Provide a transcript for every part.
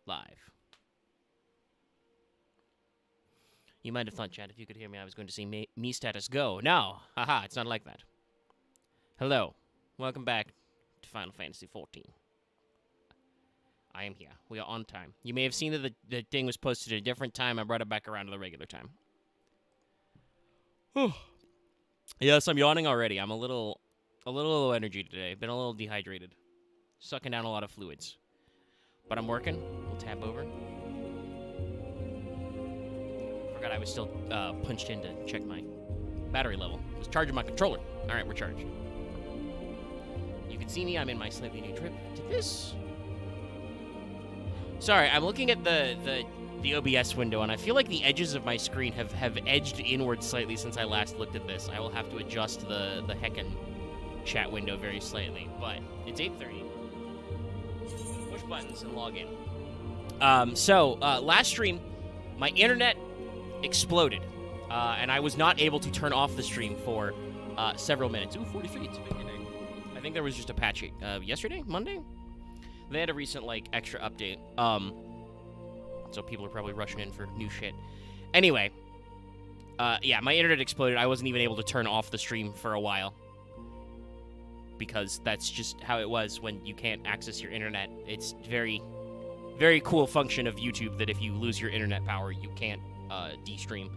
live. You might have thought, Chad, if you could hear me, I was going to see me status go. No, haha, it's not like that. Hello, welcome back to Final Fantasy XIV. I am here. We are on time. You may have seen that the thing was posted at a different time. I brought it back around to the regular time. Yes, I'm yawning already. I'm a little low energy today. Been a little dehydrated. Sucking down a lot of fluids. But I'm working. We'll tap over. Forgot I was still punched in to check my battery level. I was charging my controller. Alright, we're charged. You can see me. I'm in my slightly new trip to this. Sorry, I'm looking at the OBS window, and I feel like the edges of my screen have edged inward slightly since I last looked at this. I will have to adjust the heckin' chat window very slightly, but it's 8:30. Push buttons and log in. Last stream, my internet exploded, and I was not able to turn off the stream for several minutes. Ooh, 43, it's a big day. I think there was just a patch yesterday, Monday? They had a recent, extra update. So people are probably rushing in for new shit. Anyway, yeah, my internet exploded. I wasn't even able to turn off the stream for a while. Because that's just how it was when you can't access your internet. It's very, very cool function of YouTube that if you lose your internet power, you can't de-stream.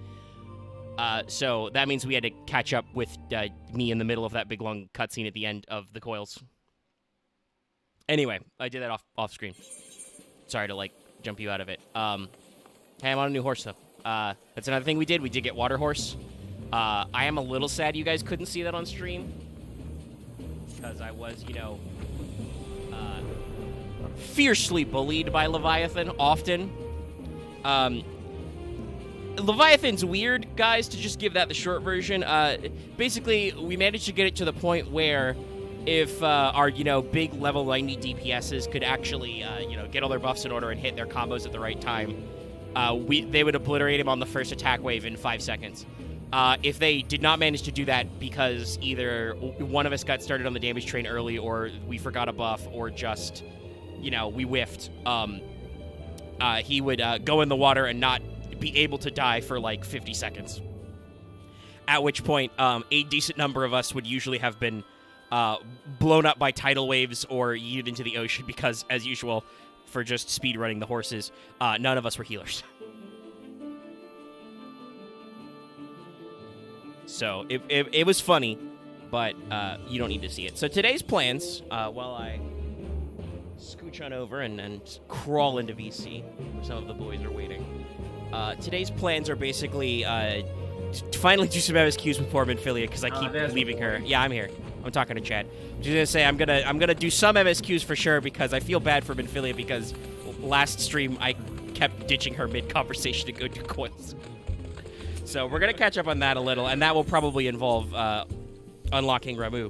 So that means we had to catch up with me in the middle of that big long cutscene at the end of the coils. Anyway, I did that off screen. Sorry to jump you out of it. Hey, I'm on a new horse though. That's another thing we did. We did get water horse. I am a little sad you guys couldn't see that on stream because I was, fiercely bullied by Leviathan often. Leviathan's weird, guys. To just give that the short version. Basically, we managed to get it to the point where if our, big level 90 DPSs could actually, get all their buffs in order and hit their combos at the right time, they would obliterate him on the first attack wave in 5 seconds. If they did not manage to do that because either one of us got started on the damage train early or we forgot a buff or just, we whiffed, he would go in the water and not be able to die for 50 seconds. At which point, a decent number of us would usually have been blown up by tidal waves or yeeted into the ocean because, as usual, for just speedrunning the horses, none of us were healers. So it was funny, but you don't need to see it. So today's plans, while I scooch on over and crawl into VC, where some of the boys are waiting, today's plans are basically to finally do some MSQs with poor Minfilia because I keep leaving her. Yeah, I'm here. I'm talking to Chad. I'm just gonna say I'm gonna do some MSQs for sure because I feel bad for Minfilia because last stream I kept ditching her mid-conversation to go do coils. So we're gonna catch up on that a little, and that will probably involve unlocking Ra-Moo.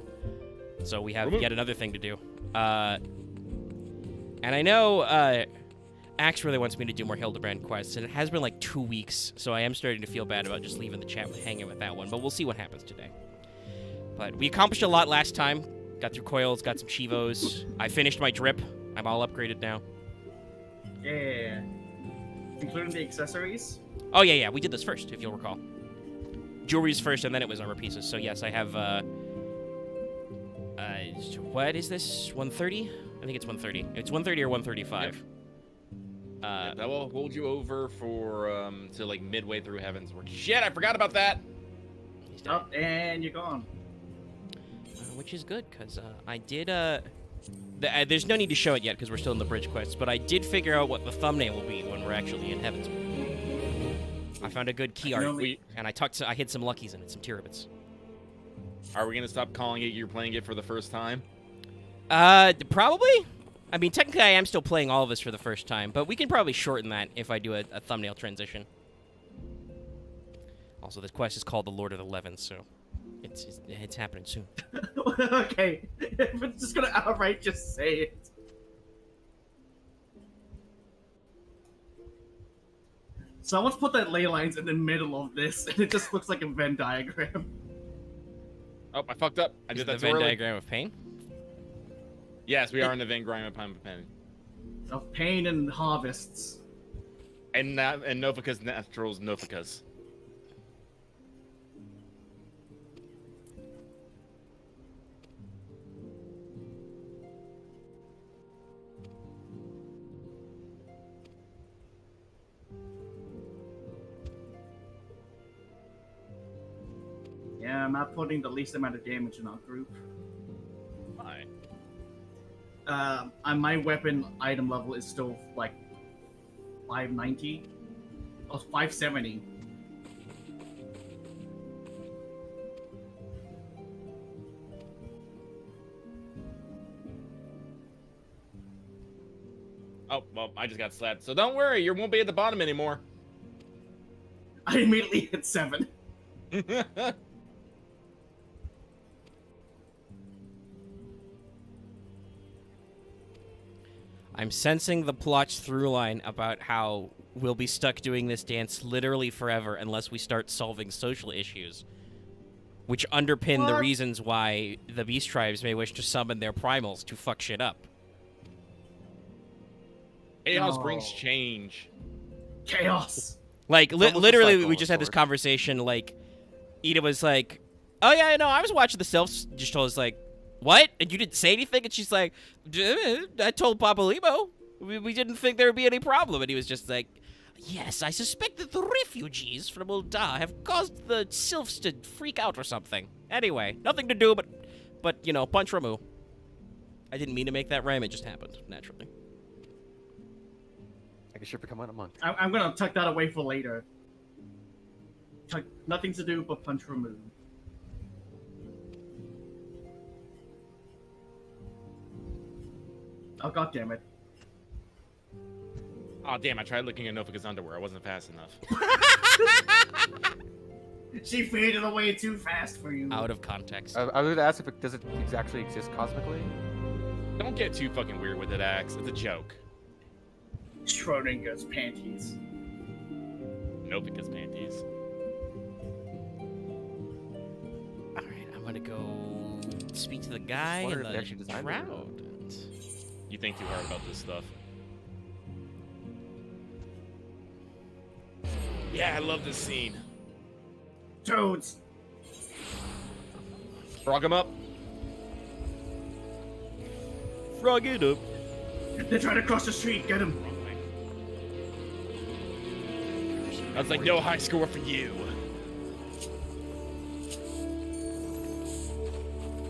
So we have yet another thing to do. And I know Axe really wants me to do more Hildebrand quests, and it has been 2 weeks, so I am starting to feel bad about just leaving the chat hanging with that one, but we'll see what happens today. But we accomplished a lot last time. Got through coils, got some Chivos. I finished my drip. I'm all upgraded now. Yeah. Including the accessories? Oh, yeah, we did this first, if you'll recall. Jewelry's first, and then it was armor pieces. So, yes, I have, what is this? 130? I think it's 130. It's 130 or 135. Yep. That will hold you over for, to, midway through Heaven's Work. Shit, I forgot about that! Oh, and you're gone. Which is good, because I did, there's no need to show it yet, because we're still in the bridge quest, but I did figure out what the thumbnail will be when we're actually in Heaven's Work. I found a good key art, and I hid some luckies in it, some Tirabits. Are we going to stop calling it you're playing it for the first time? Probably. I mean, technically I am still playing all of this for the first time, but we can probably shorten that if I do a thumbnail transition. Also, this quest is called the Lord of the Levin, so it's happening soon. Okay, we're just gonna outright just say it. Someone's put that ley lines in the middle of this, and it just looks like a Venn diagram. Oh, I fucked up. I did that the Venn diagram of pain? Yes, we are in the Venn diagram of pain. of pain and harvests. And Novica's Naturals Novica's. Yeah, I'm not putting the least amount of damage in our group. Fine. And my weapon item level is still like 590 or 570. Oh, well, I just got slapped. So don't worry, you won't be at the bottom anymore. I immediately hit 7. I'm sensing the plot's through line about how we'll be stuck doing this dance literally forever unless we start solving social issues, which underpin the What? reasons why the beast tribes may wish to summon their primals to fuck shit up. Chaos No. brings change. Chaos. Like, almost a literally, cycle we of just had this sorts. conversation, like, Ida was like, oh, yeah, no, I was watching the self, just told us, like, what? And you didn't say anything? And she's like, I told Papa Limo. We didn't think there would be any problem. And he was just like, yes, I suspect that the refugees from Ul'dah have caused the sylphs to freak out or something. Anyway, nothing to do but you know, punch Ra-Moo. I didn't mean to make that rhyme. It just happened, naturally. I guess you're becoming a monk. I'm gonna tuck that away for later. Nothing to do but punch Ra-Moo. Oh, god damn it. Oh, damn, I tried looking at Novica's underwear. I wasn't fast enough. She faded away too fast for you. Out of context. I was going to ask if does it actually exist cosmically? Don't get too fucking weird with it, Axe. It's a joke. Schrodinger's panties. Novica's panties. Alright, I'm gonna go speak to the guy wonder in if they actually the designed it or not. crowd. You think too hard about this stuff. Yeah, I love this scene. Toads. Frog him up. Frog it up. They're trying to cross the street. Get him. I was like, no high score for you.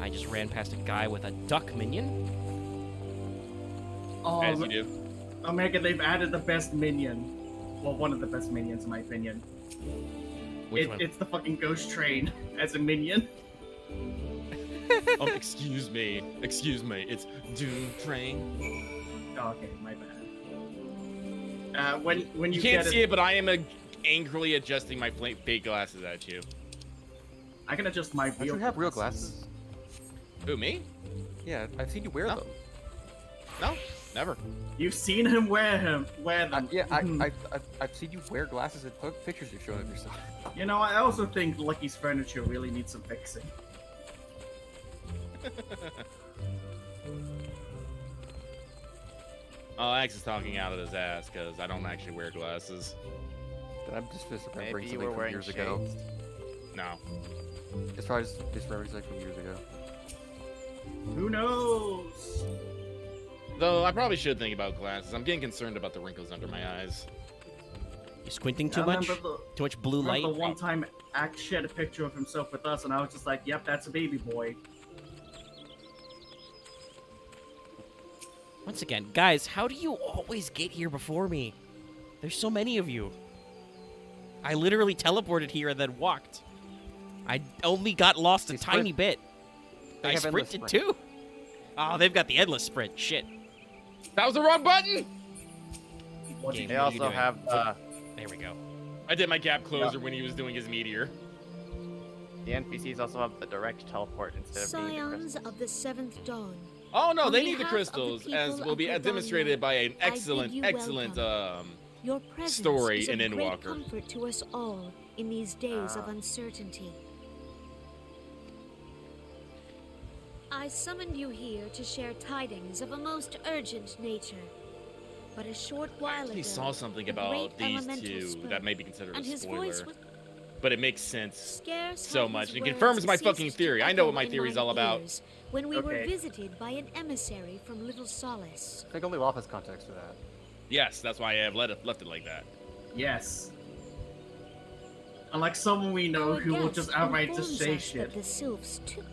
I just ran past a guy with a duck minion. Oh, As you do. Omega, they've added the best minion. Well, one of the best minions, in my opinion. Which one? It's the fucking ghost train as a minion. Excuse me. Excuse me. It's Doom Train. Oh, okay, my bad. When you You can't get see it, but I am angrily adjusting my fake glasses at you. I can adjust my Don't you real have real glasses? Who, me? Yeah, I've seen you wear No. them. No, never. You've seen him wear them. Yeah, Mhm. I've seen you wear glasses and pictures you've shown of yourself. You know, I also think Lucky's furniture really needs some fixing. Oh, Axe is talking out of his ass because I don't actually wear glasses. But I'm just remembering Maybe you something were from wearing years ago. shades. No. As far as just remembering something from years ago. Who knows? Though I probably should think about glasses. I'm getting concerned about the wrinkles under my eyes. You squinting too I much? remember Too much blue light? the one time Axe shared a picture of himself with us, and I was just like, yep, that's a baby boy. Once again, guys, how do you always get here before me? There's so many of you. I literally teleported here and then walked. I only got lost a They tiny sprint. bit. They I have endless sprinted sprint. too. Oh, they've got the endless sprint. Shit. That was the wrong button! What Game. They What are you also doing? have There we go. I did my gap closer when he was doing his meteor. the NPCs also have the direct teleport instead of being the Scions crystal. of the Seventh Dawn. Oh no, On they need the behalf of the crystals, as people will be of Ravonna, demonstrated by an I bid excellent, you excellent, Your presence story is in of great Endwalker. comfort to us all in these days of uncertainty. I summoned you here to share tidings of a most urgent nature. But a short I while actually ago, saw something a about great these elemental two spoke, that may be considered a and his voice spoiler, was but it makes sense scarce so had much. his It words confirms my ceased fucking to theory. I know what echo my in theory's mine all about. ears when we were Okay. visited by an emissary from Little Solace. I think only Lop has context for that. Yes, that's why I have left it like that. Yes. Unlike someone we know Our who will guest just outright informs just say us shit. that the sylphs too.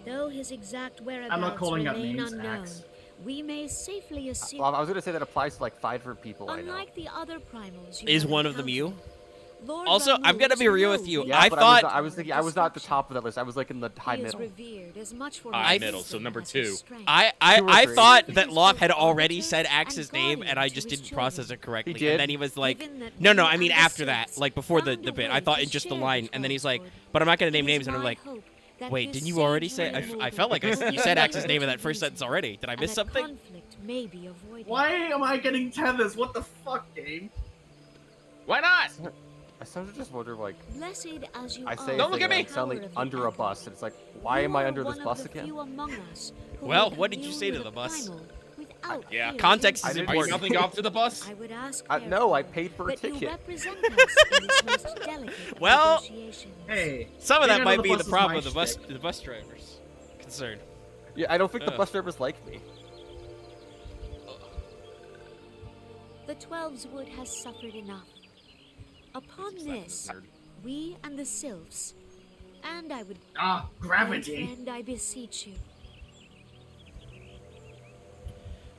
Though his exact whereabouts I'm not calling out remain names, unknown, Axe. we may safely assume. Well, I was gonna say that applies to like 5 different people I know. Unlike the other primals, you Is have one of them you? encountered, Lord Also, I'm gonna be real with you. Ra-Moo Yeah, I but thought- I was thinking I was not at the top of that list. I was like in the high He is middle. revered as much for High his middle, so wisdom number as his 2. strength. Two or I three. thought He that is Loth both had already arbiter said and Axe's name, and I guardian just to his didn't process children. it correctly. did. And then he was like, Given that no, we I and mean the after that, Sylphs like before the found a bit. way I thought to in just the share line, and then he's like, transport, but I'm not gonna name it is names, and I'm my like, hope that wait, this didn't you already sage say? Ra-Moo I felt like you said will Axe's name in that be first sentence already. Did I and miss that something? conflict may be avoided. Why am I getting tethers? What the fuck, game? Why not? I sometimes just wonder like Blessed as you I are say Don't a look thing at me! and I sound power like of the under a echo, bus, and it's like, why am I you under are this one bus of the again? few among us who Well, will what did you say to commune the with a bus? primal without Yeah, fear of context is injury. Are you important. nothing off to the bus? I would ask No, I therefore, paid for a that you ticket. represent us in this most delicate of Well, negotiations. Hey. Some of that getting might under be bus the is problem my with shtick. the bus drivers. Concerned. Yeah, I don't think the Ugh. bus drivers like me. The 12's wood has suffered enough. Upon this, we and the sylphs, and I would, Ah, my gravity. friend, I beseech you,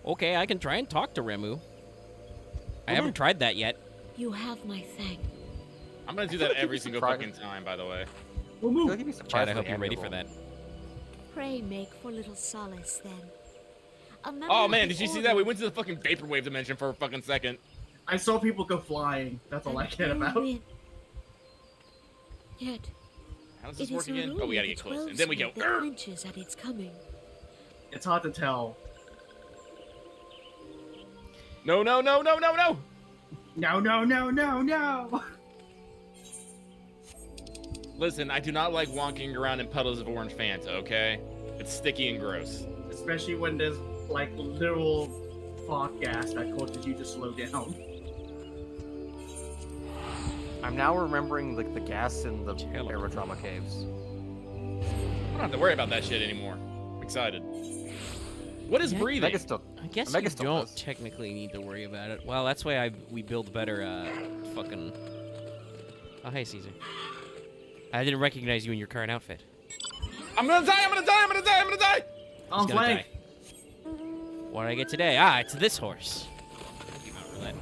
Okay, I can try and talk to Ra-Moo. I haven't tried that yet. you have my thank. I'm gonna do that every single surprised. fucking time, by the way. We'll I feel move. like he'd be Chad, I surprisingly hope you're ready for amiable. that. Pray make for little solace then. A member Oh of man, the did you see order that? We went to the fucking vaporwave dimension for a fucking second. I saw people go flying. That's all I and care they about. win. Yet, How does it this is work not again? only Oh, we gotta the get close. 12's And then we go, wood that "Grr!" flinches at its coming. It's hard to tell. No, no, no, no, no, no! No, no, no, no, no. Listen, I do not like walking around in puddles of orange Fanta, okay? It's sticky and gross. Especially when there's like literal fog gas that causes you to slow down. I'm now remembering like the gas in the Hello. aerodrama caves. I don't have to worry about that shit anymore. I'm excited. What is Yeah, breathing? Mega still. I guess Omega you still don't does. technically need to worry about it. Well, that's why we build better, fucking... Oh, hey, Caesar. I didn't recognize you in your current outfit. I'm gonna die! I'm gonna die! I'm gonna die! I'm gonna die! Arm's gonna leg. die. What did I get today? Ah, it's this horse. Keep out roulette.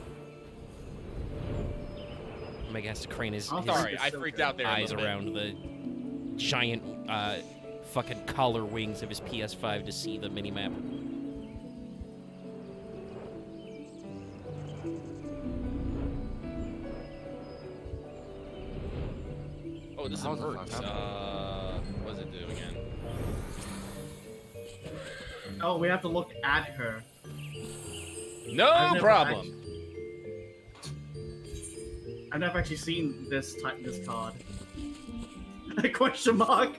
Omega has to crane his I'm Sorry, It's I so freaked good. out there. a eyes little bit. around the giant, fucking collar wings of his PS5 to see the mini-map. Oh, this is How's it works. fuck? What does it do again? Oh, we have to look at her. No I've never problem. I've never actually seen this this card. Question mark.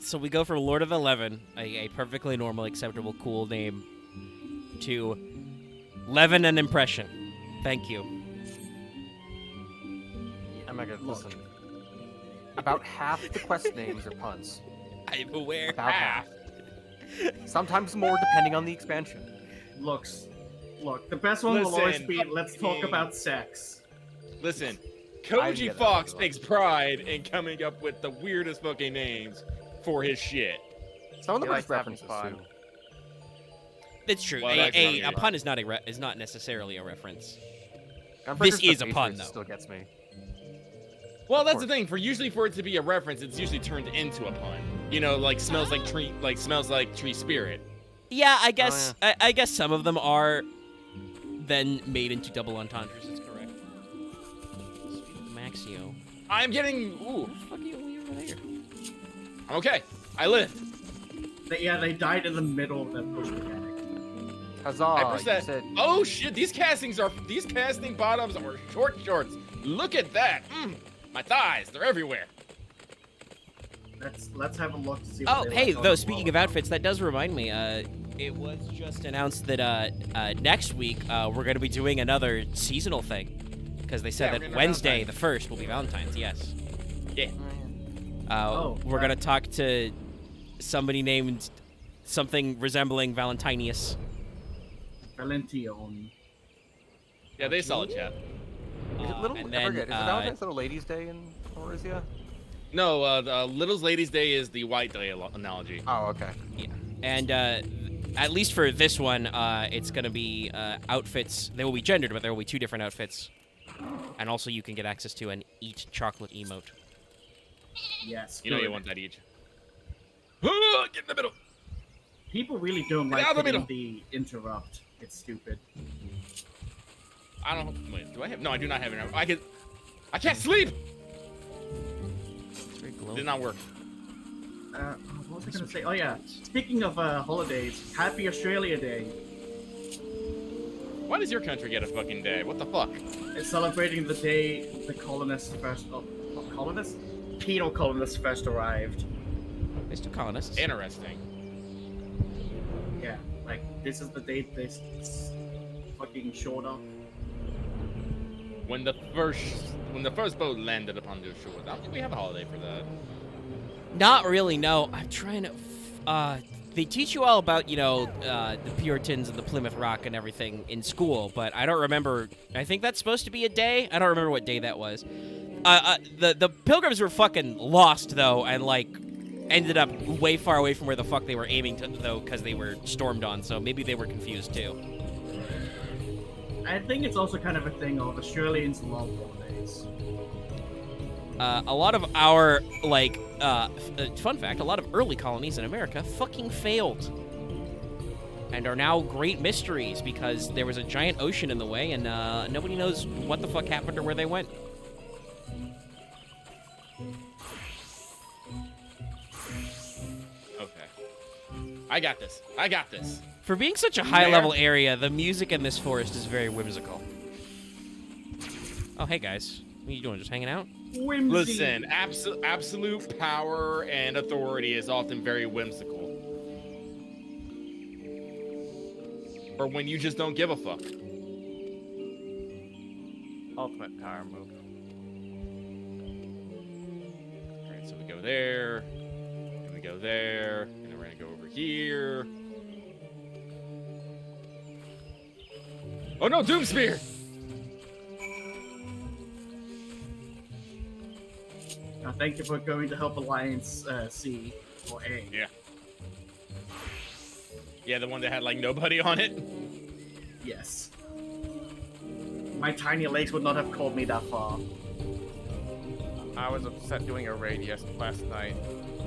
So we go from Lord of 11, a perfectly normal, acceptable, cool name, to Levin and Impression. Thank you. I'm not gonna listen. About half the quest names are puns. I'm aware. About half. Sometimes more, depending on the expansion. Look, the best one will always Listen, be let's talk fucking- about sex. Listen, I Koji get that, Fox by the way. takes pride in coming up with the weirdest fucking names for his shit. Some of them He are likes just having references fun. too. It's true. Well, that's a not pun is not is not necessarily a reference. Gunbreaker's is the a pun, Patriots though. Still gets me. Well, that's the course. thing. For it to be a reference, it's usually turned into a pun. You know, like smells like tree spirit. Yeah, I guess I guess some of them are then made into double entendres. That's correct. Maxio. I'm getting. Ooh, What the fuck are you over there? I'm okay. I lived. They died in the middle of that push mechanic. Huzzah! I you pressed that. said Oh shit! These casting bottoms are short shorts. Look at that. My thighs, they're everywhere. Let's have a look to see. Oh, what they hey, like on though, the speaking of wall. outfits, that does remind me. It was just announced that next week we're going to be doing another seasonal thing. Because they said Yeah, we're that gonna Wednesday, Valentine's. the 1st, will be Valentine's, yes. Yeah. We're going to talk to somebody named something resembling Valentinius. Valention. Yeah, they solid chat. Is it little? and I then, forget. Is it Valentine's Little Ladies' Day in Horizia? No, Little's Ladies' Day is the White Day analogy. Oh, okay. Yeah. And at least for this one, it's going to be outfits. They will be gendered, but there will be 2 different outfits. And also you can get access to an Eat Chocolate emote. Yes. You know good. you want that each. Get in the middle. People really don't like out of the hitting middle. the interrupt. It's stupid. I don't. Wait, do I have? No, I do not have it. I can't sleep. It's very glowy. Did not work. What was I gonna say? Oh yeah. Speaking of holidays, Happy Australia Day. Why does your country get a fucking day? What the fuck? It's celebrating the day the colonists first. Oh, what colonists? Penal colonists first arrived. Mr. Colonists. Interesting. Yeah, like this is the date they fucking showed up. When the first boat landed upon their shores. I don't think we have a holiday for that. Not really, no. I'm trying to... they teach you all about, the Puritans and the Plymouth Rock and everything in school, but I don't remember... I think that's supposed to be a day? I don't remember what day that was. The Pilgrims were fucking lost, though, and, ended up way far away from where the fuck they were aiming to, though, because they were stormed on, so maybe they were confused, too. I think it's also kind of a thing of Australians love holidays. A lot of our, fun fact, a lot of early colonies in America fucking failed. And are now great mysteries because there was a giant ocean in the way and nobody knows what the fuck happened or where they went. Okay. I got this. I got this. For being such a high-level area, the music in this forest is very whimsical. Oh, hey, guys. What are you doing, just hanging out? Whimsy. Listen, absolute power and authority is often very whimsical. Or when you just don't give a fuck. Ultimate power move. Alright, so we go there, and we go there, and then we're gonna go over here. Oh no, Doomspear! Thank you for going to help Alliance C or A. Yeah. Yeah, the one that had nobody on it. Yes. My tiny legs would not have called me that far. I was upset doing a raid last night.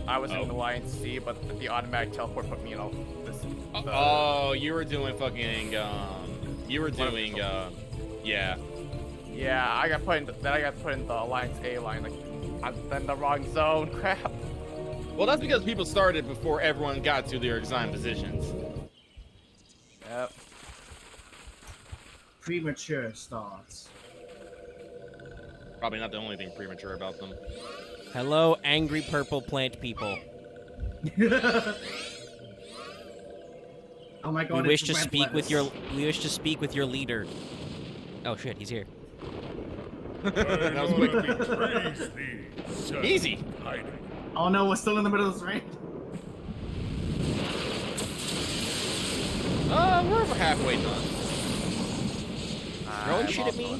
I was in Alliance C, but the automatic teleport put me in all this. Oh, you were doing fucking, yeah. Yeah, I got put in. Then I got put in the Alliance A line. I'm in the wrong zone. Crap. Well, that's because people started before everyone got to their assigned positions. Yep. Premature starts. Probably not the only thing premature about them. Hello, angry purple plant people. Oh my god! We wish it's to red speak with lettuce. we wish to speak with your leader. Oh shit, he's here. That was quick. Easy. Oh no, we're still in the middle of this raid. We're over halfway done. Throwing shit at me?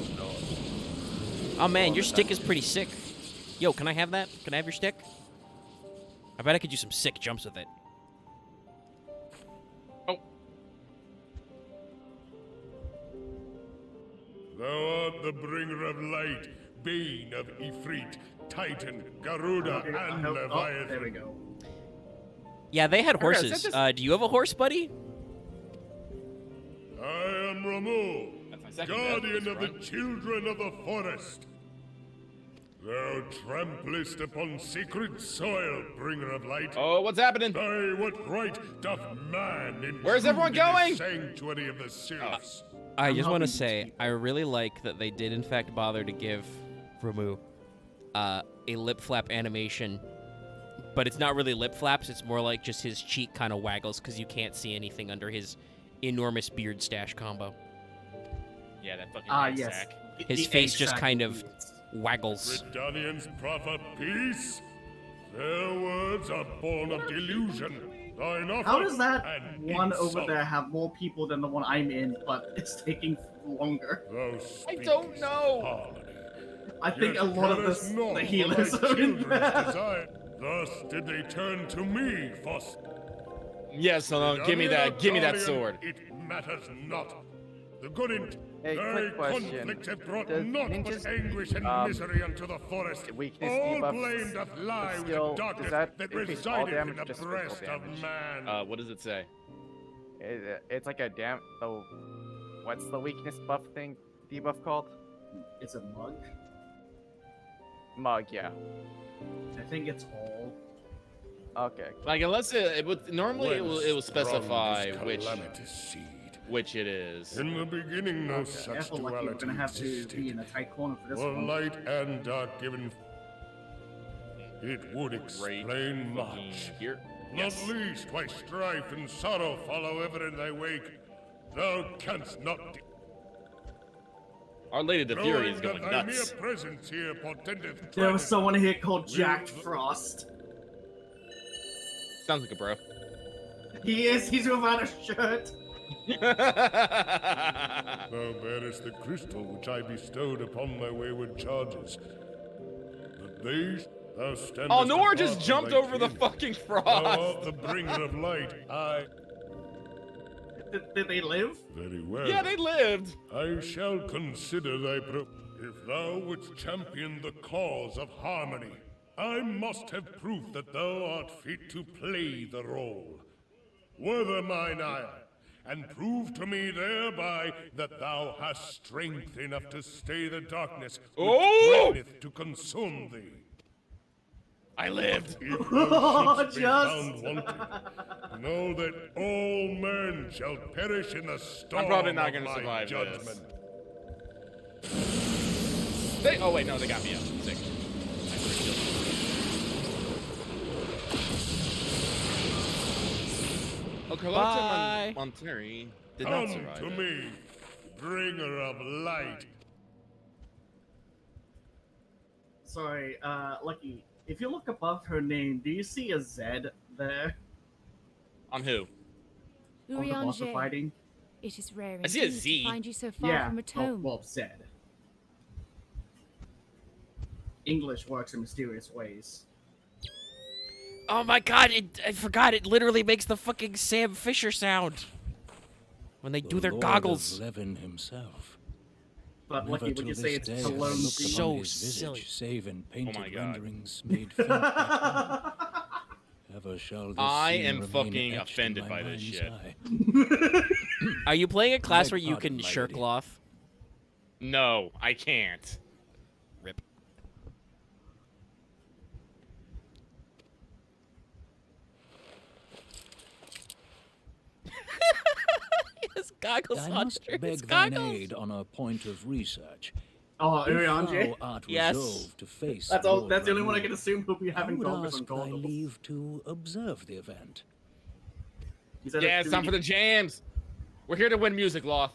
Oh man, your stick is pretty sick. Yo, can I have that? Can I have your stick? I bet I could do some sick jumps with it. Oh. Thou art the bringer of light, bane of Ifrit, Titan, Garuda, Okay, and oh, Leviathan. there we go. Yeah, they had Okay, horses. is that Do you have a horse, buddy? I am Ra-Moo, That's my second guardian death, of the right? children of the forest. Thou tramplest upon sacred soil, bringer of light. Oh, what's happening? By what right doth man intrude Where's everyone in going? the sanctuary of the sylphs? I just want to helping say, I really like that they did in fact bother to give Ra-Moo a lip flap animation but it's not really lip flaps. It's more like just his cheek kind of waggles because you can't see anything under his enormous beard stash combo. Yeah, that fucking yes. sack. His face just kind of waggles. Redanians proffer peace. Their words are born of delusion. Thine offer How does that an one over insult. there have more people than the one I'm in, but it's taking longer? Thou I don't speakest know. harmony. I think Yet a lot of carest the not healers for thy are in children's there. desire. Thus did they turn to me, Foster. Yes, give me that. Give me that sword. It matters not. The good int. Hey, Thy quick question. conflict have brought Does naught ninjas, but anguish and misery unto the forest. weakness All debuffs blame doth lie with skill, the darkness does that that increase all resided in damage the or just physical breast of damage? man. What does it say? It's like a what's the weakness buff thing? Debuff called? It's a mug. Mug, yeah. I think it's all. Okay. Like, unless it would normally it will Whence specify sprung this calamitous seed? which it is. In the beginning, no such Careful, Lucky, we're duality gonna have to existed. be in a tight corner for this Were one. light and dark given, it would Great explain fucking much. here. Not Yes. least why strife and sorrow follow ever in thy wake. Thou canst not. Our Lady the Fury is Knowing going that thy nuts. mere presence here portendeth. There was someone here called Will Jack the- Frost. Sounds like a bro. He is. He's without a shirt. Thou bearest the crystal which I bestowed upon thy wayward charges. But they, thou standest. Oh, Noor apart just from jumped thy over the kin. fucking Thou frost. art the bringer of light. Did they live? Very well. Yeah, they lived. I shall consider thy if thou wouldst champion the cause of harmony, I must have proof that thou art fit to play the role. Whether mine ire, and prove to me thereby that thou hast strength enough to stay the darkness which Oh! threateneth to consume thee. I lived. If thou shouldst be Just- found wanting, know that all men shall perish in the storm I'm probably not of gonna my survive judgment. this. Oh wait, no, they got me up. Sick. Oh, Bye. Carlotta Monteri did not Come survive to it. me, bringer of light. Sorry, Lucky. If you look above her name, do you see a Z there On who? on the boss we're Urianger, fighting? it is rare I see a indeed Z. to find you so far Yeah. from a Oh, tome. well, Z. English works in mysterious ways. Oh my god, I forgot, it literally makes the fucking Sam Fisher sound. When they do their Lord goggles. of Levin himself. But Never Lucky, would till you this say it's day Cologne have I looked Z? So upon his visage, silly. save in painted my God. renderings made faint by time. Ever shall this I scene am remain fucking etched in offended my by this mind's shit. eye. Are you playing a class Beg where you pardon, can my shirt lady. cloth? No, I can't. Rip. Yes, goggles, I on must his beg thine goggles. aid on a point of research. Oh, If Urianger? thou art Yes. resolved to face That's all. Lord That's the only one I Ra-Moo, can assume who'll be I having would goggles on ask thy goggles. leave to observe the event. He said Yeah, it's time for the jams. We're here to win music, Loth.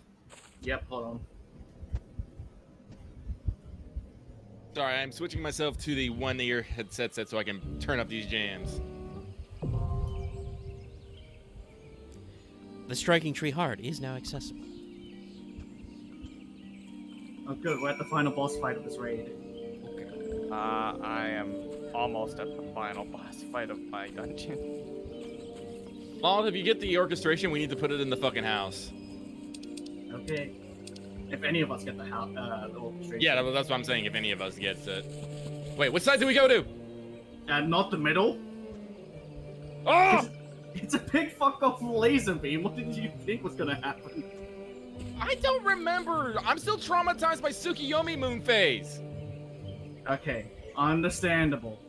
Yep, hold on. Sorry, I'm switching myself to the one-ear headset set so I can turn up these jams. The Striking Tree Heart is now accessible. Oh, good. We're at the final boss fight of this raid. I am almost at the final boss fight of my dungeon. Loth, if you get the orchestration, we need to put it in the fucking house. Okay. If any of us get the orchestration. Yeah, that's what I'm saying, if any of us gets it. Wait, what side do we go to? Not the middle. Oh! It's a big fuck off laser beam. What did you think was gonna happen? I don't remember. I'm still traumatized by Tsukiyomi Moon Phase. Okay, understandable.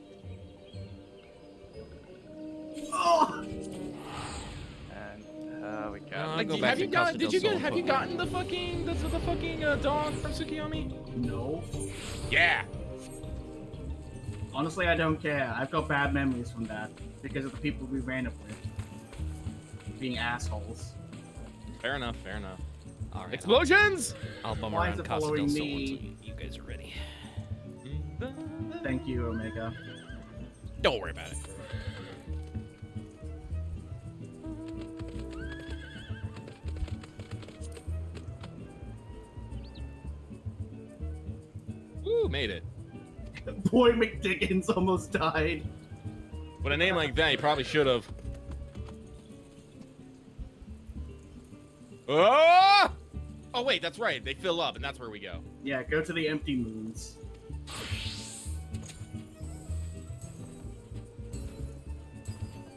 Oh! And we got. I'll Like, go have back you to got? Casa Did del you get? Sol Have you for- gotten the fucking the fucking dog from Tsukiyomi? No. Yeah. Honestly, I don't care. I've got bad memories from that because of the people we ran it with being assholes. Fair enough. Fair enough. All right. Explosions! I'll bum Why is around it Casa del following Sol me? until you guys are ready. Thank you, Omega. Don't worry about it. Woo, made it. Boy McDickens almost died. With a name like that, you probably should have. Oh! Oh wait, that's right. They fill up, and that's where we go. Yeah, go to the empty moons.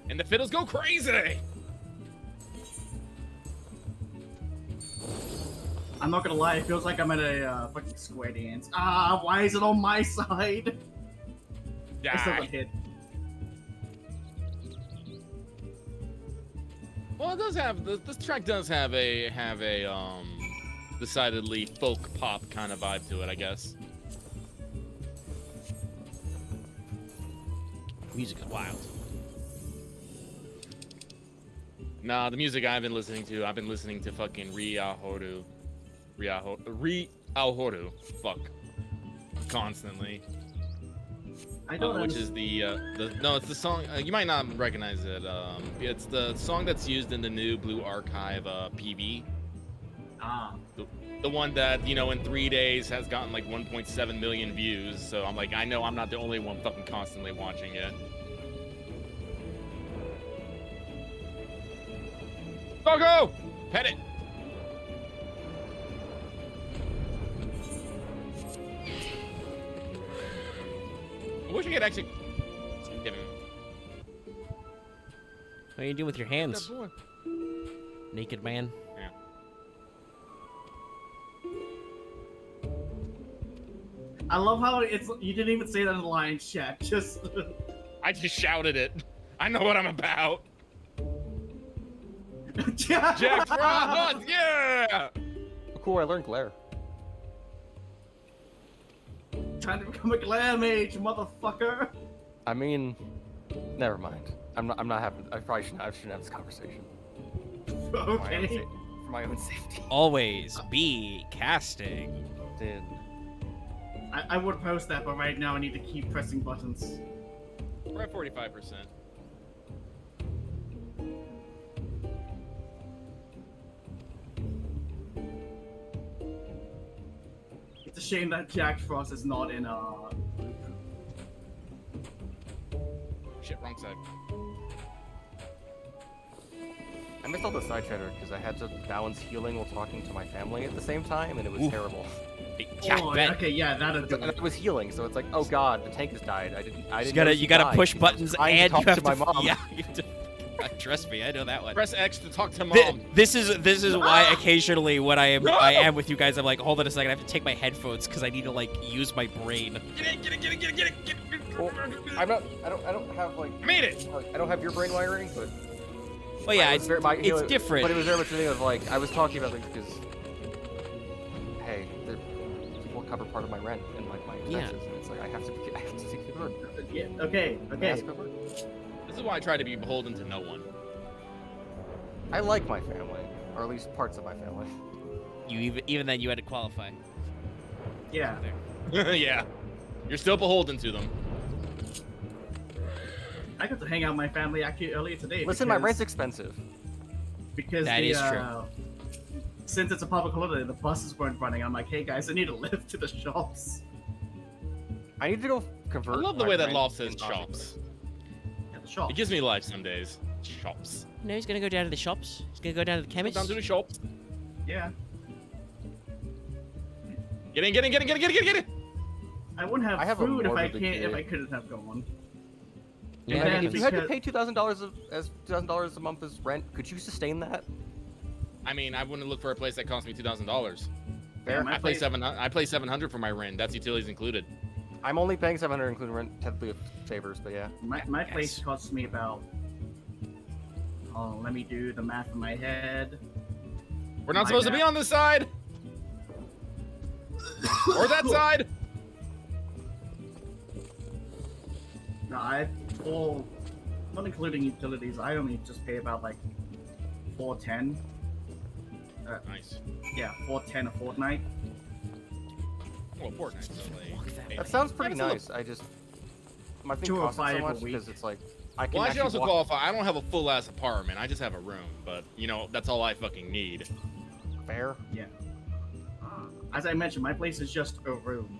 And the fiddles go crazy. I'm not gonna lie, it feels like I'm at a fucking square dance. Ah, why is it on my side? I still got hit. Well, it does have this track does have a decidedly folk pop kind of vibe to it, I guess. Music is wild. Nah, the music I've been listening to fucking Ri-Ahoru, fuck, constantly. I don't which is no, it's the song you might not recognize it. It's the song that's used in the new Blue Archive PV. Ah. The one that, you know, in 3 days has gotten like 1.7 million views. So I'm like, I know I'm not the only one fucking constantly watching it. Go! Pet it! I wish I could actually give him. What are you doing with your hands? Naked man. Yeah. I love how you didn't even say that in the lion's chat. I just shouted it. I know what I'm about. Jack Frost, yeah! Cool, I learned glare. Trying to become a glare mage, motherfucker. I mean, never mind. I'm not having. I shouldn't have this conversation. Okay. For my own safety. Always be casting. Dude. I would post that, but right now I need to keep pressing buttons. We're at 45%. It's a shame that Jack Frost is not in Shit, wrong side. I missed all the side chatter because I had to balance healing while talking to my family at the same time, and it was terrible. Okay, yeah, that'll do And it. I was healing, so it's like, oh god, the tank has died. I didn't. You gotta push buttons I and you talk have to my mom. Yeah, you have to. Trust me, I know that one. Press X to talk to mom. This is why occasionally when I am with you guys, I'm like, hold on a second, I have to take my headphones because I need to like use my brain. Get it. Well, I don't have like. I made it. I don't have your brain wiring, but. Well, yeah, it's it's different. But it was very much a thing of like I was talking about like because. Hey, people cover part of my rent and like my expenses, and it's like I have to take the burden. Yeah, okay. This is why I try to be beholden to no one. I like my family, or at least parts of my family. You even then you had to qualify. Yeah. Yeah. You're still beholden to them. I got to hang out with my family actually earlier today. Listen, my rent's expensive. Because that is true. Since it's a public holiday, the buses weren't running. I'm like, hey guys, I need a lift to the shops. I need to go convert. I love the my way that rent Loft says into shops. Yeah, the shops. It gives me life some days. Shops. No, he's gonna go down to the shops. He's gonna go down to the chemist. Down to the shops. Yeah. Get in. I wouldn't have, I have a food if I morbidly can't if gay- I couldn't have gone. Yeah, And if you had to because- pay $2,000 a month as rent, could you sustain that? I mean, I wouldn't look for a place that cost me $2,000. Yeah, my I pay place- $700 for my rent. That's utilities included. I'm only paying $700 including rent, technically with favors, but yeah. My place costs me about. Oh, let me do the math in my head. We're not My supposed to be bad. on this side. Or that side. No, all, not including utilities, I only just pay about like $4.10. Nice. Yeah, $4.10 a fortnight. Well, Fortnite. So like, That sounds pretty That's a nice. I just my thing $2.05 costs so a much week. because it's like I can well, I should actually also walk. qualify. I don't have a full ass apartment. I just have a room, but you know that's all I fucking need. Fair. Yeah. As I mentioned, my place is just a room.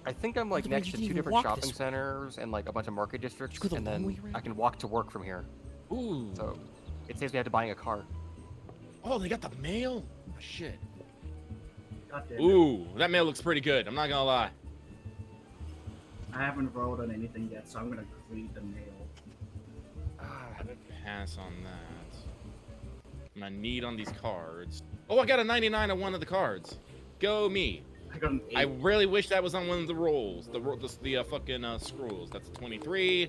I think I'm like By the way, next you to didn't 2 even different walk shopping this way. centers and like a bunch of market districts, go the and long then way around? I can walk to work from here. Ooh. So it saves me have to buying a car. Oh, they got the mail. Oh, shit. God damn it. Ooh, that mail looks pretty good. I'm not gonna lie. I haven't rolled on anything yet, so I'm gonna read the mail. I'm gonna pass on that. I'm gonna need on these cards. Oh, I got a 99 on one of the cards. Go me. I got an 8. I really wish that was on one of the rolls. The fucking scrolls. That's a 23.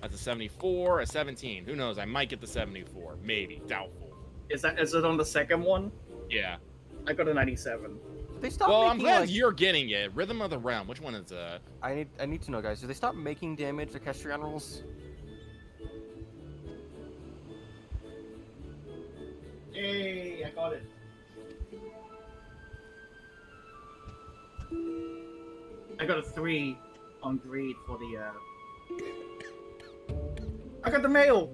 That's a 74. A 17. Who knows? I might get the 74. Maybe. Doubtful. Is it on the second one? Yeah. I got a 97. They stopped Well, I'm making glad like, you're getting it. Rhythm of the Realm. Which one is that? I need to know, guys. Do they stop making damage equestrian rolls? Yay, I got it. I got a 3 on greed for the I got the mail!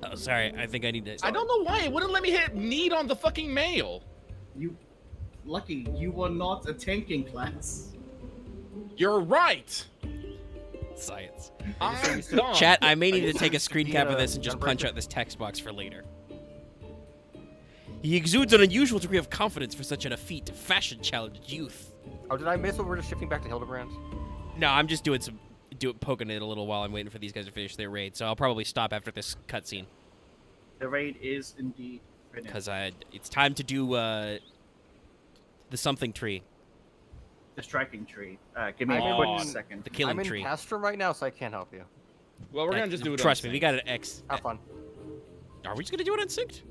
Oh, sorry. I think I need to. I don't know why it wouldn't let me hit need on the fucking mail. You lucky you were not a tanking class. You're right. Science. I'm dumb. Chat, I may need Are you to take a used to screen be cap of a this and just punch gunbreaker? out this text box for later. He exudes an unusual degree of confidence for such an effete, fashion-challenged youth. Oh, did I miss what we're just shifting back to Hildebrand? No, I'm just poking it a little while I'm waiting for these guys to finish their raid, so I'll probably stop after this cutscene. The raid is indeed finished. Because it's time to do the something tree, The striking tree. Give me I'm a quick in- second. the killing I'm in tree. Castrum right now, so I can't help you. Well, we're gonna just do it. Trust me, unsynced. we got an X. Have fun. Are we just gonna do it unsynced?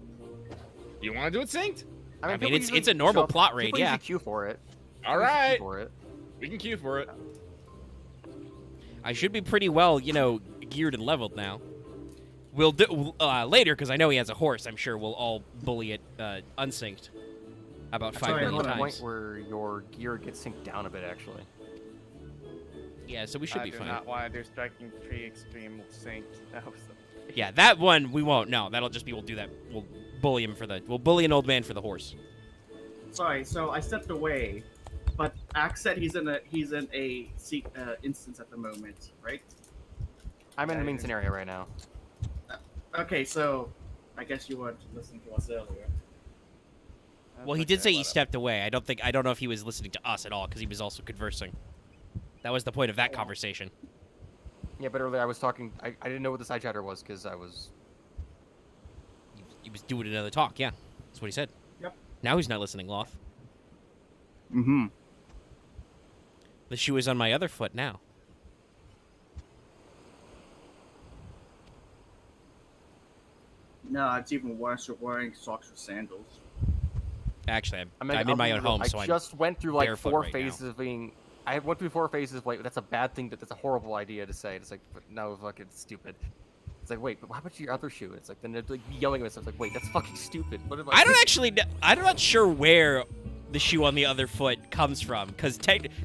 You want to do it synced? I mean, people it's usually a normal show up- plot raid, people yeah. usually queue for it. All People usually right. queue for it. We can queue for it. I should be pretty well, geared and leveled now. We'll do later because I know he has a horse. I'm sure we'll all bully it unsynced about 5 right, million hold At on. the point times. where your gear gets synced down a bit, actually. Yeah, so we should I be do fine. not want to do Striking Tree Extreme Sync. No, Yeah, that one we won't. No, that'll just be we'll do that. We'll bully an old man for the horse. Sorry, so I stepped away, but Axe said he's in a instance at the moment, right? I'm in the main scenario right now. Okay, so I guess you weren't listening to us earlier. Well, he did say he stepped away. I don't know if he was listening to us at all because he was also conversing. That was the point of that conversation. Yeah, but earlier I was talking. I didn't know what the side chatter was because I was. He was doing another talk. Yeah, that's what he said. Yep. Now he's not listening, Loth. Mm-hmm. The shoe is on my other foot now. No, it's even worse. You're wearing socks with sandals. Actually, I'm I'll in my be own real, home, I so I'm just went through like barefoot 4 right now. phases of being. I went through 4 phases of like that's a bad thing. That's a horrible idea to say. It's like but no, fucking stupid. It's like wait, but how about your other shoe? It's like then they're like yelling at myself like wait, that's fucking stupid. What am I don't actually. I'm not sure where the shoe on the other foot comes from, because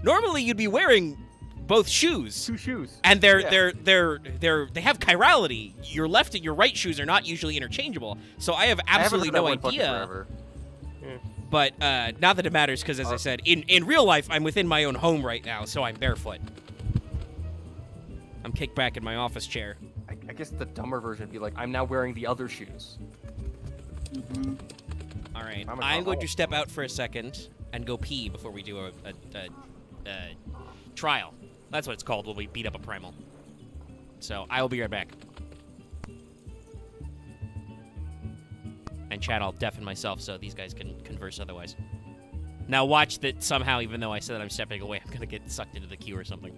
normally you'd be wearing both shoes, 2 shoes. and they have chirality. Your left and your right shoes are not usually interchangeable, so I have absolutely no idea. But not that it matters, because as I said, in real life, I'm within my own home right now, so I'm barefoot. I'm kicked back in my office chair. I guess the dumber version would be like I'm now wearing the other shoes. Mm-hmm. All right, I'm a I'm going to cop. step out for a second and go pee before we do a trial. That's what it's called when we beat up a primal. So I will be right back. And chat, I'll deafen myself so these guys can converse otherwise. Now watch that somehow, even though I said that I'm stepping away, I'm gonna get sucked into the queue or something.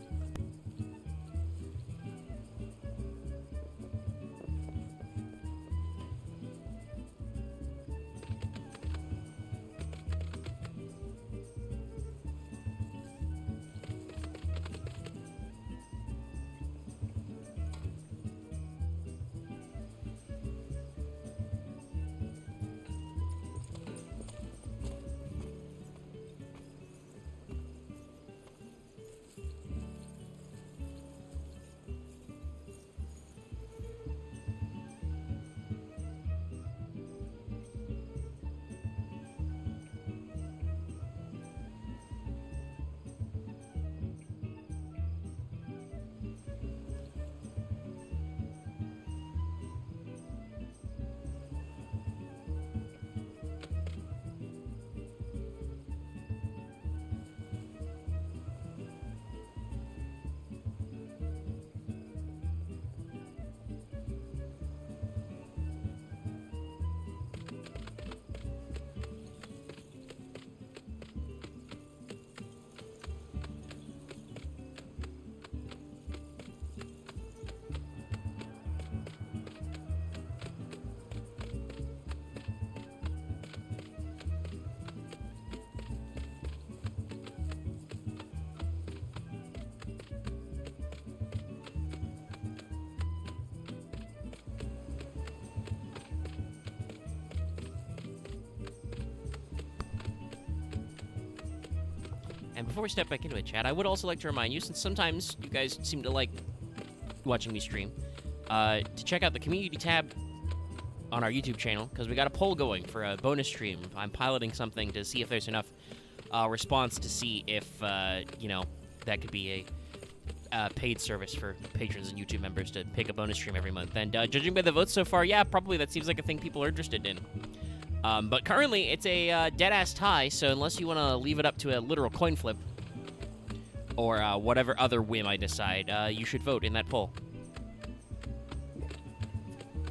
And before we step back into it, chat, I would also like to remind you, since sometimes you guys seem to like watching me stream, to check out the community tab on our YouTube channel, because we got a poll going for a bonus stream. I'm piloting something to see if there's enough response to see if, that could be a paid service for patrons and YouTube members to pick a bonus stream every month. And judging by the votes so far, yeah, probably that seems like a thing people are interested in. But currently, it's a dead-ass tie, so unless you want to leave it up to a literal coin flip, or whatever other whim I decide, you should vote in that poll.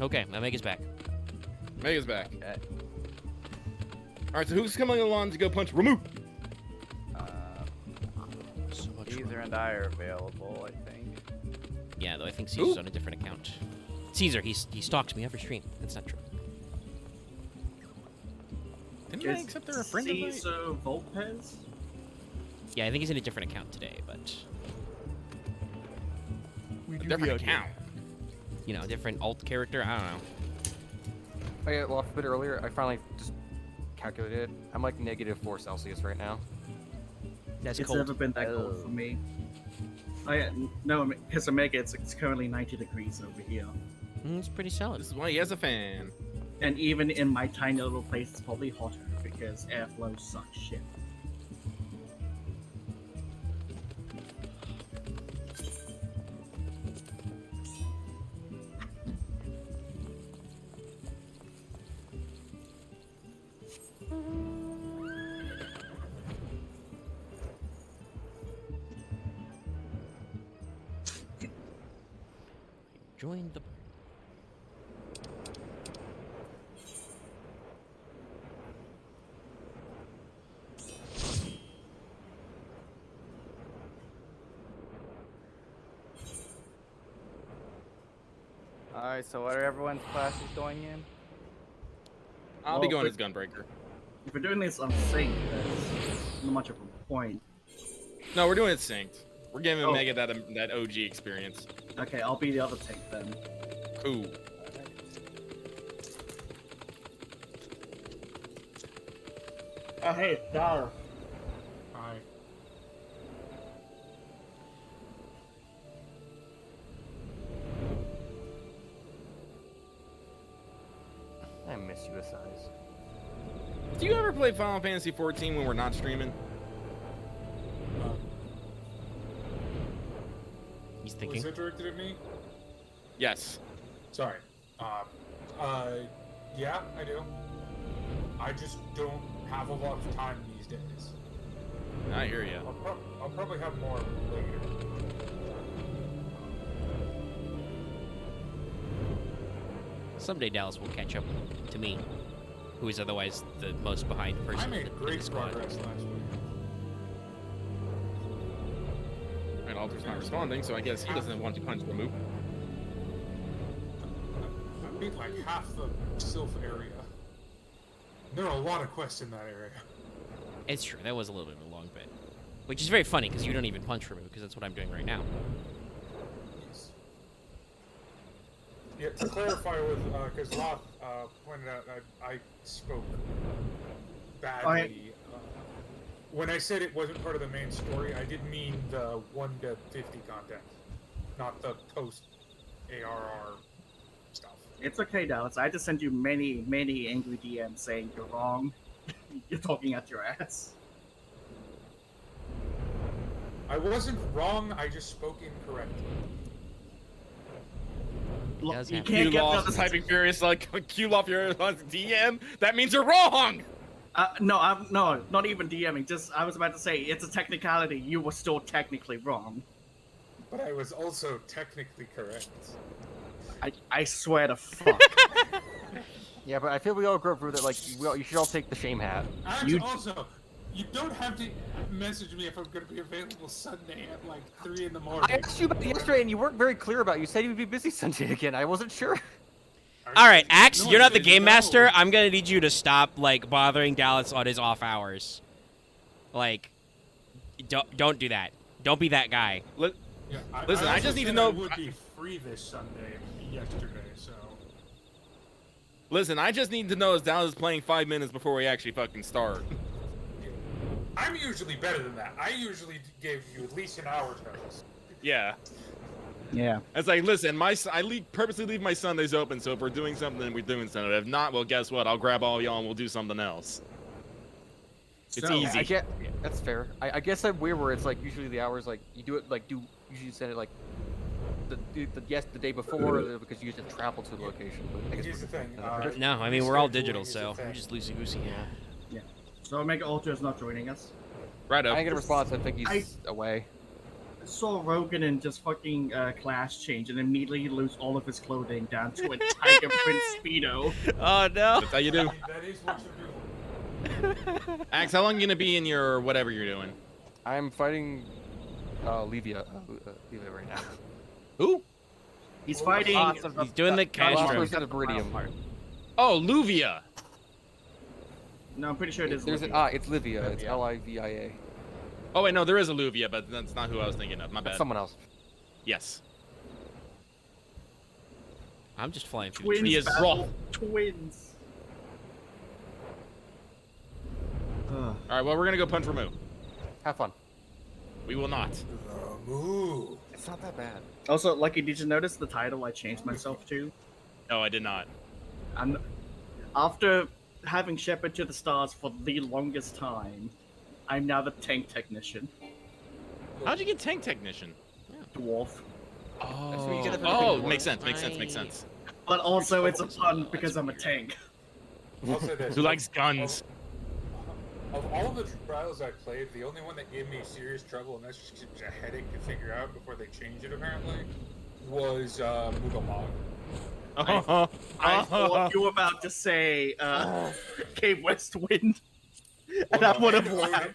Okay, Omega's back. Omega's back. Alright, so who's coming along to go punch Ra-Moo? Caesar and I are available, I think. Yeah, though I think Caesar's on a different account. Caesar, he stalks me every stream. That's not true. Didn't I accept they're a friend of mine? Caesar Volpez? Yeah, I think he's in a different account today, but... Different account? You know, different alt character? I don't know. Oh yeah, well, a bit earlier, I finally just calculated. I'm like -4 Celsius right now. That's It's cold. never been that cold for me. Oh yeah, no, because Omega, it's currently 90 degrees over here. It's pretty solid. This is why he has a fan. And even in my tiny little place, it's probably hotter because airflow sucks shit. Join the... Alright, so what are everyone's classes going in? I'll be going as Gunbreaker. If we're doing this on sync, there's not much of a point. No, we're doing it synced. We're giving Omega that OG experience. Okay, I'll be the other tank then. Cool. Oh, hey, Dar. Hi. I miss you, Asize. Do you ever play Final Fantasy 14 when we're not streaming? He's thinking. Was it directed at me? Yes. Sorry. Yeah, I do. I just don't have a lot of time these days. I hear you. I'll probably have more later. Someday Dallas will catch up to me, who is otherwise the most behind person I made in the great squad. progress last week. And Alter's not responding, so I guess he doesn't want to punch Ra-Moo. I beat like half the Sylph area. There are a lot of quests in that area. It's true, that was a little bit of a long bit. Which is very funny, because you don't even punch Ra-Moo, because that's what I'm doing right now. Yes. Yeah, to clarify with, because Loth pointed out I spoke badly. When I said it wasn't part of the main story, I did mean the 1 to 50 content, not the post-ARR stuff. It's okay, Dallas. I just sent you many, many angry DMs saying you're wrong. You're talking at your ass. I wasn't wrong, I just spoke incorrectly. Look, Does you happen. can't get Q-Loft the typing furious like Q-Loft your DM? That means you're wrong! no, not even DMing. Just I was about to say it's a technicality. You were still technically wrong. But I was also technically correct. I swear to fuck. Yeah, but I feel we all grew up with it. Like, you should all take the shame hat. Actually, also, you don't have to message me if I'm going to be available Sunday at like 3 in the morning. I asked you about it yesterday, and you weren't very clear about it. You said you'd be busy Sunday again. I wasn't sure. All right, Axe, No, you're I not the said game no. master. I'm gonna need you to stop like bothering Dallas on his off hours. Like, don't do that. Don't be that guy. Yeah, Listen, I also just need to said know- I would be free this Sunday yesterday, so. Listen, I just need to know if Dallas is playing 5 minutes before we actually fucking start. I'm usually better than that. I usually gave you at least an hour's notice. Yeah. Yeah. It's like, listen, purposely leave my Sundays open, so if we're doing something, we're doing something. If not, well, guess what? I'll grab all y'all and we'll do something else. It's So, easy. I get that's fair. I guess I'm weird where it's like usually the hours like you do it like usually send it like the day before because you have to travel to the location. But I guess Here's the thing. No, I mean, we're all digital, so we're just loosey-goosey. Yeah. So Omega Ultra is not joining us. Right I up. didn't get a response. I think he's away. I saw Rogan and just fucking class change and immediately lose all of his clothing down to a tiger print speedo. Oh, no. That's how you do. That is what you're doing. Axe, how long you gonna be in your whatever you're doing? I'm fighting Levia right now. Who? He's fighting. He's doing the cash Last room. person of Viridium. Oh, Luvia. No, I'm pretty sure it is. There's Livia. it's Livia. It's Livia. Oh wait, no, there is a Luvia, but that's not who I was thinking of. My bad. That's someone else. Yes. I'm just flying through Twins the He is battle raw. twins. All right, well, we're gonna go punch Ra-Moo. Have fun. We will not. Ra-Moo. It's not that bad. Also, Lucky, did you notice the title I changed myself to? No, I did not. After having Shepherd to the Stars for the longest time, I'm now the tank technician. How'd you get tank technician? Dwarf. what you get it for Oh, picking makes one. sense. Makes sense. But also, it's a pun because I'm a tank. I'll say this. Who likes guns? Of all of the trials I played, the only one that gave me serious trouble, and that's just a headache to figure out before they change it apparently, was Mugamog. I thought you were about to say Cave West Wind, and I would have laughed.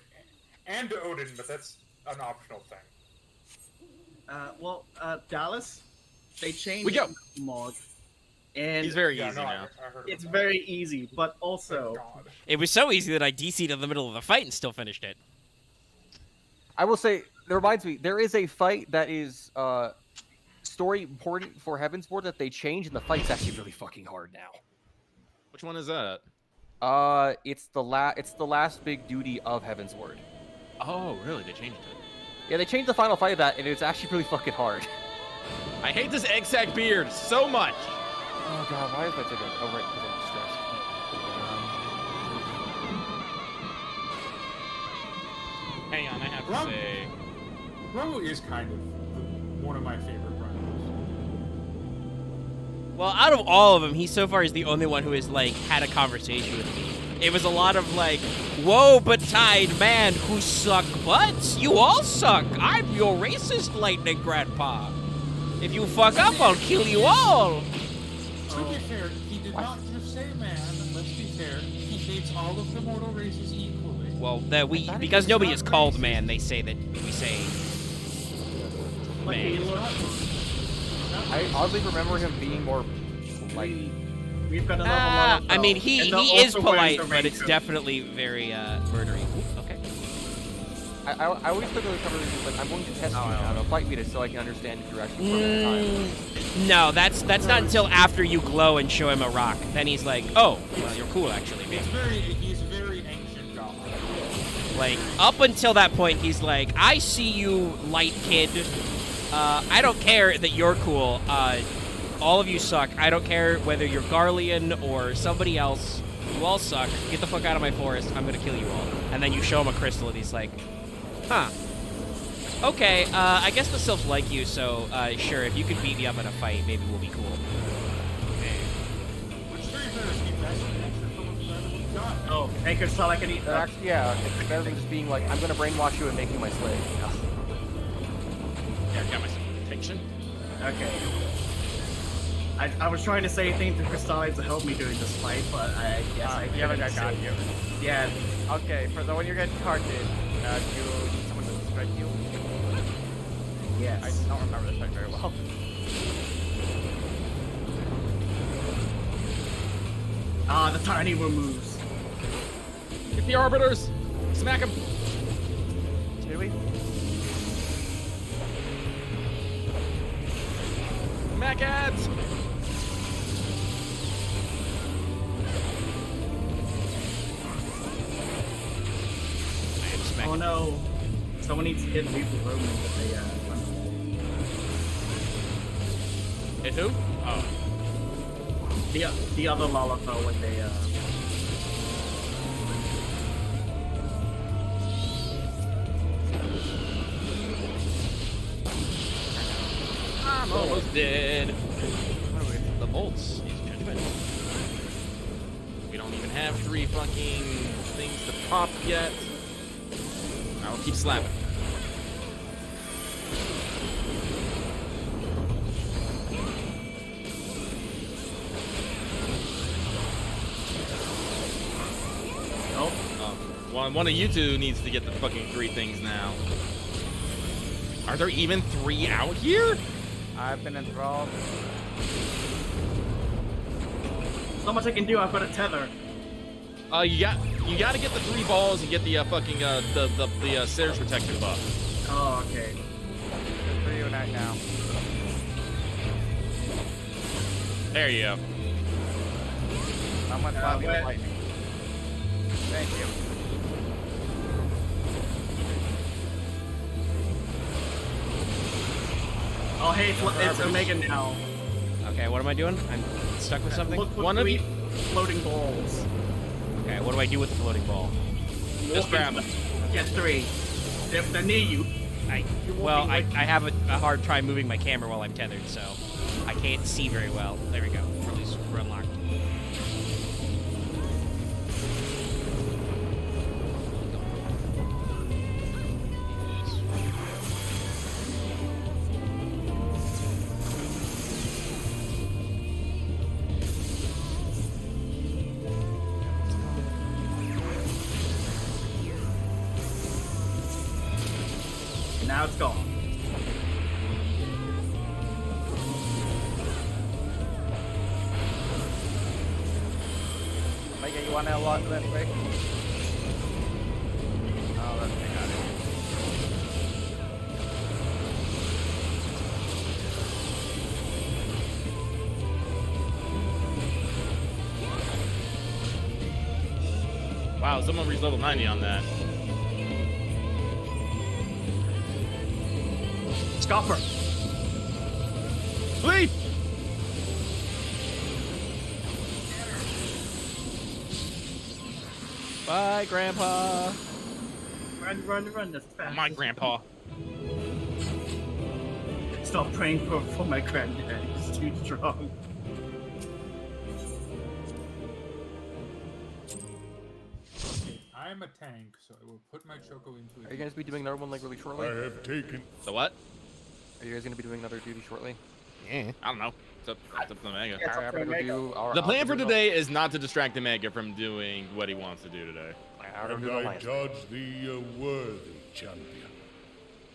And Odin, but that's an optional thing. Dallas, they changed We go. Mog, and He's very Yeah, easy no, now. I heard it's about very easy. But that. also, Thank God. It was so easy that I DC'd in the middle of the fight and still finished it. I will say, that reminds me, there is a fight that is story important for Heavensward that they changed, and the fight's actually really fucking hard now. Which one is that? It's the last big duty of Heavensward. Oh, really? They changed it. Yeah, they changed the final fight of that, and it's actually really fucking hard. I hate this egg sack beard so much. Oh god, why is my ticket? Oh right, because I'm Hang on, I have to Rum- say. Ra-Moo is kind of one of my favorite rivals. Well, out of all of them, he so far is the only one who has, like, had a conversation with me. It was a lot of, like, whoa, betide man who suck butts. You all suck. I'm your racist lightning grandpa. If you fuck up, I'll kill you all. To be fair, he did not just say man. Let's be fair. He hates all of the mortal races equally. Well, because nobody is called man, they say that we say man. I oddly remember him being more polite. we've got another lot of. I mean, he and they're is also wearing polite, the but it's raincoat. definitely very murdery. Ooh, okay. I always put those conversations like, I'm going to test you now to fight me so I can understand if you're actually from the time. No, that's not until after you glow and show him a rock. Then he's like, oh, well, you're cool actually. He's a very ancient god. Like, up until that point, he's like, I see you, light kid. I don't care that you're cool. All of you suck. I don't care whether you're Garlean or somebody else. You all suck. Get the fuck out of my forest. I'm gonna kill you all. And then you show him a crystal, and he's like, huh. Okay, I guess the sylphs like you, so sure, if you could beat me up in a fight, maybe we'll be cool. Which to be fair is the best answer from a god. Oh, Anchor's not like an eat. Actually, yeah, it's better than just being like, I'm gonna brainwash you and make you my slave. Yeah, I got my protection. Okay. I was trying to say anything to Crystalline to help me during this fight, but I guess I You haven't couldn't got say- you. Yeah. Okay, for the one you're getting carded, do you need someone to spread you? Yes. I don't remember this fight very well. The tiny removes. Get the arbiters. Smack him. Did we? Smack ads. I am Oh no. Someone needs to hit leave the room with a Hit who? Oh. the other Lalafell with a I'm almost dead. The bolts. Use judgment. We don't even have 3 fucking things to pop yet. I'll keep slapping. One of you two needs to get the fucking 3 things now. Are there even 3 out here? I've been enthralled. so much I can do. I've got a tether. You got to get the 3 balls and get the fucking the Surge Protection buff. Oh, okay. Good for you right now. There you go. Someone slap me with lightning. Thank you. Oh, hey, it's Omega now. Okay, what am I doing? I'm stuck with something? Look, One of you. Floating balls. Okay, what do I do with the floating ball? Just grab them. Get 3. They're near you. I have a hard time moving my camera while I'm tethered, so I can't see very well. There we go. Or at least we're unlocked. Now it's gone. Mega, you want to unlock that quick? Oh, that's me, got it. Wow, someone reached level 90 on that. Scoffer. Please! Bye, Grandpa. Run, that's fast. My grandpa. Stop praying for my granddad. He's too strong. I'm a tank, so I will put my Choco into it. Are you guys be doing another one like really shortly? I have taken. The what? Are you guys gonna be doing another duty shortly? Yeah, I don't know. It's up to Omega. Yeah, it's up Alright, to I'm gonna Omega. do our The plan Alpha for Duty. today is not to distract Omega from doing what he wants to do today. I'm gonna And do the I Alliance. judge thee a worthy champion.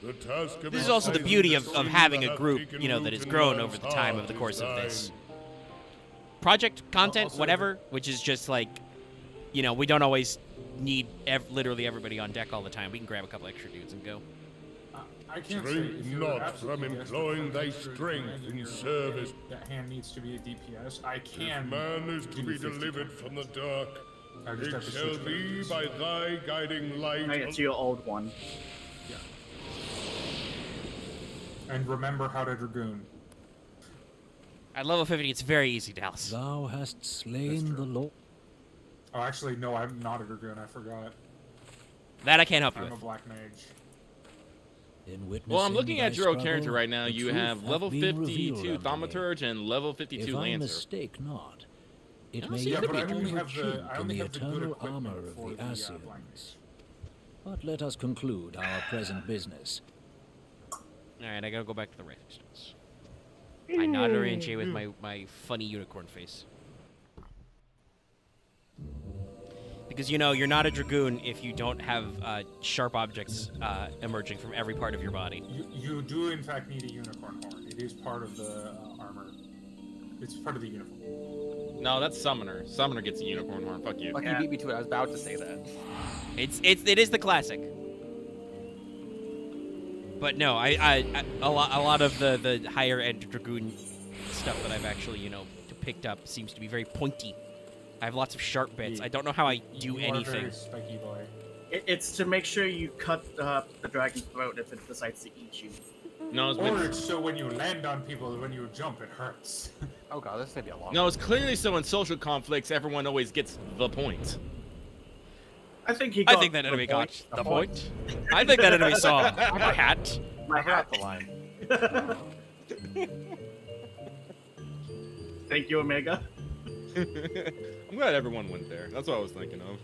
The task of This is also the exciting beauty the of stream having a hath group, taken you know, root that has in grown man's over the time heart of the course of this. design. Project content, Also- whatever, which is just like, you know, we don't always need literally everybody on deck all the time. We can grab a couple extra dudes and go. I can't say Shrink if you're not absolutely from desperate employing for an thy extra strength hand in your service. That hand needs to be a DPS. I If can. man is to do be 50 delivered times. from the dark, I just it have to shall switch be characters. by thy guiding light. I get your old one. And remember how to Dragoon. At level 50, it's very easy, Dallas. Thou hast slain the Lord. Oh, actually, no, I'm not a Dragoon. I forgot. That I can't help you I'm a with. Black Mage. Well, I'm looking at thy your old struggle, character right now. the You truth have hath level been 52 revealed unto me. Thaumaturge and level 52 If I Lancer. mistake not, it No, may see, yet but be I to only a have the- chink I in only the have the good eternal equipment armor of for the the, Black Asians. But let us conclude our present business. Alright, I gotta go back to the rifle stones. I nod orientate with my funny unicorn face. Because, you know, you're not a Dragoon if you don't have sharp objects emerging from every part of your body. You do, in fact, need a unicorn horn. It is part of the armor. It's part of the uniform. No, that's Summoner. Summoner gets a unicorn horn. Fuck you. Fuck, you beat me to it. I was about to say that. It is the classic. But no, a lot of the higher end Dragoon stuff that I've actually, you know, picked up seems to be very pointy. I have lots of sharp bits. I don't know how I do You are a very anything. spiky boy. It's to make sure you cut the dragon's throat if it decides to eat you. No, it's Or been, it's so when you land on people, when you jump, it hurts. Oh god, this may be a long. no, it's clearly so in social conflicts, everyone always gets the point. I think he. I Got think that the enemy point. got the point. I think that enemy saw my hat. My I forgot hat. the line. Thank you, Omega. I'm glad everyone went there. That's what I was thinking of.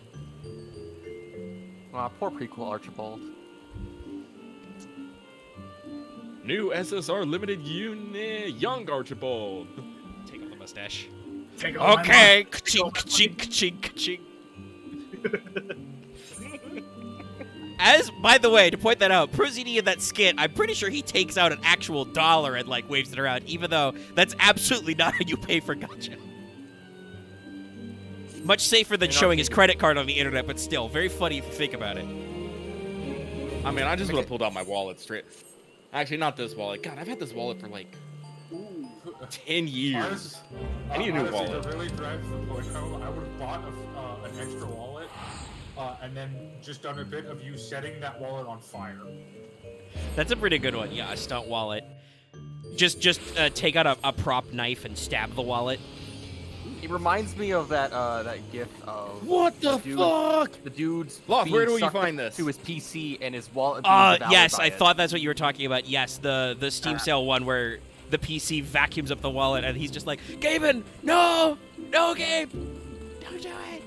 Poor prequel Archibald. New SSR limited unit, young Archibald. Take off the mustache. Take all my Okay, money. chink, chink, chink, chink. As, by the way, to point that out, Prozini in that skit, I'm pretty sure he takes out an actual dollar and, like, waves it around, even though that's absolutely not how you pay for gacha. Much safer than showing his credit card on the internet, but still, very funny if you think about it. I mean, I just would have pulled out my wallet straight. Actually, not this wallet. God, I've had this wallet for like 10 years. I need a new Honestly, wallet. to really drive the point home, I would have bought an extra wallet and then just done a bit of you setting that wallet on fire. That's a pretty good one. Yeah, a stunt wallet. Just take out a prop knife and stab the wallet. It reminds me of that gif of What the dude, fuck? the dude's Lost, being where do you sucked find this? to his PC and his wallet being devoured Yes, by I it. thought that's what you were talking about. Yes, the Steam sale one where the PC vacuums up the wallet and he's just like, Gaben, no, Gabe, don't do it.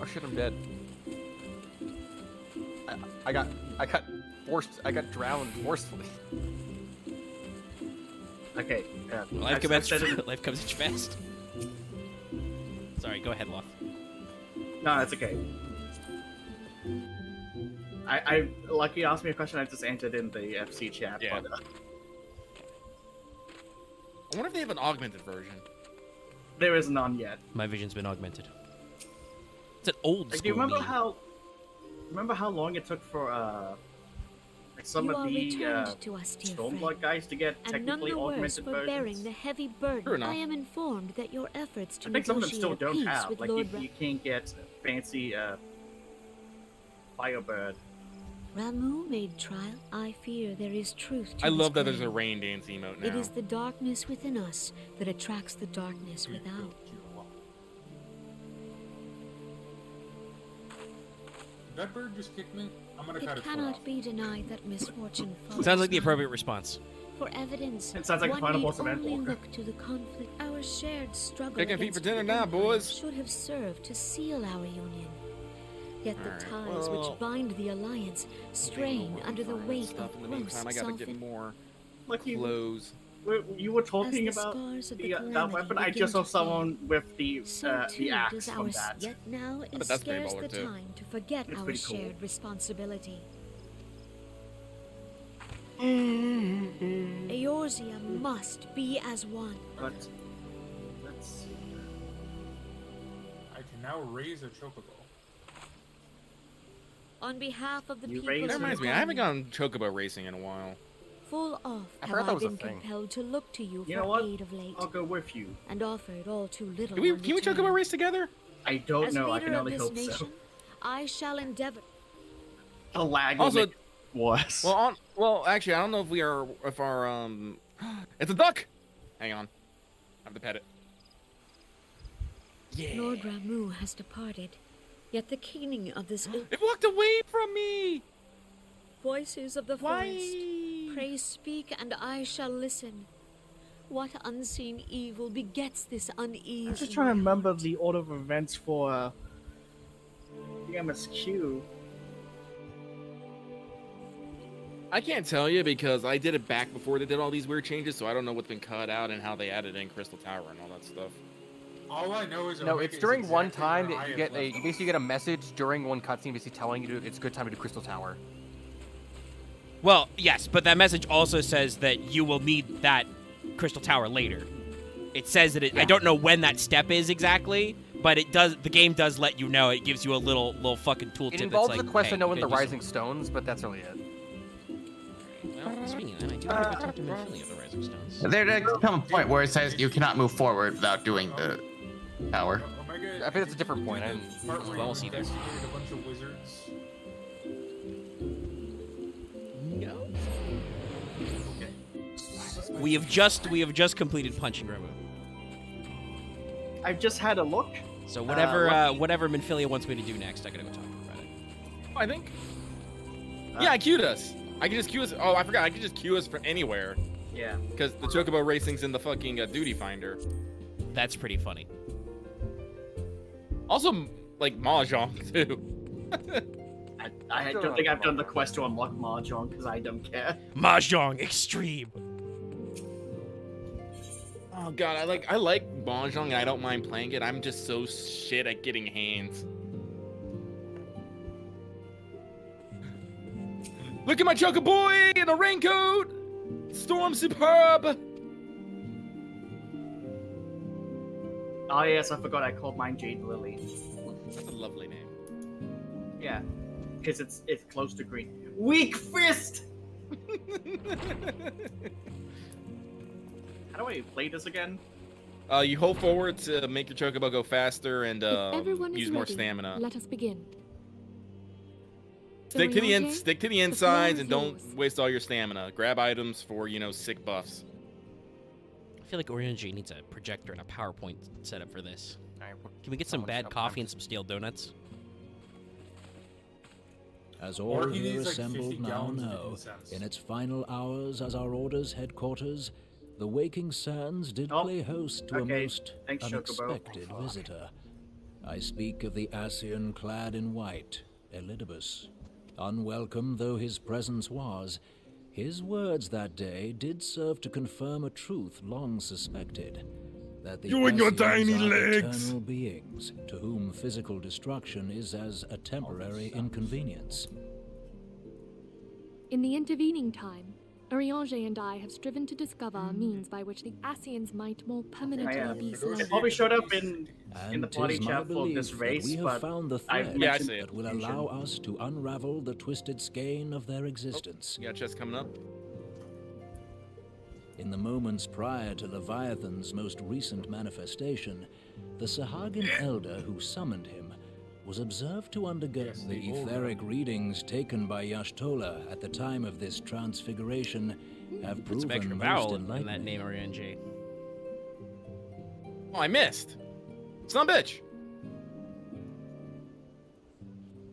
Oh shit, I'm dead. I got drowned forcefully. Okay. Life comes in fast. Sorry, go ahead, Loth. No, that's okay. I lucky you asked me a question. I just answered in the FC chat. Yeah. But, I wonder if they have an augmented version. there is none yet. My vision's been augmented. It's an old Like, school do you remember meme. how long it took for like some You of are the returned to us, dear Stormblood friend, guys to get and none technically the worse augmented for bearing versions? the heavy True burden. enough. I am informed that your efforts to I think some of them still negotiate a don't peace have. with Like Lord you can't get fancy Firebird. Ra-Moo made trial. I fear there is truth to I this love that there's a claim. rain dance emote now. It is the darkness within us that attracts the darkness without. That bird just kicked me. I'm gonna cut It its foot cannot off. be denied that misfortune follows. Sounds like the man. appropriate response. For evidence, It sounds like a one final need boss of only Endwalker. look to the conflict. Our shared struggle Kicking feet against for dinner the now, Empire boys. should have served to seal our union. Yet the Alright, ties well, which bind the alliance strain under the weight Stuff of in the gross meantime, I gotta get self. more Lucky clothes. you were talking As the about scars of the that calamity weapon. I begin just saw to fade, someone with the So too axe does from our that. yet now bet is that's pretty scarce baller, the too. time to forget It's our pretty cool. shared responsibility. Mm-hmm. Eorzea must be as one. But that's I can now raise a chocobo. On behalf of the You people raised of That it. reminds me, I haven't gone chocobo racing in a while. full off I have forgot that I was a been thing. compelled to look to you You for know what? aid of late, I'll go with you. and offered all too little. Can we in chocobo return. race together? I don't As know. I leader can of only this hope nation, so. I shall endeavor. A lag Also- will make it worse. Well, actually, I don't know if our it's a duck. Hang on, I have to pet it. Yeah. Lord Ra-Moo has departed, yet the king of this It walked away from me. voices of the Why? forest, pray speak, and I shall listen. What unseen evil begets this unease? I'm just trying to remember the order of events for the MSQ. I can't tell you because I did it back before they did all these weird changes, so I don't know what's been cut out and how they added in Crystal Tower and all that stuff. All I know is No, Omega it's is during one exactly time where that I you have get left you basically get a message during one cutscene basically telling you it's a good time to do Crystal Tower. Well, yes, but that message also says that you will need that Crystal Tower later. It says that I don't know when that step is exactly, but it does. The game does let you know. It gives you a little fucking tooltip. It involves that's like, the quest hey, of knowing you the gotta do Rising Stones, but that's really it. something. Well, speaking of that, I do want to go talk to Minfilia of the Rising Stones. There come a point where it says you cannot move forward without doing the tower. Omega Saga. I think that's a different point. I did didn't- the part where Well, you see there. decimated a bunch of wizards. No. We have just completed punching Ra-Moo. I've just had a look. So whatever whatever Minfilia wants me to do next, I gotta go talk to him about it. Oh, I think. Yeah, I queued us. I can just queue us. Oh, I forgot. I can just queue us from anywhere. Yeah. Because the Chocobo Racing's in the fucking duty finder. That's pretty funny. Also, like Mahjong too. I don't think I've done the quest to unlock Mahjong because I don't care. Mahjong Extreme. Oh god, I like Mahjong and I don't mind playing it. I'm just so shit at getting hands. Look at my Chocoboy in a raincoat! Storm superb! Oh yes, I forgot I called mine Jade Lily. That's a lovely name. Yeah, because it's close to green. Weak fist. How do I play this again? You hold forward to make your Chocobo go faster and If everyone is use more ready, stamina. Let us begin. Stick to the Oriente, stick to the floor insides is and don't yours. waste all your stamina. Grab items for, you know, sick buffs. I feel like Oriente needs a projector and a PowerPoint setup for this. Alright, Can we get some someone bad shut coffee up. and some stale donuts? As Or all he here needs, like, 50 assembled now gallons of know, incense. in its final hours as our order's headquarters, the Waking Sands did play host to okay. a most Thanks, Chocobo. unexpected visitor. I speak of the Ascian clad in white, Elidibus. Unwelcome though his presence was, his words that day did serve to confirm a truth long suspected. That the You and your Ascians tiny are legs. eternal beings to whom physical destruction is as a temporary inconvenience. In the intervening time, Oriente and I have striven to discover a means by which the Ascians might more permanently be It slain. probably showed up in And the party 'tis my chat for this belief that race, we have but found the I've thread Yeah, I mentioned see it. that will allow us to unravel the twisted skein of their existence. You got chest coming up? In the moments prior to Leviathan's most recent manifestation, the Sahagin elder who summoned him was observed to undergo Yes, the the old etheric readings taken by Yashtola at the time of this transfiguration have Put some proven extra most vowel in that enlightening. name, Oriente. Oh, I missed. Son of a bitch.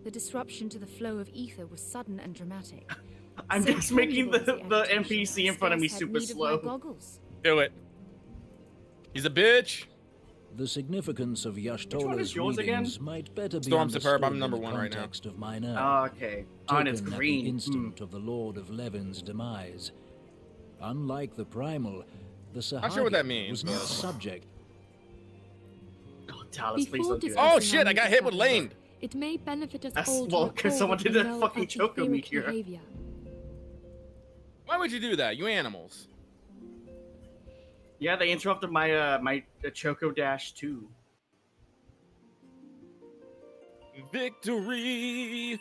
The disruption to the flow of ether was sudden and dramatic. I'm So just making the tangible was agitation NPC in I front of me scarce had super need of my slow. goggles. Do it. He's a bitch. The significance of one Yashtola's is yours again? readings might better be Storm Superb, I'm understood in number the one right now. context of mine own. Okay. Oh, and it's Taken at green. the instant of the Lord of Levin's demise. Unlike the primal, the Sahagin Not sure what that means, was not but- subject. Oh, Talus, please Before don't do that. discussing Oh our shit, I new got hit with discovery, lame. It may benefit us That's- all to well, 'cause recall someone what did we a know fucking of choco etheric meteor. behavior. Why would you do that, you animals? Yeah, they interrupted my my Choco Dash too. Victory.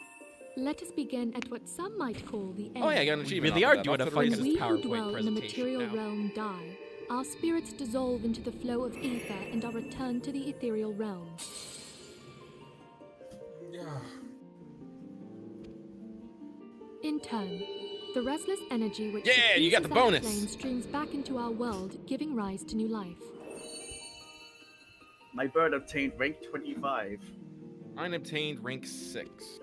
Let us begin at what some might call the end. Oh yeah, I got an We achievement. really off are of doing that. a That's fucking what it When is. we who PowerPoint dwell in the presentation material now. realm die, our spirits dissolve into the flow of ether and are returned to the ethereal realm. Yeah. In turn, the restless energy which Yeah, you got the diffuses our bonus. flame streams back into our world, giving rise to new life. My bird obtained rank 25. Mine obtained rank 6.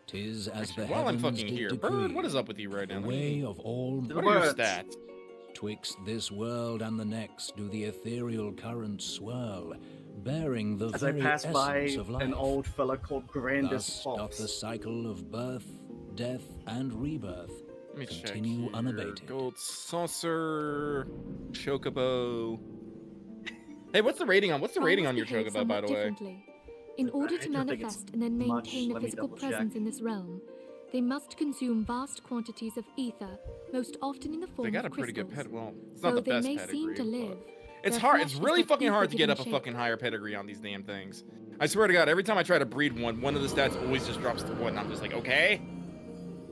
'Tis as the While I'm heavens fucking did here, decree, Bird, what is up with you right the now? way of all What are your Birds. stats? twixt this world and the next do the ethereal currents swirl, bearing the As I very pass by essence of life. an old fella called Grandis Thus doth Fox. the cycle of birth, death, and rebirth Let me check continue here. unabated. Gold saucer, chocobo. Hey, what's the rating on? What's the rating on your Behave chocobo, by the way? differently. In order I to don't think it's manifest and then much. maintain a Let me physical double check. presence in this realm, they must consume vast quantities of ether, most often in the form They got a of pretty good crystals. pet. Well, it's not Though the they best may pedigree. seem to but- live, It's their hard. flesh It's is really but fucking hard to get ether-giving up a shape. fucking higher pedigree on these damn things. I swear to God, every time I try to breed one of the stats always just drops to 1. I'm just like, okay.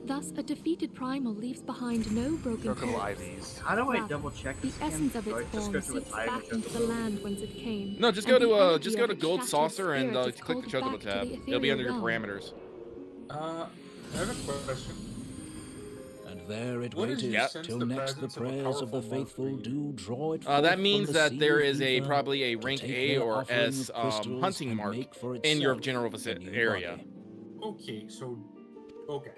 Thus, a defeated primal leaves behind no broken Chocobo corpse. IVs. How do I Rather, double check the this again? essence of Do I its just go form to a seeps time back or into the Chocobo? land whence it came. No, just and go the to energy just go of to its Gold shattered Saucer and spirit is click the called Chocobo back to tab. the It'll be under ethereal your realm. parameters. I have a question. And there it What is waited Yep. sense till the next the presence of a prayers of the powerful faithful monk do draw it forth That from means the that sea there of is a ether probably a to rank take A their or offering S of crystals hunting and mark make for in your itself general a new area. body. Okay, so okay.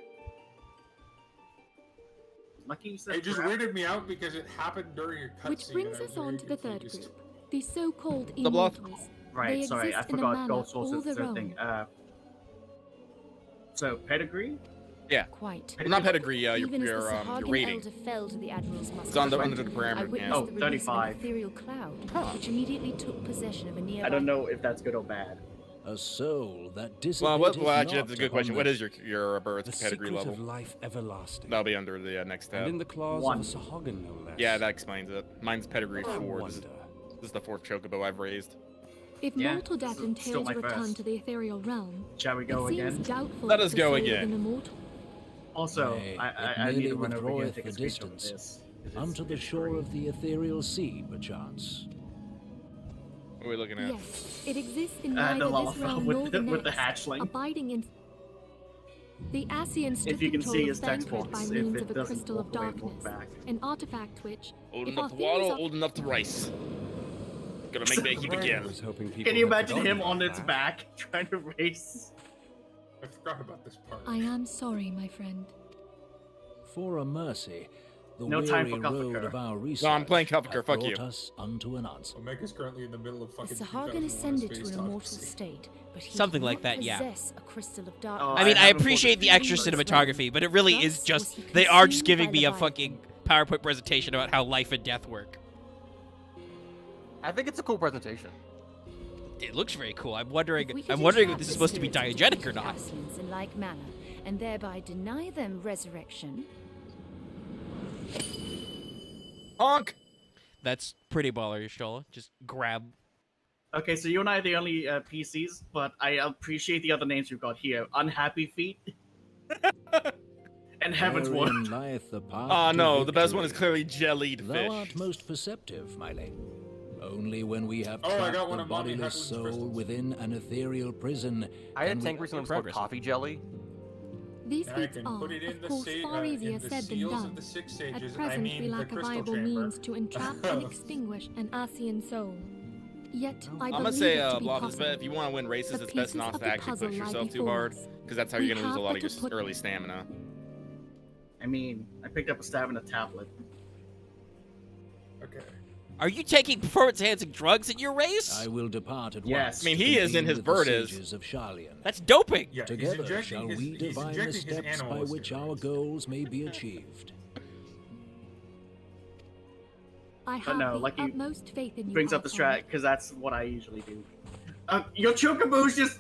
Lucky says It just crap. weirded me out because it happened during your cutscene. Which brings and I was us on very to the third confused. group, the so-called The bluff. immortals. Right, They sorry, I exist in a forgot manner Gold Source all is the their third thing. own. So, pedigree? Yeah. Quite. Well, not pedigree, your Even as the your Sahagan rating. elder fell to the Admiral's muscle. It's on the Right. under the I parameter. witnessed Yeah. Oh, the release of an 35. ethereal cloud, Huh. which immediately took possession of a nearby... I don't know if that's good or bad. A soul that Well, dissipated well, actually, not that's a good upon question. the- What is your birth The pedigree secret level? of life everlasting. That'll be under the next And tab. in the claws One. of a Sahagan, no less. Yeah, that explains it. Mine's pedigree I 4. wonder. This is the 4th chocobo I've raised. If Yeah, mortal death still entails my a return first. to the ethereal realm, Shall we go it seems again? doubtful Let if us the go soul of again. an immortal. Also, Nay, I it need merely to run over here and withdraweth take a the screenshot of distance. this. 'Cause Unto the it's shore great. of the ethereal sea, perchance. What are we looking at? Yes, it exists in The neither this lava realm with nor the- the with the next, hatchling. abiding in... The Asians took If you can control see of his text Thancred by box, if means it of a doesn't crystal of walk away, walk darkness, back. an artifact which, Old if enough our to theories waddle, are old enough to rice. Gonna make that heap I again. was hoping people Can you had imagine forgotten him on about its that. back, trying to race? I forgot about this part. I am sorry, my friend. For a mercy, the No time weary for road Kuffaker. of our research No, I'm playing Kuffaker, hath fuck brought you. us unto an answer. Omega's currently in the middle of The fucking. Sahagan 2001 ascended to Space an immortal Odyssey. state, but he Something did like not that, yeah. possess a crystal of Oh, darkness. I mean, I haven't appreciate the watched extra the first cinematography, but it really Thus is was just he they are just consumed giving by me a Leviathan. fucking PowerPoint presentation about how life and death work. I think it's a cool presentation. It looks very cool. I'm If wondering we could if entrap this is the supposed to be spirits of diegetic or defeated not. Aslians in like manner, and thereby deny them resurrection. Honk! That's pretty baller, Yashola. Just grab. Okay, so you and I are the only PCs, but I appreciate the other names you've got here. Unhappy Feet. And Heaven's Therein Word. lieth the path Oh to no, the best one is victory. clearly jellied Thou fish. art most perceptive, my lady. Only when we have Oh, I got trapped one the of Mommy bodiless Hucklin's soul crystals. within an ethereal prison. I had a can we- tank recently called progress. coffee jelly. These I feats can are, put it in of the course, far easier in the said than seals done. of the 6 At stages. I present, mean we lack the a crystal viable chamber. means to entrap and extinguish an Asian soul. Yet, I I'm believe gonna say, it to be Bluff, possible. if you want to win races, The it's best pieces not of to the actually puzzle push lie yourself too before hard, us. because that's how We you're gonna lose a have lot but of to your put- early stamina. I mean, I picked up a stab and a tablet. Okay. Are you taking performance-enhancing drugs in your race? I will depart at Yes. once. I mean, to he is in convene his with the bird is. sages of Sharlayan. That's doping. Yeah, he's Together injecting shall his, we he's divine the injecting his steps by animal which our steroids. goals may be achieved. I But have no, the Lucky utmost faith in you, Brings up the Archon. strat, because that's what I usually do. Your Chocobo's just...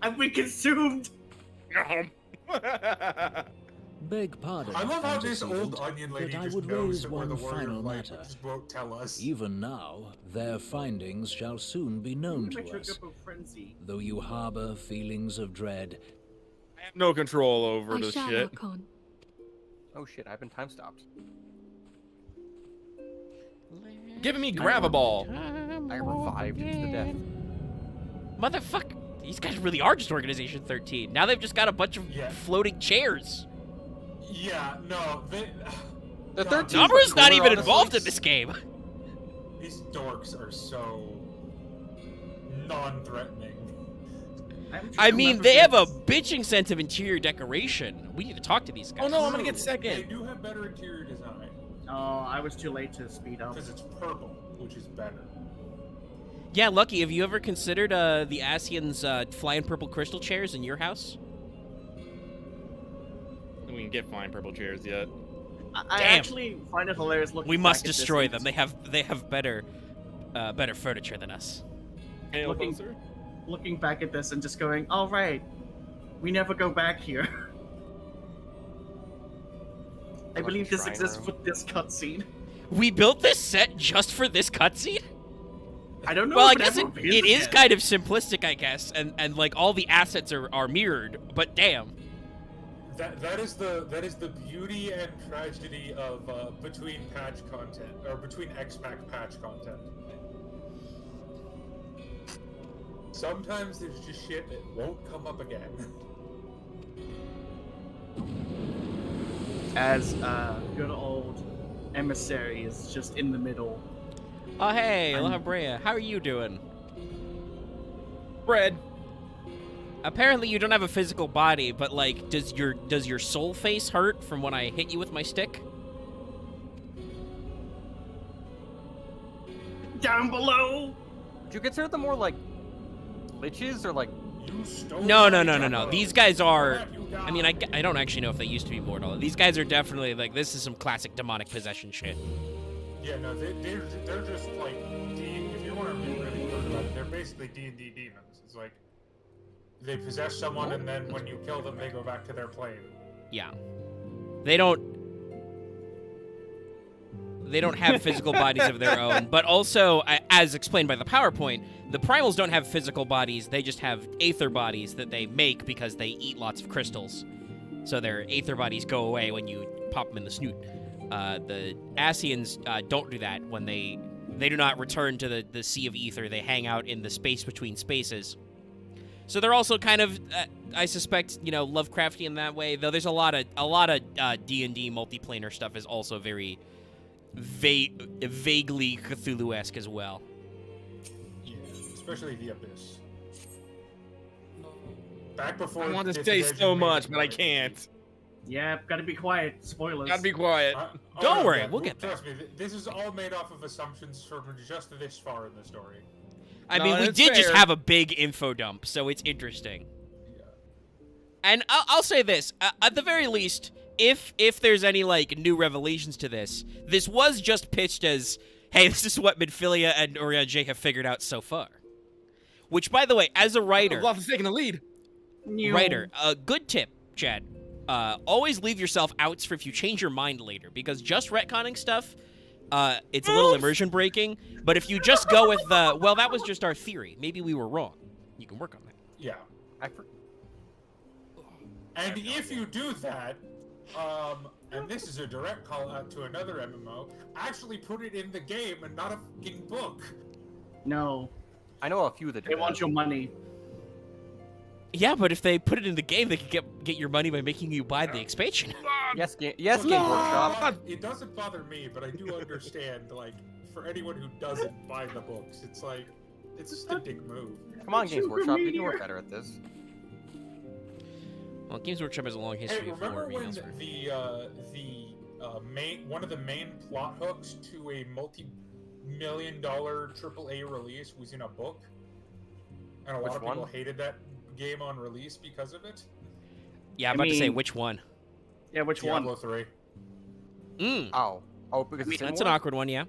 I've been consumed! Beg pardon, I love how this antecedent, old onion lady but I just would knows raise that we're one the warrior final of light, matter. but just won't tell us. Even now, their findings shall soon be known My to us. Chocobo frenzy. Though you harbor feelings of dread, I have no control over I this shall, shit. Archon. Oh shit, I've been time stopped. Giving me grab a ball. I revived into the death. Motherfucker. These guys really are just Organization 13. Now they've just got a bunch of Yeah. floating chairs. Yeah, no, they... The God, 13 Number's not even honestly. involved in this game. These dorks are so... non-threatening. I mean, they have a bitching sense of interior decoration. We need to talk to these guys. Oh no, I'm gonna get They second. do have better interior design, Oh, I was too late to speed up. because it's purple, which is better. Yeah, Lucky, have you ever considered the Asians flying purple crystal chairs in your house? We can get flying purple chairs yet. I Damn. actually find it hilarious looking We back must at this destroy and them. They have better furniture than us. Hey, Looking- closer. looking back at this and just going, all right, we never go back here. I Like believe a this shrine exists room. for this cutscene. We built this set just for this cutscene? I don't know. Well, I if guess ever it is again. kind of simplistic, I guess, and like all the assets are mirrored, but damn. That is the beauty and tragedy of between patch content or between X-Pac patch content. Sometimes there's just shit that won't come up again. As good old emissary is just in the middle. Oh, hey, La Brea, how are you doing? Bread. Apparently you don't have a physical body, but like, does your soul face hurt from when I hit you with my stick? Down below. Would you consider them more like liches or like? No. These guys are. I mean, I don't actually know if they used to be mortal. These guys are definitely like, this is some classic demonic possession shit. Yeah, no, they're just like if you want to be really clear about it, they're basically D&D demons. It's like they possess someone, and then when you kill them, they go back to their plane. Yeah, they don't have physical bodies of their own, but also, as explained by the PowerPoint, the primals don't have physical bodies. They just have aether bodies that they make because they eat lots of crystals. So their aether bodies go away when you pop them in the snoot. The Asians don't do that. When they do not return to the Sea of Ether. They hang out in the space between spaces. So they're also kind of, I suspect, Lovecraftian in that way. Though there's a lot of D&D multiplanar stuff is also very vaguely Cthulhu-esque as well. Yeah, especially the Abyss. Back before. I want to say so much, but I can't. Yeah, gotta be quiet. Spoilers. Gotta be quiet. Don't worry, we'll get there. Trust me, this is all made off of assumptions from just this far in the story. I mean, we did just have a big info dump, so it's interesting. Yeah. And I'll say this, at the very least, if there's any, new revelations to this, this was just pitched as, hey, this is what Midphilia and Orion J have figured out so far. Which, by the way, as a writer... Loth is taking the lead. Writer, a good tip, Chad. Always leave yourself outs for if you change your mind later, because just retconning stuff, it's a little immersion breaking, but if you just go with the, well, that was just our theory, maybe we were wrong, you can work on that. Yeah. And if you do that, and this is a direct call out to another MMO, actually put it in the game and not a fucking book. No. I know a few that do They that. want your money. Yeah, but if they put it in the game, they could get your money by making you buy the expansion. Yes, Game Workshop. It doesn't bother me, but I do understand, for anyone who doesn't buy the books, it's just a dick move. Come on, Games Workshop, you can work better at this. Well, Games Workshop has a long history of remember horror when remastering. one of the main plot hooks to a multi-million-dollar AAA release was in a book, and a lot of people hated that game on release because of it? Yeah, I'm about to say which one. Yeah, which Diablo one? 3. Oh, because that's an awkward one, yeah.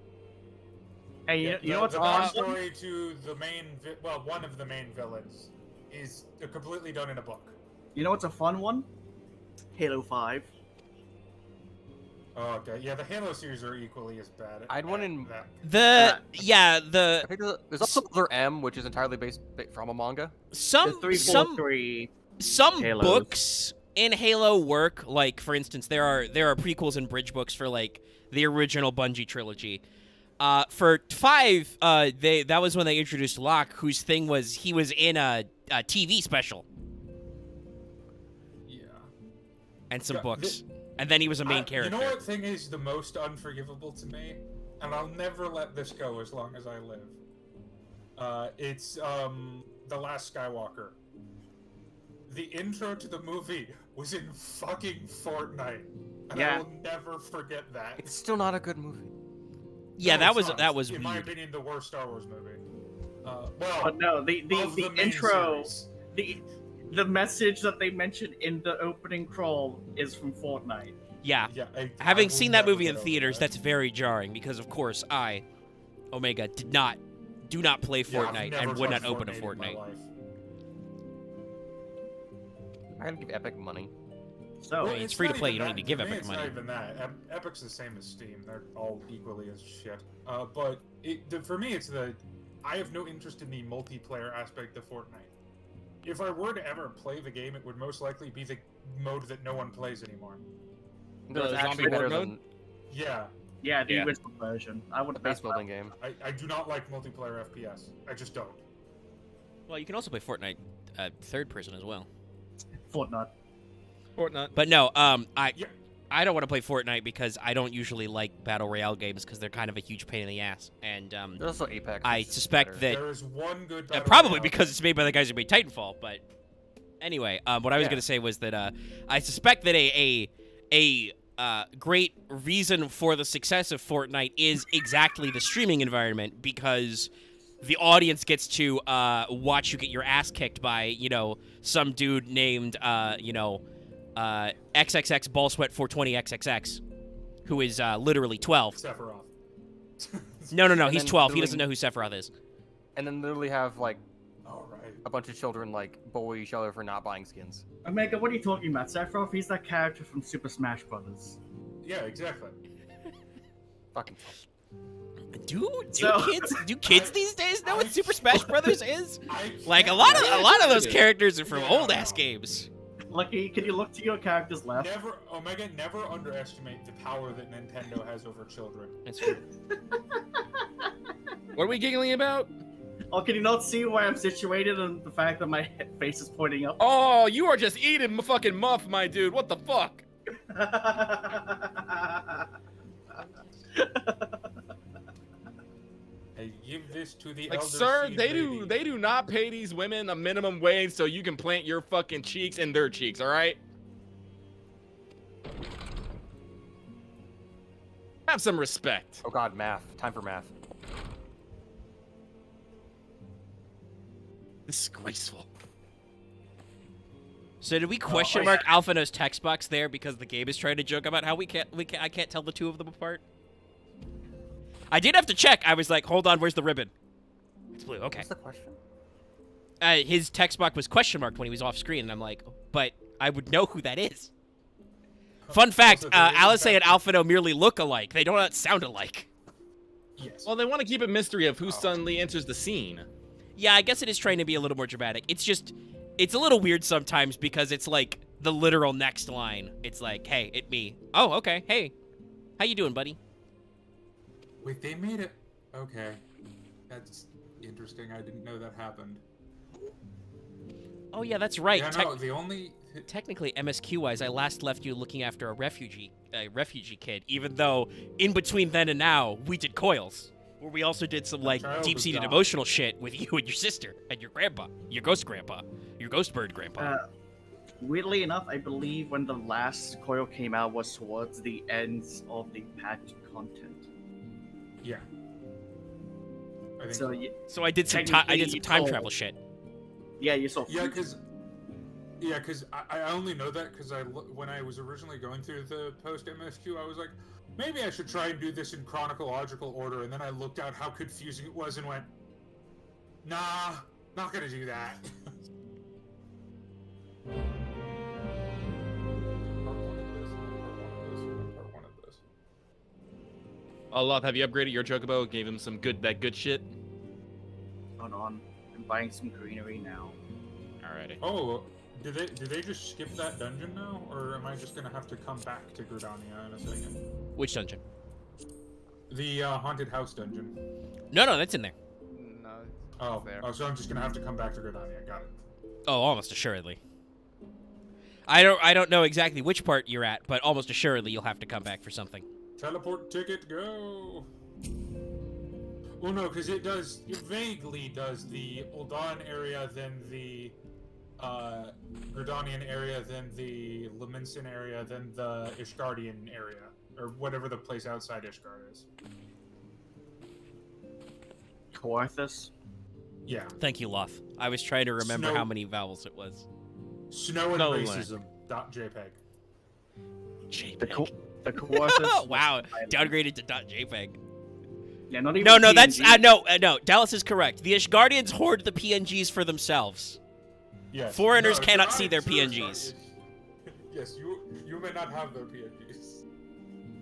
Hey, you know what's the awesome? backstory to the main, one of the main villains is completely done in a book. You know what's a fun one? Halo 5. Oh, okay. Yeah, the Halo series are equally as bad. I had one in I think there's also another M, which is entirely based from a manga. Some Halos. books in Halo work. Like, for instance, there are prequels and bridge books for the original Bungie trilogy. For 5, that was when they introduced Locke, whose thing was he was in a TV special. Yeah. And some books. And then he was a main character. You know what thing is the most unforgivable to me? And I'll never let this go as long as I live. It's The Last Skywalker. The intro to the movie was in fucking Fortnite. And I will never forget that. It's still not a good movie. Yeah, No, that was in weird. my opinion, the worst Star Wars movie. But no, the intro, the message that they mentioned in the opening crawl is from Fortnite. Yeah. Having seen that movie in theaters, that's very jarring because, of course, I, Omega, do not play Fortnite and would not open a Fortnite. I gotta give Epic money. So it's free to play. You don't need to give Epic it's money. Not even that. Epic's the same as Steam. They're all equally as shit. But for me, I have no interest in the multiplayer aspect of Fortnite. If I were to ever play the game, it would most likely be the mode that no one plays anymore. No, it's The actually zombie better horde than Yeah, Yeah, the Yeah. original version. I would the base building game. I do not like multiplayer FPS. I just don't. Well, you can also play Fortnite third person as well. Fortnite. Fortnite. But no, Yeah. I don't want to play Fortnite because I don't usually like battle royale games because they're kind of a huge pain in the ass. And There's also Apex. I which is suspect better. that There is one good battle probably royale because game. it's made by the guys who made Titanfall. But anyway, what I was Yeah. gonna say was that I suspect that a great reason for the success of Fortnite is exactly the streaming environment, because the audience gets to watch you get your ass kicked by, some dude named, XXX Ball Sweat 420 XXX, who is literally 12. Sephiroth. No, And he's then 12. He literally- doesn't know who Sephiroth is. And then literally have like All right. a bunch of children like bully each other for not buying skins. Omega, what are you talking about? Sephiroth, he's that character from Super Smash Brothers. Yeah, exactly. Fucking. Do kids these days know what Super Smash Brothers is? I Like a can't- lot of those characters are from old ass games. Lucky, can you look to your characters left? Never underestimate the power that Nintendo has over children. That's true. What are we giggling about? Oh, can you not see where I'm situated and the fact that my face is pointing up? Oh, you are just eating fucking muff, my dude. What the fuck? I give this to the Like, elder sir, seed they lady. do not pay these women a minimum wage so you can plant your fucking cheeks in their cheeks, all right? Have some respect. Oh god, math. Time for math. Disgraceful. So did we question mark Alphino's text box there because the game is trying to joke about how I can't tell the two of them apart? I did have to check. I was like, hold on, where's the ribbon? It's blue. Okay. What's the question? His text box was question marked when he was off screen, and I'm like, but I would know who that is. Fun fact, Alice and Alphino merely look alike. They do not sound alike. Yes. Well, they want to keep a mystery of who suddenly enters the scene. Yeah, I guess it is trying to be a little more dramatic. It's just, it's a little weird sometimes because it's like the literal next line. It's like, hey, it me. Oh, okay. Hey, how you doing, buddy? Wait, they made it. Okay, that's interesting. I didn't know that happened. Oh yeah, that's right. Yeah, no, the only Technically, MSQ-wise, I last left you looking after a refugee kid, even though in between then and now, we did Coils, where we also did some, like, child deep-seated was gone. emotional shit with you and your sister and your grandpa, your ghost bird grandpa. Weirdly enough, I believe when the last coil came out was towards the end of the patch content. Yeah. I think So, So I did some technically you time saw- travel shit. yeah, you saw. Yeah, because I only know that because when I was originally going through the post MSQ, I was like, maybe I should try and do this in chronological order, and then I looked out how confusing it was and went, nah, not gonna do that. Oh, love, have you upgraded your chocobo? Gave him some good shit? Hold on, I'm buying some greenery now. Alrighty. Oh, did they just skip that dungeon now, or am I just gonna have to come back to Gridania in a second? Which dungeon? The haunted house dungeon. No, that's in there. No. Oh, there. so I'm just gonna have to come back to Gridania. Got it. Oh, almost assuredly. I don't know exactly which part you're at, but almost assuredly you'll have to come back for something. Teleport ticket, go! Well, no, because it vaguely does the Uldan area, then the Gridanian area, then the Leminson area, then the Ishgardian area, or whatever the place outside Ishgard is. Coarthus? Yeah. Thank you, Loth. I was trying to remember Snow- how many vowels it was. Snow and No way. racism. .jpg. JPEG. The Coarthus. Wow, downgraded to .jpeg. Yeah, not even. No, that's PNG. no. Dallas is correct. The Ishgardians hoard the PNGs for themselves. Yes. Foreigners No, cannot it's see not their true, PNGs. Yes, you may not have their PNGs.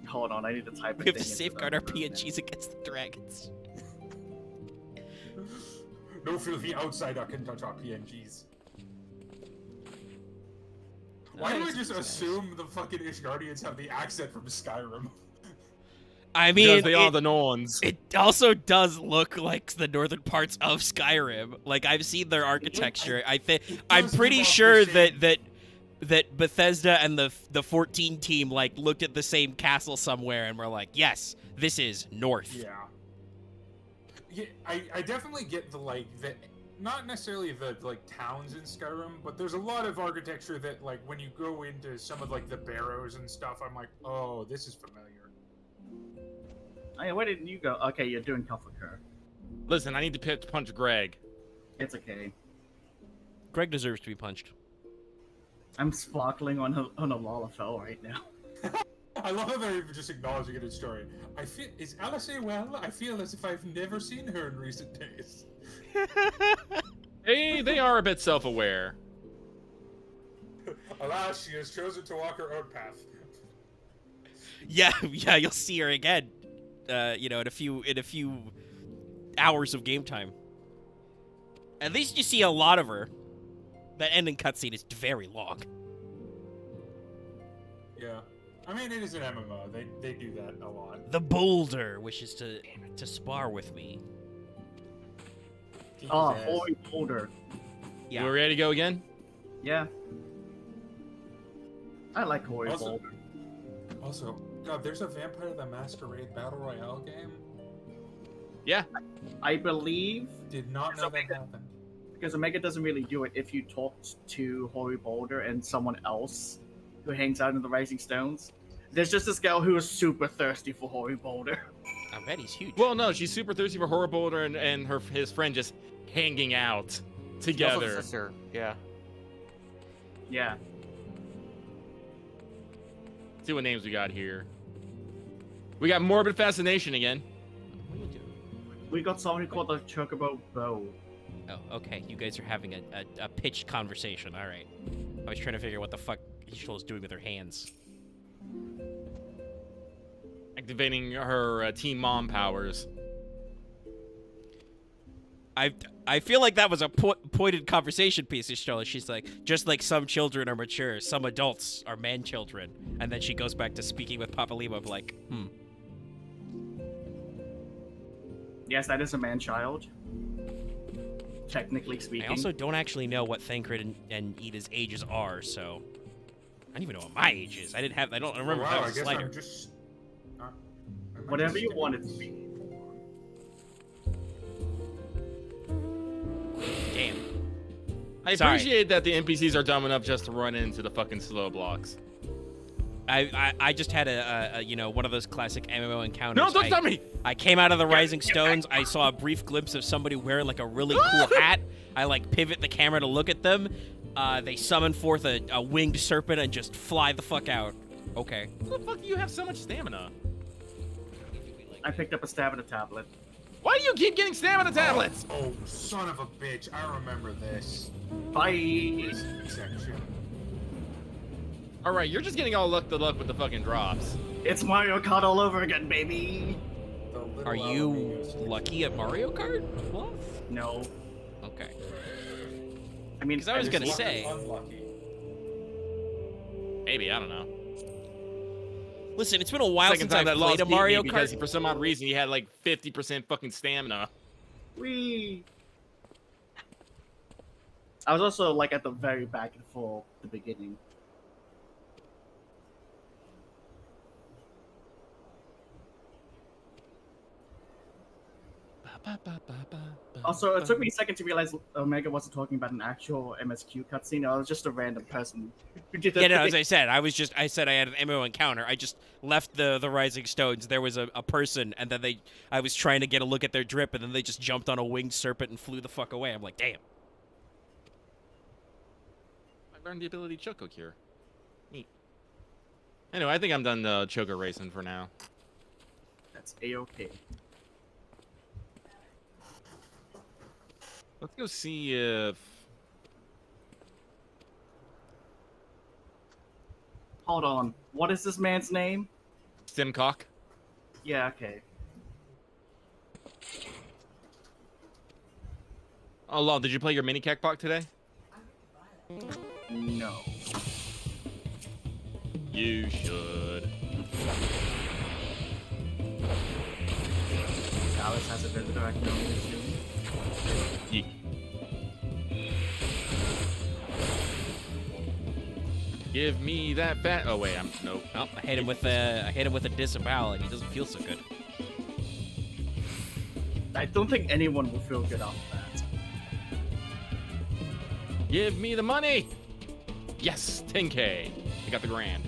Hold on, I need to type. We have to safeguard our PNGs against the dragons. No filthy outsider can touch our PNGs. Why do I just assume the fucking Ishgardians have the accent from Skyrim? I mean, because they are the Norns. It also does look like the northern parts of Skyrim. Like I've seen their architecture. I'm pretty sure that Bethesda and the 14 team like looked at the same castle somewhere and were like, yes, this is north. Yeah, I definitely get the like the not necessarily the like towns in Skyrim, but there's a lot of architecture that like when you go into some of like the barrows and stuff, I'm like, oh, this is familiar. Hey, where did you go? Okay, you're doing Kuffaker. Listen, I need to punch Greg. It's okay. Greg deserves to be punched. I'm sparkling on a Lalafell right now. I love how they're even just acknowledging it in story. Is Alice well? I feel as if I've never seen her in recent days. Hey, they are a bit self-aware. Alas, she has chosen to walk her own path. Yeah, you'll see her again. In a few hours of game time. At least you see a lot of her. That ending cutscene is very long. Yeah. I mean, it is an MMO. They do that a lot. The boulder wishes to spar with me. Oh, holy boulder. Yeah. We're ready to go again? Yeah. I like holy boulder. Also, God, there's a Vampire the Masquerade Battle Royale game? Yeah. I believe... Did not know that happened. Because Omega doesn't really do it if you talk to Hoary Boulder and someone else who hangs out in the Rising Stones. There's just this girl who is super thirsty for Hoary Boulder. I bet he's huge. Well, no, she's super thirsty for Horror Boulder and his friend just hanging out together. Also sister. Yeah. Yeah. Let's see what names we got here. We got Morbid Fascination again. What are you doing? We got someone who called the Chocobo Bow. Oh, okay. You guys are having a pitched conversation. All right. I was trying to figure out what the fuck Ishto's doing with her hands. Activating her Team Mom powers. I feel like that was a pointed conversation piece, Ishtola. She's like, just like some children are mature, some adults are man-children. And then she goes back to speaking with Papa Lima of like, Yes, that is a man-child. Technically speaking. I also don't actually know what Thancred and Ida's ages are, so I don't even know what my age is. I don't remember if I was a slider. I'm just... Whatever you want it to be. Damn. I appreciate that the NPCs are dumb enough just to run into the fucking slow blocks. I just had a one of those classic MMO encounters. No, don't stop me! I came out of the Rising Stones. I saw a brief glimpse of somebody wearing like a really cool hat. I like pivot the camera to look at them. They summon forth a winged serpent and just fly the fuck out. Okay. How the fuck do you have so much stamina? I picked up a stamina tablet. Why do you keep getting stamina tablets? Oh, son of a bitch. I remember this. Bye. Section. Alright, you're just getting all luck with the fucking drops. It's Mario Kart all over again, baby. Are you lucky at Mario Kart? What? No. Okay. I mean, because I was gonna say. Unlucky. Maybe, I don't know. Listen, it's been a while since I played a Mario Kart. Because for some odd reason he had like 50% fucking stamina. Whee! I was also like at the very back for the beginning. Also, it took me a second to realize Omega wasn't talking about an actual MSQ cutscene. I was just a random person who did that. Yeah, no, as I said, I said I had an MMO encounter. I just left the Rising Stones. There was a person, and then I was trying to get a look at their drip, and then they just jumped on a winged serpent and flew the fuck away. I'm like, damn. I learned the ability Choco Cure. Neat. Anyway, I think I'm done Choco racing for now. That's A-okay. Let's go see if... Hold on. What is this man's name? Simcock. Yeah, okay. Oh, lol, did you play your mini Cacbot today? No. You should. Alice has a visitor I can only assume. Ye- Give me that bat. Oh wait, nope. Oh, I hit him with a disembowel, and he doesn't feel so good. I don't think anyone will feel good after that. Give me the money. Yes, 10K. I got the grand.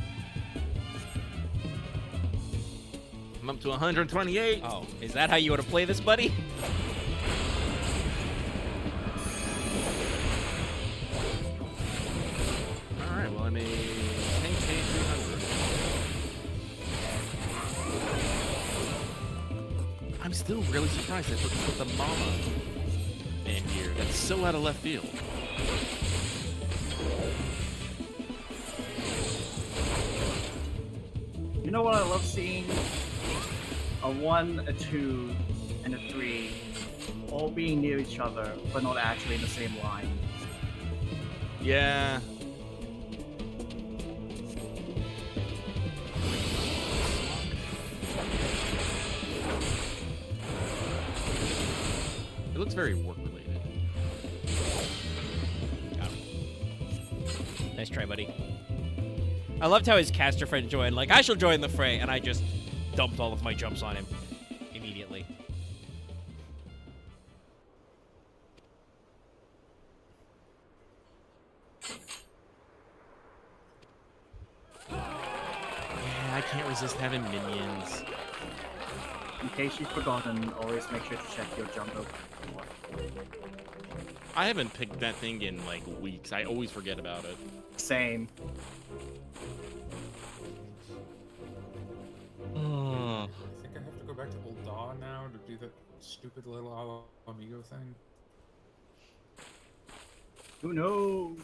I'm up to 128. Oh, is that how you want to play this, buddy? All right, well I made 10K 300. I'm still really surprised they put the mama in here. That's so out of left field. You know what I love seeing? A 1, a 2, and a 3 all being near each other, but not actually in the same line. Yeah. It looks very work related. Nice try, buddy. I loved how his caster friend joined. Like, I shall join the fray, and I just dumped all of my jumps on him immediately. Yeah, I can't resist having minions. In case you've forgotten, always make sure to check your jumbo. I haven't picked that thing in like weeks. I always forget about it. Same. I think I have to go back to Old Daw now to do that stupid little amigo thing. Who knows?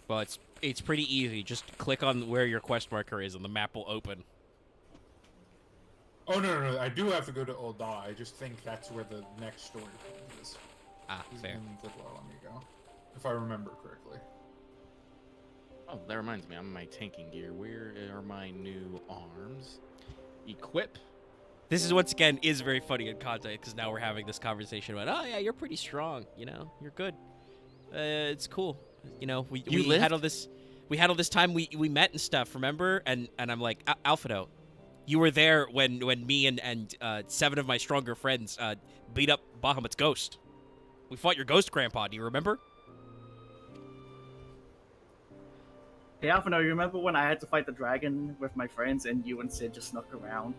Well, it's pretty easy. Just click on where your quest marker is, and the map will open. Oh no, I do have to go to Old Daw. I just think that's where the next story is. Ah, fair. In Little Amigo, if I remember correctly. Oh, that reminds me. I'm in my tanking gear. Where are my new arms? Equip. This is once again is very funny in context because now we're having this conversation about, oh yeah, you're pretty strong. You know, you're good. It's cool. You know, we had all this. We had all this time we met and stuff. Remember? And I'm like, Alphato, you were there when me and 7 of my stronger friends beat up Bahamut's ghost. We fought your ghost grandpa. Do you remember? Hey, Alphino, you remember when I had to fight the dragon with my friends and you and Sid just snuck around?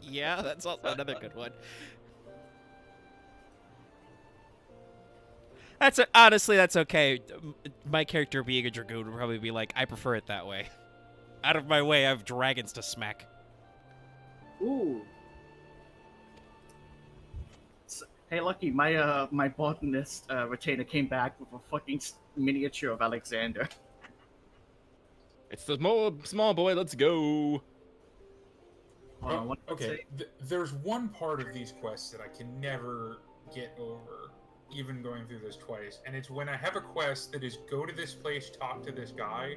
Yeah, that's also another good one. Honestly, that's okay. My character being a dragoon would probably be like, I prefer it that way. Out of my way, I have dragons to smack. Ooh. Hey, Lucky, my botanist retainer came back with a fucking miniature of Alexander. It's the small boy. Let's go. Okay, there's one part of these quests that I can never get over, even going through this twice, and it's when I have a quest that is go to this place, talk to this guy,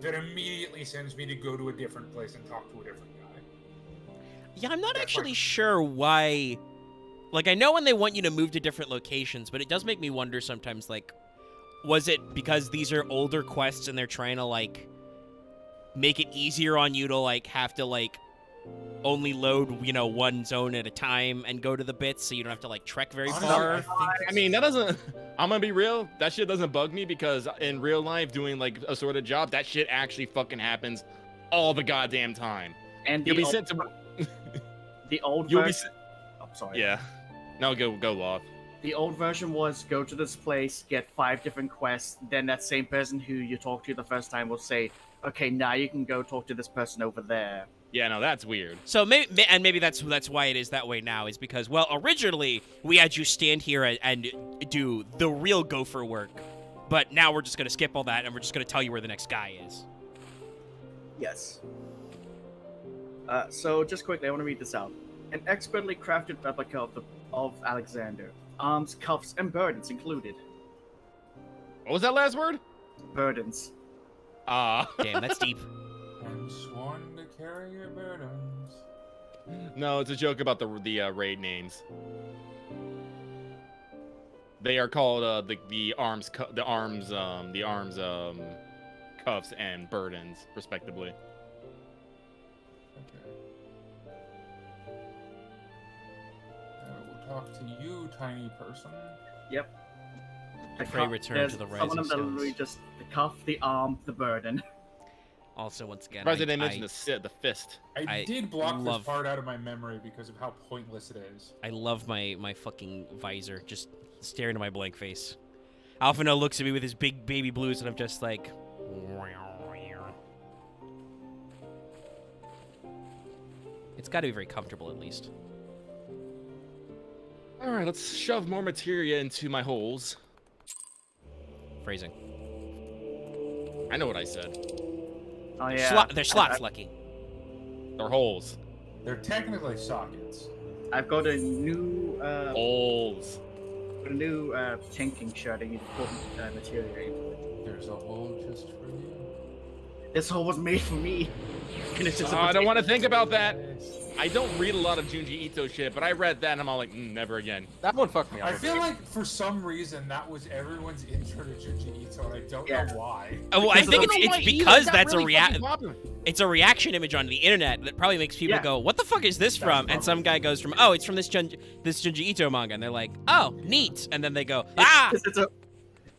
that immediately sends me to go to a different place and talk to a different guy. Yeah, I'm not actually sure why. Like, I know when they want you to move to different locations, but it does make me wonder sometimes, like, was it because these are older quests and they're trying to, like, make it easier on you to, like, have to, like, only load, you know, one zone at a time and go to the bits so you don't have to, like, trek very far? I mean, that doesn't... I'm gonna be real. That shit doesn't bug me because in real life, doing, like, a sort of job, that shit actually fucking happens all the goddamn time. And you'll be sent to... the old You'll be version... Oh, sorry. Yeah. No, go Loth. The old version was go to this place, get 5 different quests, then that same person who you talked to the first time will say, okay, now you can go talk to this person over there. Yeah, no, that's weird. So maybe that's why it is that way now, is because, well, originally we had you stand here and do the real gopher work, but now we're just going to skip all that and we're just going to tell you where the next guy is. Yes. So just quickly, I want to read this out. An expertly crafted replica of Alexander. Arms, cuffs, and burdens included. What was that last word? Burdens. Damn, that's deep. I'm sworn to carry your burdens. No, it's a joke about the raid names. They are called the arms cuffs and burdens, respectively. Okay. We'll talk to you, tiny person. Yep. Pray return to the rising Some of them that literally just the cuff, the arm, the burden. Also, once again, President mentioned the fist. I did block this part out of my memory because of how pointless it is. I love my fucking visor just staring at my blank face. Alphino looks at me with his big baby blues, and I'm just like... It's got to be very comfortable, at least. All right, let's shove more materia into my holes. Phrasing. I know what I said. Oh yeah. They're slots, Lucky. They're holes. They're technically sockets. I've got a new holes. A new tanking shirt. I need to put material into it. There's a hole just for you. This hole was made for me. And it's just I don't want to think about that. I don't read a lot of Junji Ito shit, but I read that and I'm all like, never again. That one fucked me up. I feel like for some reason that was everyone's intro to Junji Ito, and I don't know why. Oh, well, I think it's because that's it's a reaction image on the internet that probably makes people go, "What the fuck is this from?" And some guy goes from, "Oh, it's from this Junji Ito manga," and they're like, "Oh, neat," and then they go, "Ah!"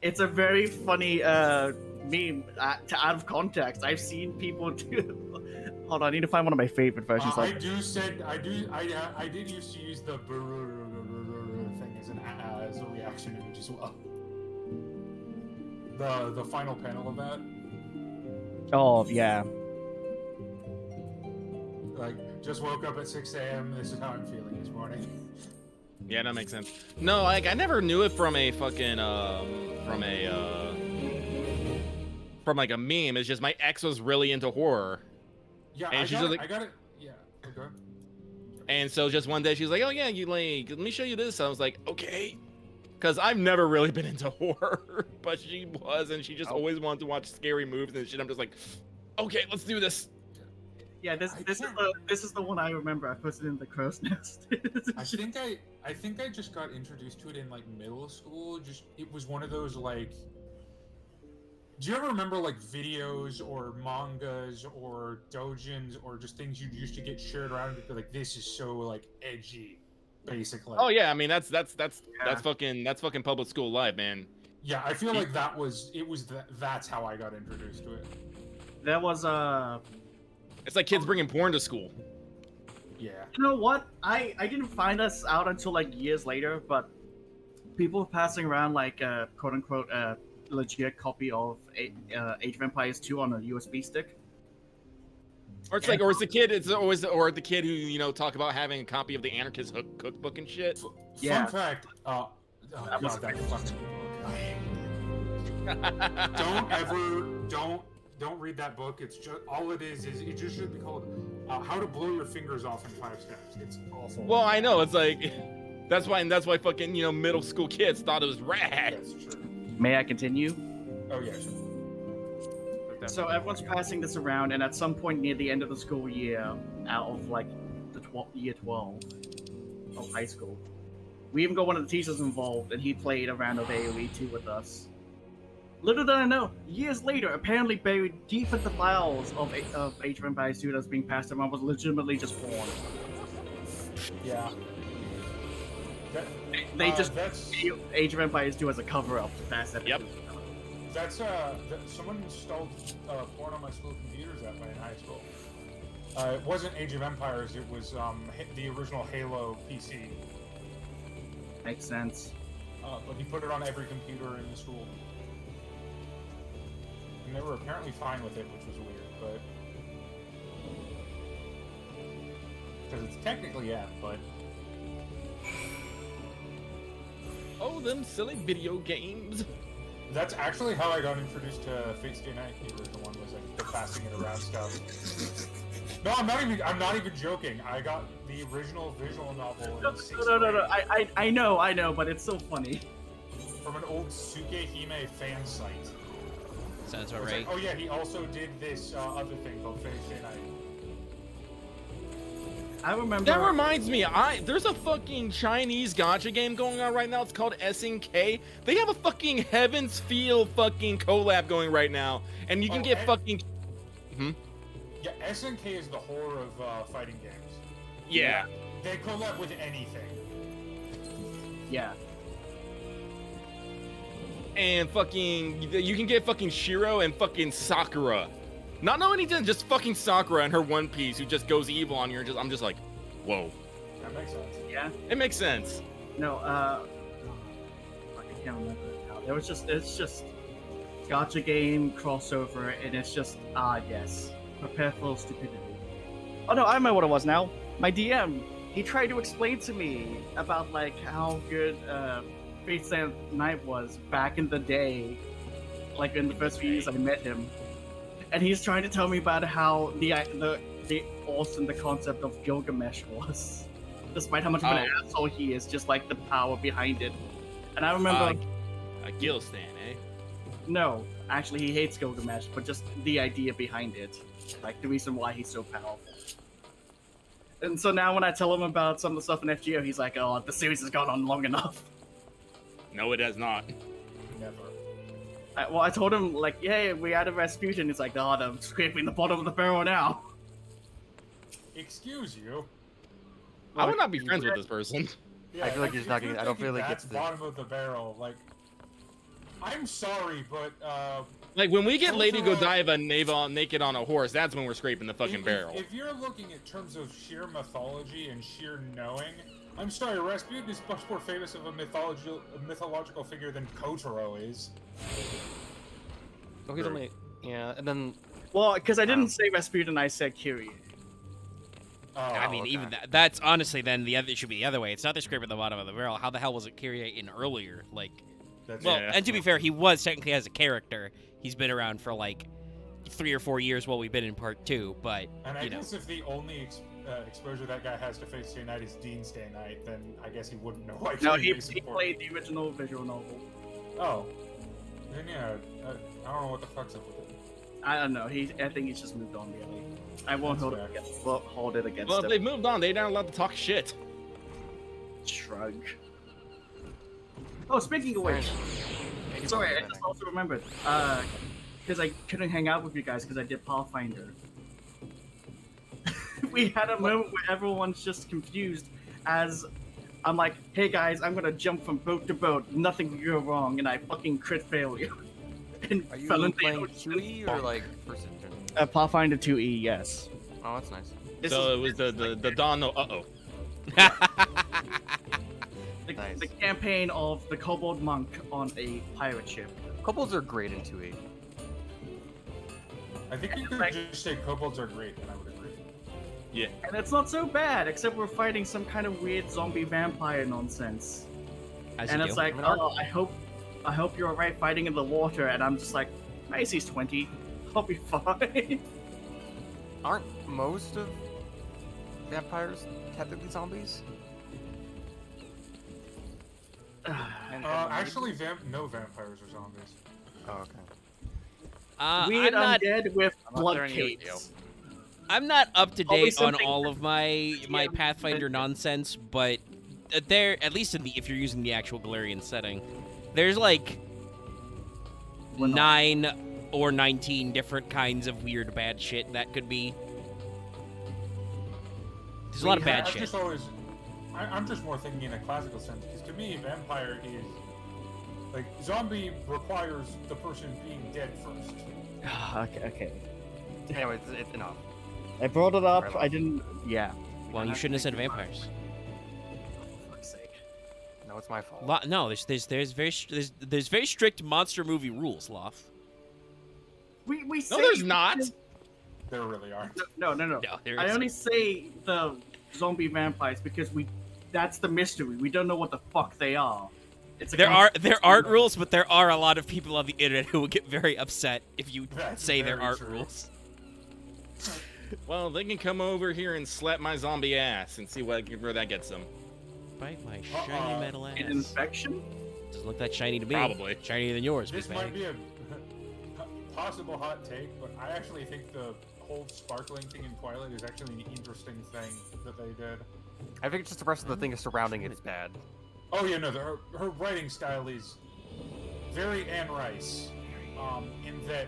It's a very funny meme out of context. I've seen people do. Hold on, I need to find one of my favorite versions. I did used to use the thing as a reaction image as well. The final panel of that. Oh yeah. Like, just woke up at 6 a.m. This is how I'm feeling this morning. Yeah, that makes sense. No, like I never knew it from a fucking from like a meme. It's just my ex was really into horror. Yeah, and I got it. Yeah, okay. And so just one day she's like, "Oh yeah, you like, let me show you this." I was like, "Okay," because I've never really been into horror, but she was, and she just always wanted to watch scary movies and shit. I'm just like, "Okay, let's do this." Yeah, this is the one I remember. I put it in the crow's nest. I think I just got introduced to it in like middle school. It was one of those like. Do you ever remember like videos or mangas or doujins or just things you used to get shared around and be like, this is so like edgy, basically? Oh yeah, I mean that's fucking public school life, man. Yeah, I feel like that's how I got introduced to it. There was It's like kids bringing porn to school. Yeah. You know what? I didn't find this out until like years later, but people passing around like quote unquote legit copy of Age of Empires 2 on a USB stick. Or it's like, or it's the kid. It's always or the kid who talk about having a copy of the Anarchist cookbook and shit. Yeah. Fun fact. That was that fucking book. Don't read that book. It's just all it is it just should be called How to Blow Your Fingers Off in 5 Steps. It's awful. Well, I know. It's like that's why fucking middle school kids thought it was rad. That's true. May I continue? Oh yeah, sure. So everyone's passing this around, and at some point near the end of the school year, out of like the year 12 of high school, we even got one of the teachers involved, and he played a round of AoE 2 with us. Little did I know, years later, apparently buried deep in the files of Age of Empires 2 that's being passed around was legitimately just porn. Yeah. They just Age of Empires 2 as a cover-up to pass that. Yep. That's someone installed porn on my school computers that way in high school. It wasn't Age of Empires. It was the original Halo PC. Makes sense. But he put it on every computer in the school, and they were apparently fine with it, which was weird, but because it's technically but. Oh, them silly video games. That's actually how I got introduced to Fate Stay Night. The original one was like the passing it around stuff. No, I'm not even joking. I got the original visual novel in 6th grade. No. I know, but it's so funny. From an old Sukehime fan site. Sounds about It's right. like, oh yeah, he also did this other thing called Fate Stay Night. I remember. That reminds me, there's a fucking Chinese gacha game going on right now. It's called SNK. They have a fucking Heaven's Feel fucking collab going right now, and you can get fucking. Yeah, SNK is the horror of fighting games. Yeah. They collab with anything. Yeah. And fucking, you can get fucking Shiro and fucking Sakura. Not knowing anything, just fucking Sakura and her One Piece who just goes evil on you. And I'm just like, whoa. That makes sense. Yeah. It makes sense. No, I can't remember it now. It's just gacha game crossover, and it's just yes, prepare for stupidity. Oh no, I remember what it was now. My DM, he tried to explain to me about like how good Fate Stay Night was back in the day, like in the first few years I met him, and he's trying to tell me about how the awesome the concept of Gilgamesh was, despite how much of an asshole he is, just like the power behind it. And I remember a Gil stan, eh? No, actually he hates Gilgamesh, but just the idea behind it, like the reason why he's so powerful. And so now when I tell him about some of the stuff in FGO, he's like, "Oh, the series has gone on long enough." No, it has not. Never. I told him, like, "Yeah, we had a Rasputin." He's like, "Oh, I'm scraping the bottom of the barrel now." Excuse you. I would not be friends with this person. Yeah, I feel like he's not getting. I don't feel like that's it's the. bottom of the barrel. Like, I'm sorry, but Like, when we get Lady Totoro- Godiva naked on a horse, that's when we're scraping the fucking barrel. If you're looking at terms of sheer mythology and sheer knowing, I'm sorry, Rasputin is much more famous of a mythological figure than Kotaro is. Oh, he's only. Yeah, and then. Well, because I didn't say Rasputin, I said Kyrie. I mean, even that's honestly then it should be the other way. It's not the scrape at the bottom of the barrel. How the hell was it Kyrie in earlier? Like, and to be fair, he was technically as a character. He's been around for like 3 or 4 years while we've been in part 2, but And I you know. guess if the only exposure that guy has to Fate Stay Night is Dean's Day Night, then I guess he wouldn't know why. No, Kyrie he is played important. the original visual novel. Oh. Then yeah, I don't know what the fuck's up with it. I don't know. I think he's just moved on, really. I won't hold it against Well, him. if they've moved on, they're not allowed to talk shit. Shrug. Oh, speaking of which, sorry, I just also remembered, because I couldn't hang out with you guys because I did Pathfinder. We had a moment where everyone's just confused as I'm like, "Hey guys, I'm gonna jump from boat to boat. Nothing can go wrong," and I fucking crit failure. And Are you fell into the playing ocean. 2E or like first edition? Pathfinder 2E, yes. Oh, that's nice. So it was the Dawn. Uh-oh. The campaign of the kobold monk on a pirate ship. Kobolds are great in 2E. I think you could just say kobolds are great, and I would agree. Yeah. And it's not so bad, except we're fighting some kind of weird zombie vampire nonsense. As And you it's do. like, oh, I hope you're alright fighting in the water, and I'm just like, nice, he's 20. I'll be fine. Aren't most of vampires technically zombies? Actually, no vampires are zombies. Oh, okay. Weird I'm not. undead with I'm not blood turning you capes. I'm not up to Always date on something- all of my Pathfinder nonsense, but there, at least if you're using the actual Galarian setting, there's like 9 or 19 different kinds of weird bad shit that could be. There's a lot of bad I've shit. just always, I'm just more thinking in a classical sense, because to me, vampire is like zombie requires the person being dead first. Okay. Anyway, it's enough. I brought it up. Right, I didn't. Yeah. Well, you shouldn't have said vampires. For fuck's sake. No, it's my fault. No, there's very strict monster movie rules, Loth. We say No, there's not. There really are. No. there I isn't. only say the zombie vampires because that's the mystery. We don't know what the fuck they are. There aren't rules, but there are a lot of people on the internet who will get very upset if you say there very aren't true. rules. Well, they can come over here and slap my zombie ass and see where that gets them. Bite my shiny metal ass. An infection? Doesn't look that shiny to me. Probably. Shinier than yours, This big might bag. be possible hot take, but I actually think the whole sparkling thing in Twilight is actually an interesting thing that they did. I think it's just the rest of the thing surrounding it is bad. Oh yeah, no, her writing style is very Anne Rice, in that,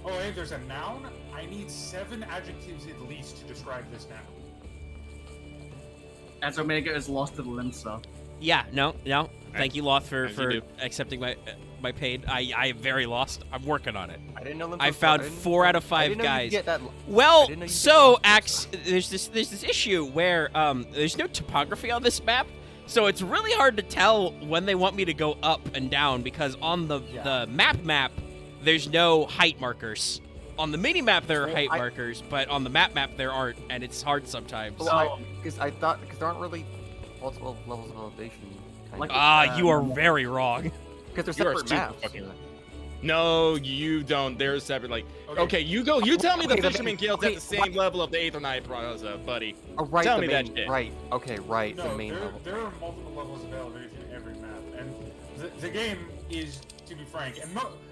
oh hey, there's a noun? I need 7 adjectives at least to describe this noun. As Omega is lost to the Limsa. Yeah, no. Thank you, Loth, for do. accepting my paid. I am very lost. I'm working on it. I didn't know. I found 4 out of 5 guys. Well, so Axe, there's this issue where there's no topography on this map, so it's really hard to tell when they want me to go up and down because on the map there's no height markers. On the mini map there are height markers, but on the map there aren't, and it's hard sometimes. Well, because there aren't really multiple levels of elevation. You are very wrong. Because they're separate maps. No, you don't. They're separate. Like, okay, you go. You tell me the Fisherman Guild's at the same level of the 8th or 9th Prosa, buddy. Right, tell me that shit. Right. Okay. Right. No, the main level. There are multiple levels of elevation in every map, and the game is, to be frank, and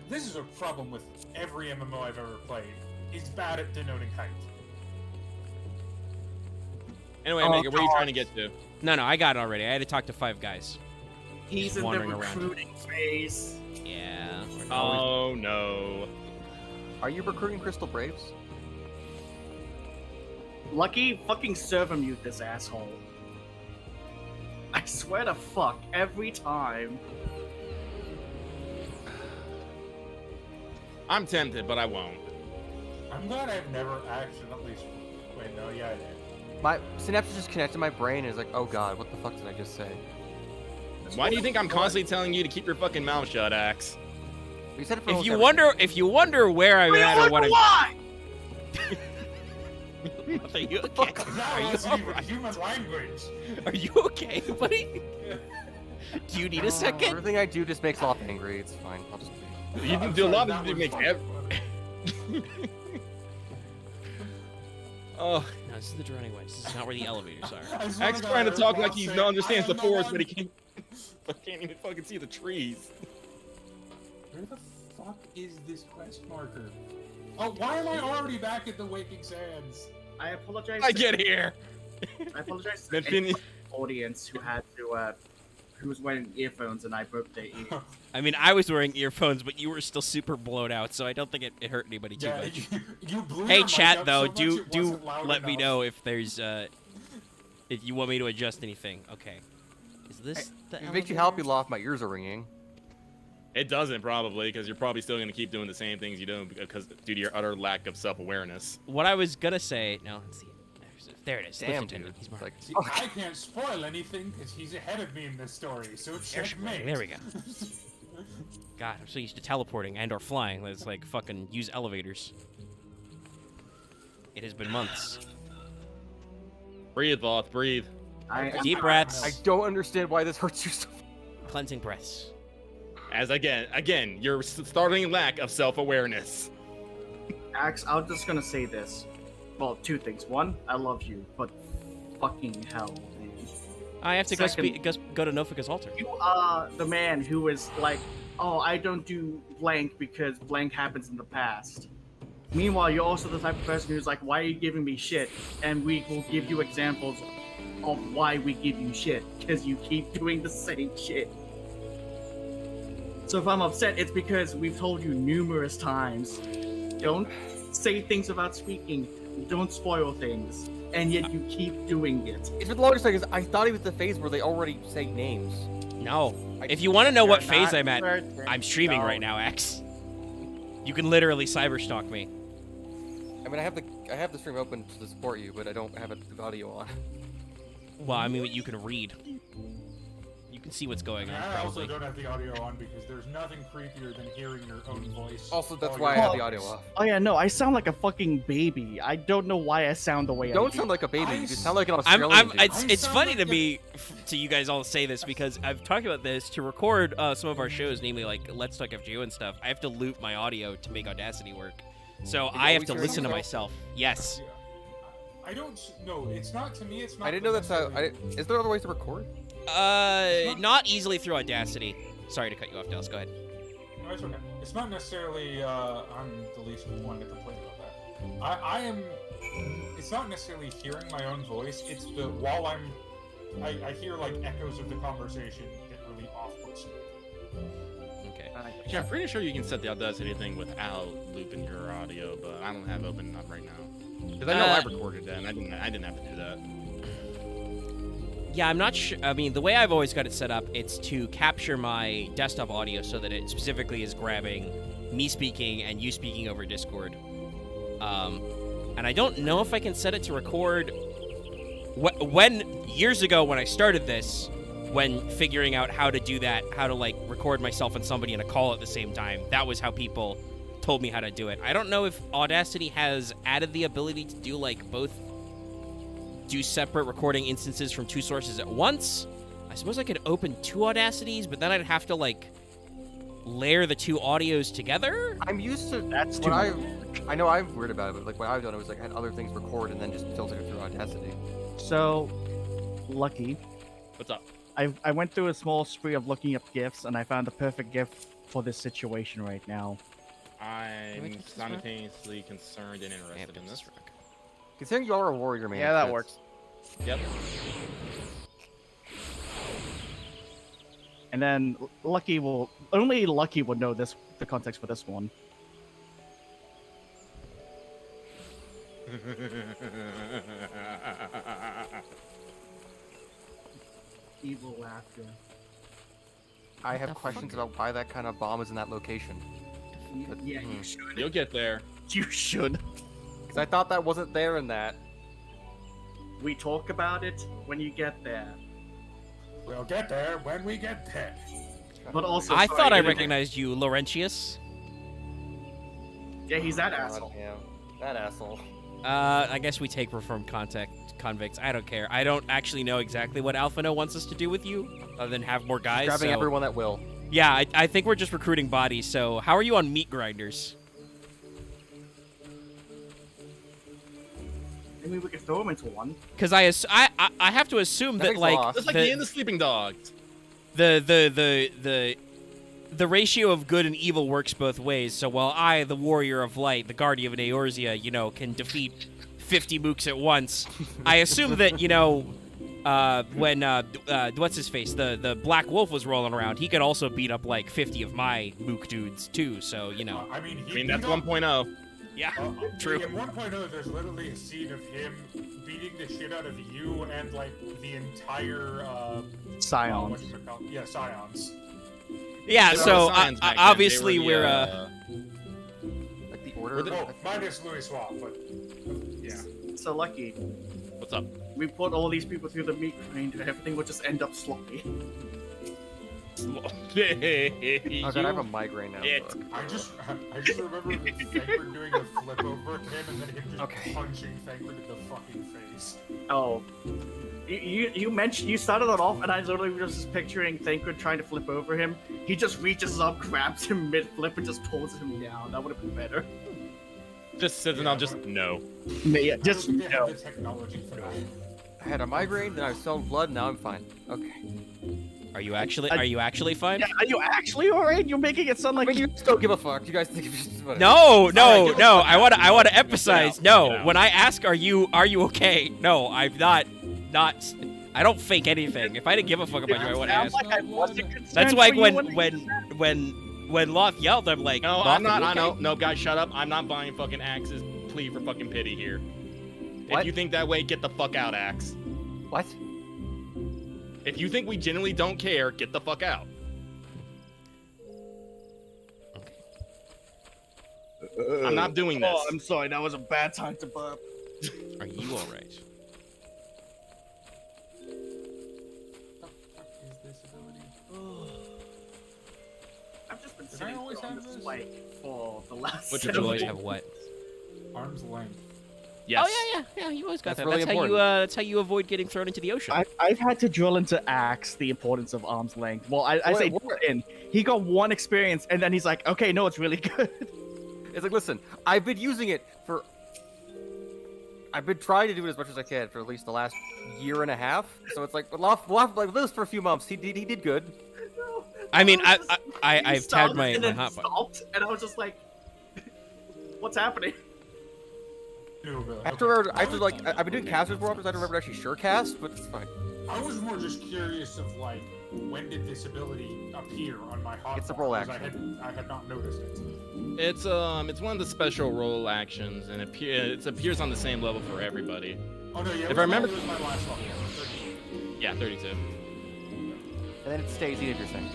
this is a problem with every MMO I've ever played. Is bad at denoting height. Anyway, Omega, where are you trying to get to? No, I got it already. I had to talk to 5 guys. He's in the recruiting phase. Yeah. Oh no. Are you recruiting Crystal Braves? Lucky fucking server mute this asshole. I swear to fuck, every time. I'm tempted, but I won't. I'm glad I've never accidentally. Wait, no, yeah, I did. My synapses just connect to my brain and is like, oh god, what the fuck did I just say? Why do you think I'm constantly telling you to keep your fucking mouth shut, Axe? You said it for if you wonder where I'm at or what why? Are you okay? That wasn't even human language. Are you okay, buddy? Do you need a second? Everything I do just makes Loth angry. It's fine. I'll just. You can do a lot of it makes Oh, no, this is the drowning way. This is not where the elevators are. Axe trying to talk like he understands the forest, but he can't. But can't even fucking see the trees. Where the fuck is this quest marker? Oh, why am I already back at the Waking Sands? I apologize. I get here. I apologize to the audience who had to, who was wearing earphones and I broke their ear. I mean, I was wearing earphones, but you were still super blown out, so I don't think it hurt anybody too much. You blew hey, your chat, mic though, up so much do it wasn't let me enough. know if there's, if you want me to adjust anything. Okay. Is this the If it makes you happy, Loth, my ears are ringing. It doesn't probably, because you're probably still gonna keep doing the same things you do because due to your utter lack of self-awareness. What I was gonna say, no, let's see. There it is. Damn, Dude. dude. He's more. Like, See, I can't spoil anything because he's ahead of me in this story, so checkmate. There we go. God, I'm so used to teleporting and or flying. Let's like fucking use elevators. It has been months. Breathe, Loth, breathe. Deep breaths. I don't understand why this hurts you so. Cleansing breaths. As again, your startling lack of self-awareness. Axe, I'm just gonna say this. Well, 2 things. 1, I love you, but fucking hell, man. I have to Second, go to Nofika's altar. You are the man who is like, oh, I don't do blank because blank happens in the past. Meanwhile, you're also the type of person who's like, why are you giving me shit? And we will give you examples of why we give you shit, because you keep doing the same shit. So if I'm upset, it's because we've told you numerous times, don't say things without speaking, don't spoil things, and yet you keep doing it. It's been the longest thing is I thought he was the phase where they already say names. No. If you want to know what You're phase not I'm at, certain. I'm streaming No. right now, X. You can literally cyberstalk me. I mean, I have the stream open to support you, but I don't have the audio on. Well, I mean, you can read. You can see what's going on, I also probably. don't have the audio on because there's nothing creepier than hearing your own voice. Also, that's while why I you're have the talking. audio off. Oh yeah, no, I sound like a fucking baby. I don't know why I sound the way I do. Don't sound like a baby. You just sound like an I'm, Australian dude. it's funny to me, to you guys all say this, because I've talked about this, to record some of our shows, namely like Let's Talk FGO and stuff, I have to loop my audio to make Audacity work. So I have to always listen to hearing myself. Yes. I don't know. It's not to me. It's not. I didn't know that's how. Is there other ways to record? Not easily through Audacity. Sorry to cut you off, Dallas. Go ahead. No, it's okay. It's not necessarily I'm the least one to complain about that. I am. It's not necessarily hearing my own voice. It's the while I hear like echoes of the conversation get really off-puts. Okay. Yeah, I'm pretty sure you can set the Audacity thing without looping your audio, but I don't have open up right now. Because I know I recorded that, and I didn't have to do that. Yeah, I'm not sure. I mean, the way I've always got it set up, it's to capture my desktop audio so that it specifically is grabbing me speaking and you speaking over Discord. And I don't know if I can set it to record. When years ago when I started this, when figuring out how to do that, how to like record myself and somebody in a call at the same time, that was how people told me how to do it. I don't know if Audacity has added the ability to do like both. Do separate recording instances from two sources at once. I suppose I could open two Audacities, but then I'd have to like layer the two audios together. I'm used to That's what too I know I'm weird about it, but like what I've done was like had other things record and then just filtered it through Audacity. So, Lucky, What's up? I went through a small spree of looking up gifts, and I found the perfect gift for this situation right now. I'm simultaneously concerned and interested in this. Considering you are a warrior, man. Yeah, that works. Yep. And then only Lucky would know the context for this one. Evil laughter. I have questions about why that kind of bomb is in that location. Yeah, you should. You'll get there. You should. Because I thought that wasn't there in that. We talk about it when you get there. We'll get there when we get there. But also, I thought I recognized you, Laurentius. Yeah, he's that God, asshole. Yeah, that asshole. I guess we take reformed convicts. I don't care. I don't actually know exactly what Alphino wants us to do with you, other than have more guys. Grabbing so... everyone that will. Yeah, I think we're just recruiting bodies. So how are you on meat grinders? I mean, we could throw him into one. Because I have to assume that like Just like the end of Sleeping Dogs. The ratio of good and evil works both ways. So while I, the warrior of light, the guardian of Eorzea, can defeat 50 mooks at once, I assume that when what's his face, the Black Wolf was rolling around, he could also beat up like 50 of my mook dudes too. So I mean, that's 1.0. Yeah, true. In 1.0, there's literally a scene of him beating the shit out of you and like the entire Scions. Yeah, Scions. Yeah, so Scions back then, obviously they were we're like the order. Well, minus Louis Swap, but yeah. So Lucky. What's up? We put all these people through the meat grinder, everything would just end up sloppy. Oh god, I have a migraine now. I just remember Thancred doing a flip over him and then him just punching Thancred in the fucking face. Oh. You mentioned, you started it off, and I literally was just picturing Thancred trying to flip over him. He just reaches up, grabs him mid-flip, and just pulls him down. That would have been better. Just sits and I'll just no. Yeah, just no. The technology for that. I had a migraine, then I was selling blood, now I'm fine. Okay. Are you actually fine? Yeah, are you actually alright? You're making it sound like you just don't give a fuck. You guys think it's just whatever. No. I want to emphasize. No, when I ask, are you okay? No, I'm not. I don't fake anything. If I didn't give a fuck about you, I would ask. That's like when Loth yelled, I'm like, no, Loth, I'm not. okay? I know. No, guys, shut up. I'm not buying fucking Axe's plea for fucking pity here. What? If you think that way, get the fuck out, Axe. What? If you think we genuinely don't care, get the fuck out. I'm not doing this. Oh, I'm sorry. That was a bad time to burp. Are you all right? I've just been sitting on this spike for the last. Which would you always have what? Arm's length. Yes. Oh yeah. You always got That's that. really That's how you avoid getting thrown into the ocean. I've had to drill into Axe the importance of arm's length. Well, I say in. He got one experience, and then he's like, okay, no, it's really good. It's like, listen, I've been using it for... I've been trying to do it as much as I can for at least the last year and a half. So it's like, we'll have like this for a few months. He did good. I mean, I've I've tagged my hot button. stopped, and I was just like, "What's happening?" I've been doing casters more often, so I don't remember actually sure cast, but it's fine. I was more just curious of like, when did this ability appear on my hotbar? It's a roll 'cause action. I had not noticed it. It's one of the special role actions, and it appears on the same level for everybody. Oh no, yeah. If I remember, it was my last level. yeah, 32. And then it stays even if you're saying.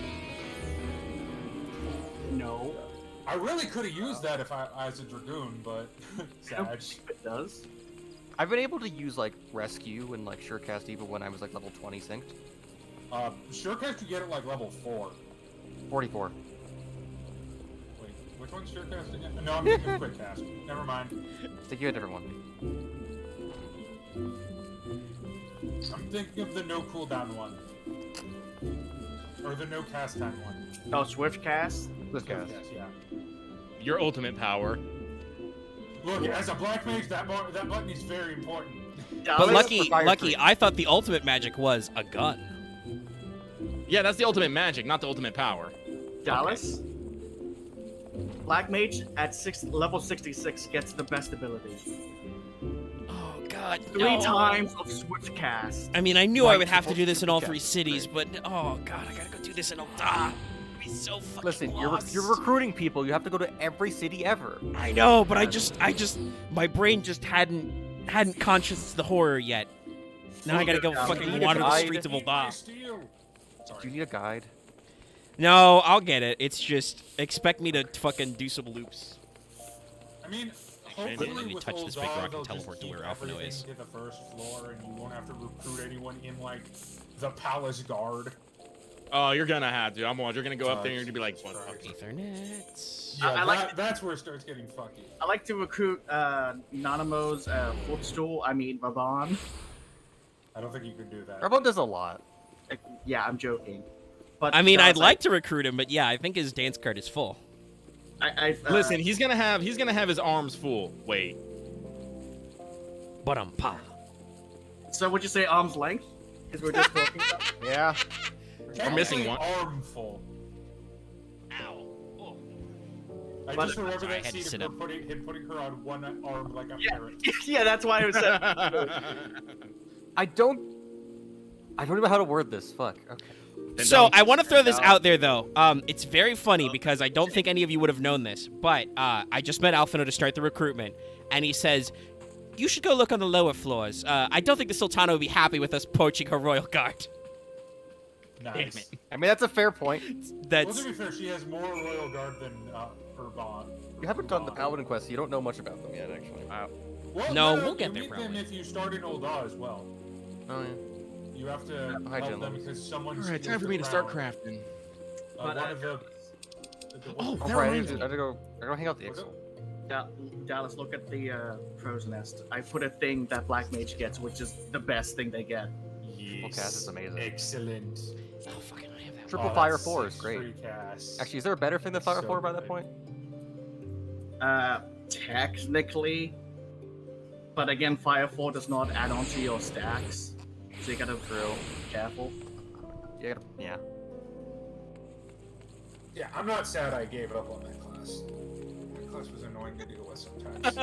No. I really could have used that if I as a dragoon, but sad. It does. I've been able to use like rescue and like surecast even when I was like level 20 synced. Surecast you get at like level 4. 44. Wait, which one's Surecast again? No, I'm thinking quick cast. Never mind. I think you had a different one. I'm thinking of the no cooldown one. Or the no cast time one. Oh, Swift cast. Swift cast. Yeah. Your ultimate power. Look, as a black mage, that button is very important. But lucky, I thought the ultimate magic was a gun. Yeah, that's the ultimate magic, not the ultimate power. Dallas. Okay. Black mage at level 66 gets the best ability. Oh God! 3 times of Swift cast. I mean, I knew I would have to do this in all 3 cities, but oh God, I gotta go do this in Ul'dah. It'd be so fucking Listen, lost. you're recruiting people. You have to go to every city ever. I know, but I just, my brain just hadn't consciousned the horror yet. Now I gotta go fucking wander the streets of Ul'dah. Do you need a guide? No, I'll get it. It's just expect me to fucking do some loops. I mean, Let hopefully me with touch this big Ul'dah, rock and they'll teleport just to keep where Alphino everything is. to the first floor, and you won't have to recruit anyone in like the palace guard. Oh, you're gonna have to. You're gonna go up there and you're gonna be like, what the fuck? Ethernet. Yeah, that's where it starts getting fucky. I like to recruit Nanamo's footstool. I mean, Raban. I don't think you can do that. Raban does a lot. Yeah, I'm joking. But I mean, I'd like to recruit him, but yeah, I think his dance card is full. Listen, he's gonna have his arms full. Wait. But pa. So would you say arm's length? Because we're just talking about. Yeah. We're missing one. Armful. Ow. Oh. I just remember that scene of him putting her on one arm like a parrot. Yeah, that's why I was saying. I don't even know how to word this. Fuck. Okay. So I want to throw this out there, though. It's very funny because I don't think any of you would have known this, but I just met Alphino to start the recruitment, and he says, you should go look on the lower floors. I don't think the Sultana would be happy with us poaching her royal guard. Nice. I mean, that's a fair point. Well, to be fair, she has more royal guard than Urban. You haven't done the Paladin quest, so you don't know much about them yet, actually. Well, no, we'll get there meet probably. them if you start in Ul'dah as well. Oh, yeah. You have to help them because someone's. Alright, time for me to start crafting. One of the Oh, right, I gotta go hang out the Ixal. Dallas, look at the crow's nest. I put a thing that Black Mage gets, which is the best thing they get. Triple cast is amazing. Excellent. Oh, fucking, I have that. Triple Fire 4 is great. Actually, is there a better thing than Fire 4 by that point? Technically. But again, Fire 4 does not add on to your stacks. So you gotta be careful. Yeah. Yeah, I'm not sad I gave up on that class. That class was annoying to deal with sometimes.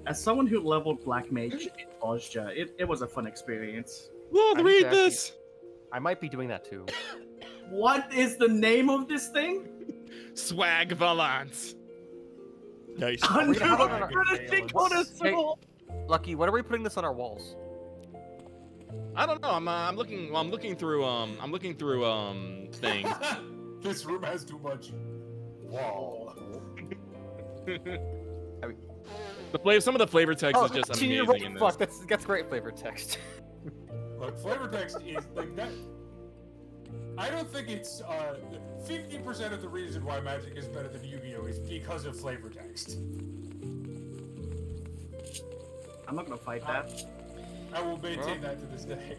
As someone who leveled Black Mage in Ozja, it was a fun experience. Lord, read this! I might be doing that too. What is the name of this thing? Swag Valance. Nice. Hey, Lucky, when are we putting this on our walls? I don't know. I'm looking through things. This room has too much wall. Some of the flavor text is just amazing in this. Fuck, that's great flavor text. Look, flavor text is like that. I don't think it's 50% of the reason why Magic is better than Yu-Gi-Oh is because of flavor text. I'm not gonna fight that. I will maintain that to this day.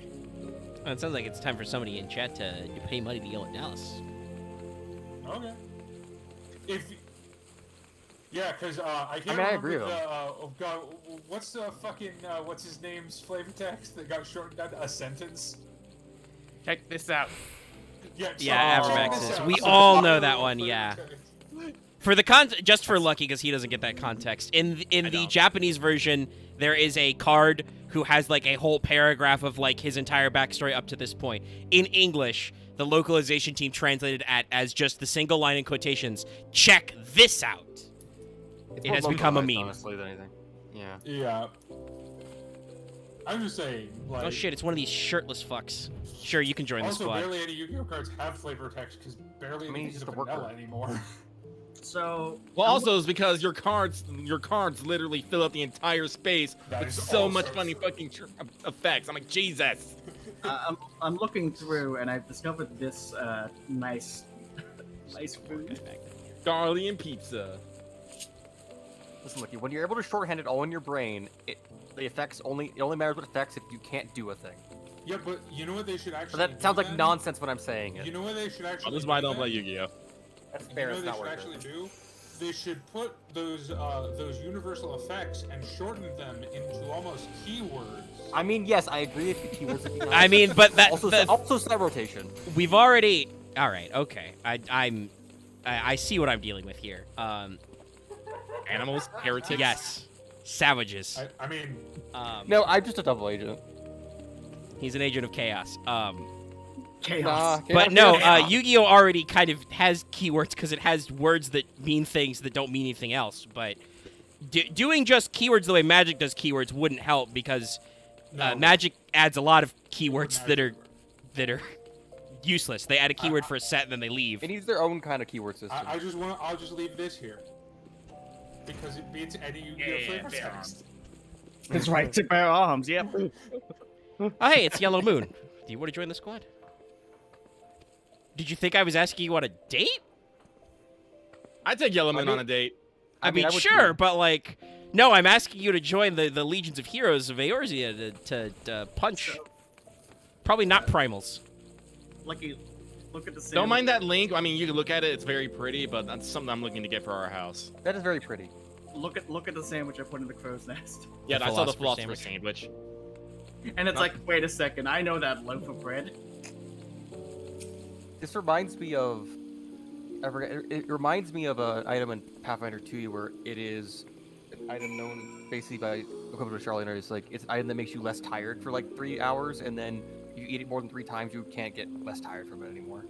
Well, it sounds like it's time for somebody in chat to pay money to yell at Dallas. Okay. Yeah, because I can't I remember agree oh god, what's the fucking what's his name's flavor text that got shortened down to a sentence? Check this out. Yeah, check Abramax this is. out. We So all know zero that one. flavor Yeah. text. For the just for Lucky, because he doesn't get that context. In the Japanese version, there is a card who has like a whole paragraph of like his entire backstory up to this point. In English, the localization team translated as just the single line in quotations. Check this out. It's It more has become a localized, meme. honestly, than anything. Yeah. Yeah. I'm just saying, like. Oh shit! It's one of these shirtless fucks. Sure, you can join the Also, squad. barely any Yu-Gi-Oh cards have flavor text because barely any he's is just a vanilla worker. anymore. So. Well, also it's because your cards literally fill up the entire space That with is so also much funny fucking effects. I'm like, Jesus. I'm looking through and I've discovered this nice food. Garlic pizza. Listen, Lucky, when you're able to shorthand it all in your brain, it only matters what affects if you can't do a thing. Yeah, but you know what they should actually. But that do sounds like then? nonsense when I'm saying it. You know what they should actually. Oh, this is why I don't do play then? Yu-Gi-Oh. That's You fair. know It's what they not should worth actually it. do? They should put those universal effects and shorten them into almost keywords. I mean, yes, I agree with the keywords. Would be nice. I mean, but that also set rotation. We've already. All right. Okay. I see what I'm dealing with here. Animals, heretics. Yes. Savages. I mean. No, I'm just a double agent. He's an agent of chaos. Chaos. But no, Yu-Gi-Oh already kind of has keywords because it has words that mean things that don't mean anything else. But doing just keywords the way Magic does keywords wouldn't help because Magic adds a lot of keywords that are useless. They add a keyword for a set and then they leave. It needs their own kind of keyword system. I'll just leave this here because it beats any Yu-Gi-Oh flavor text. His right to bear arms. Yep. Oh, hey, it's Yellow Moon. Do you want to join the squad? Did you think I was asking you on a date? I'd take Yellow Moon on a date. I mean, I would sure, too. but like, no, I'm asking you to join the Legions of Heroes of Eorzea to punch. Probably not primals. Lucky, look at the. Don't mind that link. I mean, you can look at it. It's very pretty, but that's something I'm looking to get for our house. That is very pretty. Look at the sandwich I put in the crow's nest. Yeah, The I saw the philosopher philosopher sandwich. And it's like, wait a second, I know that loaf of bread. This reminds me of. It reminds me of an item in Pathfinder 2 where it is an item known basically by equivalent to Charlotte. It's like it's an item that makes you less tired for like 3 hours, and then you eat it more than 3 times, you can't get less tired from it anymore.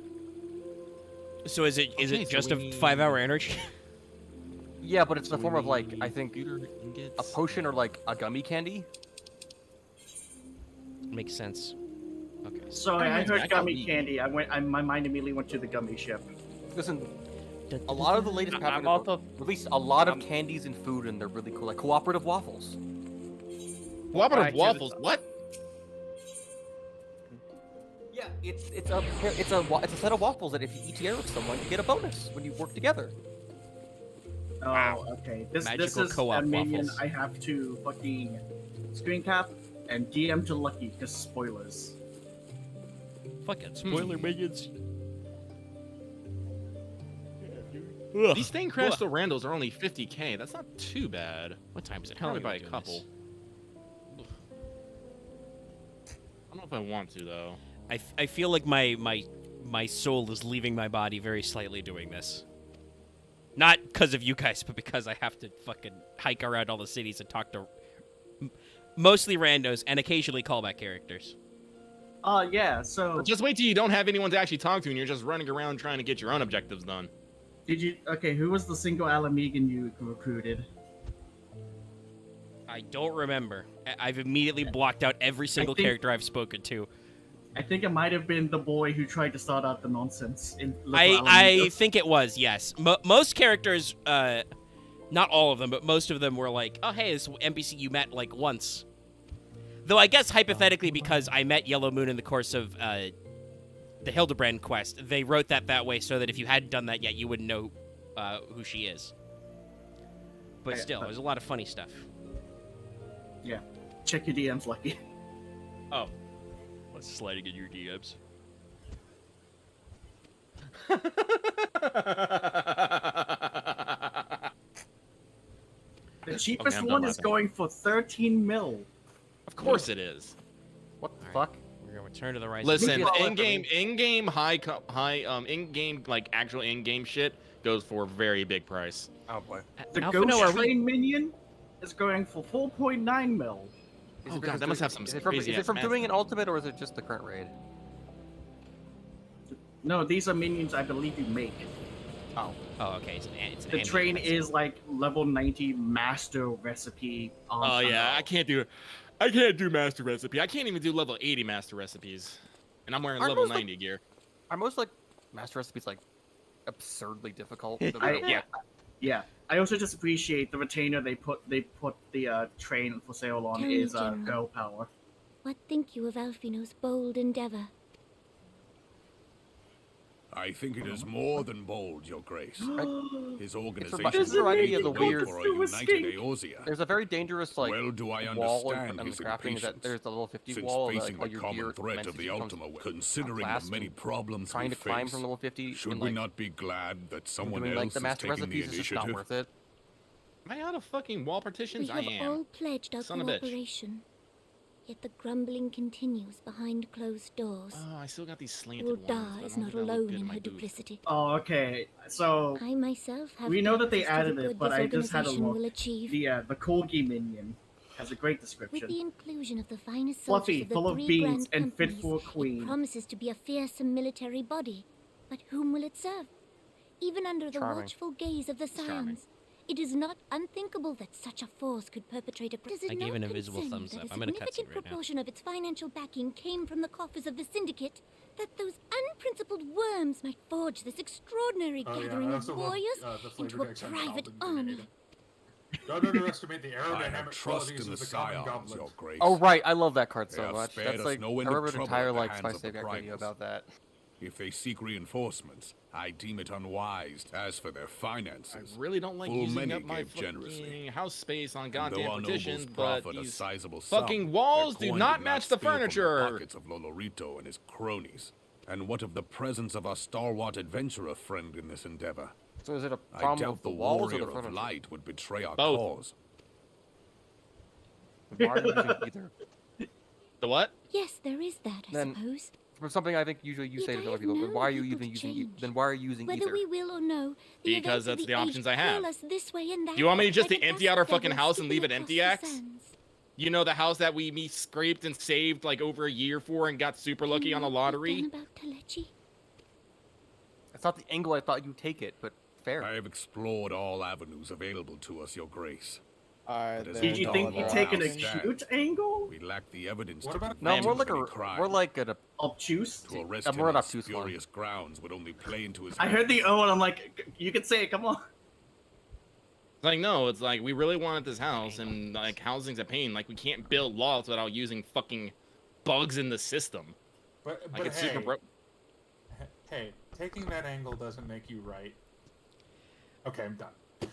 So is it just a 5-hour energy? Yeah, but it's in the form of like I think a potion or like a gummy candy. Makes sense. Okay. So I heard gummy candy. My mind immediately went to the gummy ship. Listen, a lot of the latest Pathfinder released a lot of candies and food, and they're really cool, like cooperative waffles. Cooperative waffles? What? Yeah, it's a set of waffles that if you ETR with someone, you get a bonus when you work together. Oh, wow. Okay. This is a minion I have to fucking screen cap and DM to Lucky because spoilers. Fucking spoiler minions. These stained crystal Randalls are only 50k. That's not too bad. What time is it? Probably How by are a we doing couple. I don't know if I want to though. I feel like my soul is leaving my body very slightly doing this. Not because of you guys, but because I have to fucking hike around all the cities and talk to mostly randos and occasionally callback characters. Yeah, so... But just wait till you don't have anyone to actually talk to and you're just running around trying to get your own objectives done. Did you... Okay, who was the single Alamegan you recruited? I don't remember. I've immediately blocked out every single character I've spoken to. I think it might have been the boy who tried to start out the nonsense. I think it was, yes. Most characters, not all of them, but most of them were like, oh, hey, this NPC you met, like, once. Though I guess hypothetically, because I met Yellow Moon in the course of the Hildebrand quest, they wrote that way so that if you hadn't done that yet, you wouldn't know who she is. But still, there's a lot of funny stuff. Yeah. Check your DMs, Lucky. Oh. What's sliding in your DMs? The cheapest one is going for 13 mil. Of course it is. What the fuck? We're gonna return to the right. Listen, in-game like actual in-game shit goes for a very big price. Oh boy. The Alphino, Ghost Train minion is going for 4.9 mil. Oh god, that must have some crazy. Is it from doing an ultimate, or is it just the current raid? No, these are minions I believe you make. Oh, okay. It's an The train anime. is like level 90 master recipe. Oh yeah, I can't do master recipe. I can't even do level 80 master recipes, and I'm wearing level 90 gear. Are most like master recipes like absurdly difficult? Yeah. I also just appreciate the retainer they put the train for sale on Tell me, is General. girl power. What think you of Alphino's bold endeavor? I think it is more than bold, Your Grace. His organization It's reminding me of the made weird. for a united Eorzea. There's a very dangerous like Well do I wall understand in his the crafting that impatience, there's the level 50 since wall. facing Like, all the your common gear threat of immensity the comes Ultima, with considering class the many and problems trying we to climb face, from level 50. should and, we like, not be glad that someone doing else like the is master taking the recipes is just not initiative? worth it. Am I out of fucking wall partitions? We I have am. all pledged our Son of a bitch. cooperation. Yet the grumbling continues behind closed doors. Oh, I still got these slanted ones. but Ulda I is don't not think that look alone good in my her boots. duplicity. Oh, okay. So I myself have we know that they doubts as to added the it, good but this I just had a organization look. will achieve. The Corgi minion has a great With description. the inclusion of the finest Fluffy, soldiers of the full of three beans, grand and fit companies, for a queen. it promises to be a fearsome military body. But whom will it serve? Even under the Charming. watchful gaze of the Charming. Scions, it is not unthinkable that such a force could perpetrate a... Does it I gave not an invisible concern you thumbs that up. a I'm in a cutscene significant right now. proportion of its financial backing came from the coffers of the Syndicate? That those unprincipled worms might forge this extraordinary gathering of warriors into a private army. Don't underestimate the I have aerodynamic trust qualities in of the the common Scions, goblins. Your Grace. Oh right, I love that card They so have much. spared That's us like no I end of remember an trouble entire at the like hands Spice of the Savior video Primals. about that. If they seek reinforcements, I deem it unwise. As for their I finances, really don't like full using many up my gave generously. fucking house space on And though goddamn our partitions, nobles but profit a these sizable sum, fucking walls their do coin not did match the steal from furniture. pockets of Lolorito and his cronies. And what of the presence of our stalwart adventurer friend in this endeavor? So is it a I problem doubt with the the walls or warrior the of furniture? light would betray our Both. cause. Why are you using either? The what? Yes, there is that, I Then- suppose. From something I think usually you Yet say I to other have people, then known why are you people even to using? change. Then why are you using Whether ether? we will or no, the Because events of that's the age options I have. hurl us this way and that, You want me just like to a empty out our dust fucking devil house and leave it skipping empty, across X? the sands. You know the house that me scraped and saved like over a year for and got super lucky on a Can you lottery? be done about Kalechi? That's not the angle I thought you'd take it, but fair. I have explored all avenues available to us, Your Grace. Are But as there Did you think no you'd other taken a options? cute angle? We lack the evidence What to about- No, Man, more like any a crime. more like a Obtuse? To arrest Yeah, him more on an obtuse one. spurious grounds would only play into his I heard the hands. O and I'm like, you can say it, come on. It's like, no, it's like we really wanted this house, and like housing's a pain. Like we can't build laws without using fucking bugs in the system. But Like it's hey, super broke. hey, taking that angle doesn't make you right. Okay, I'm done.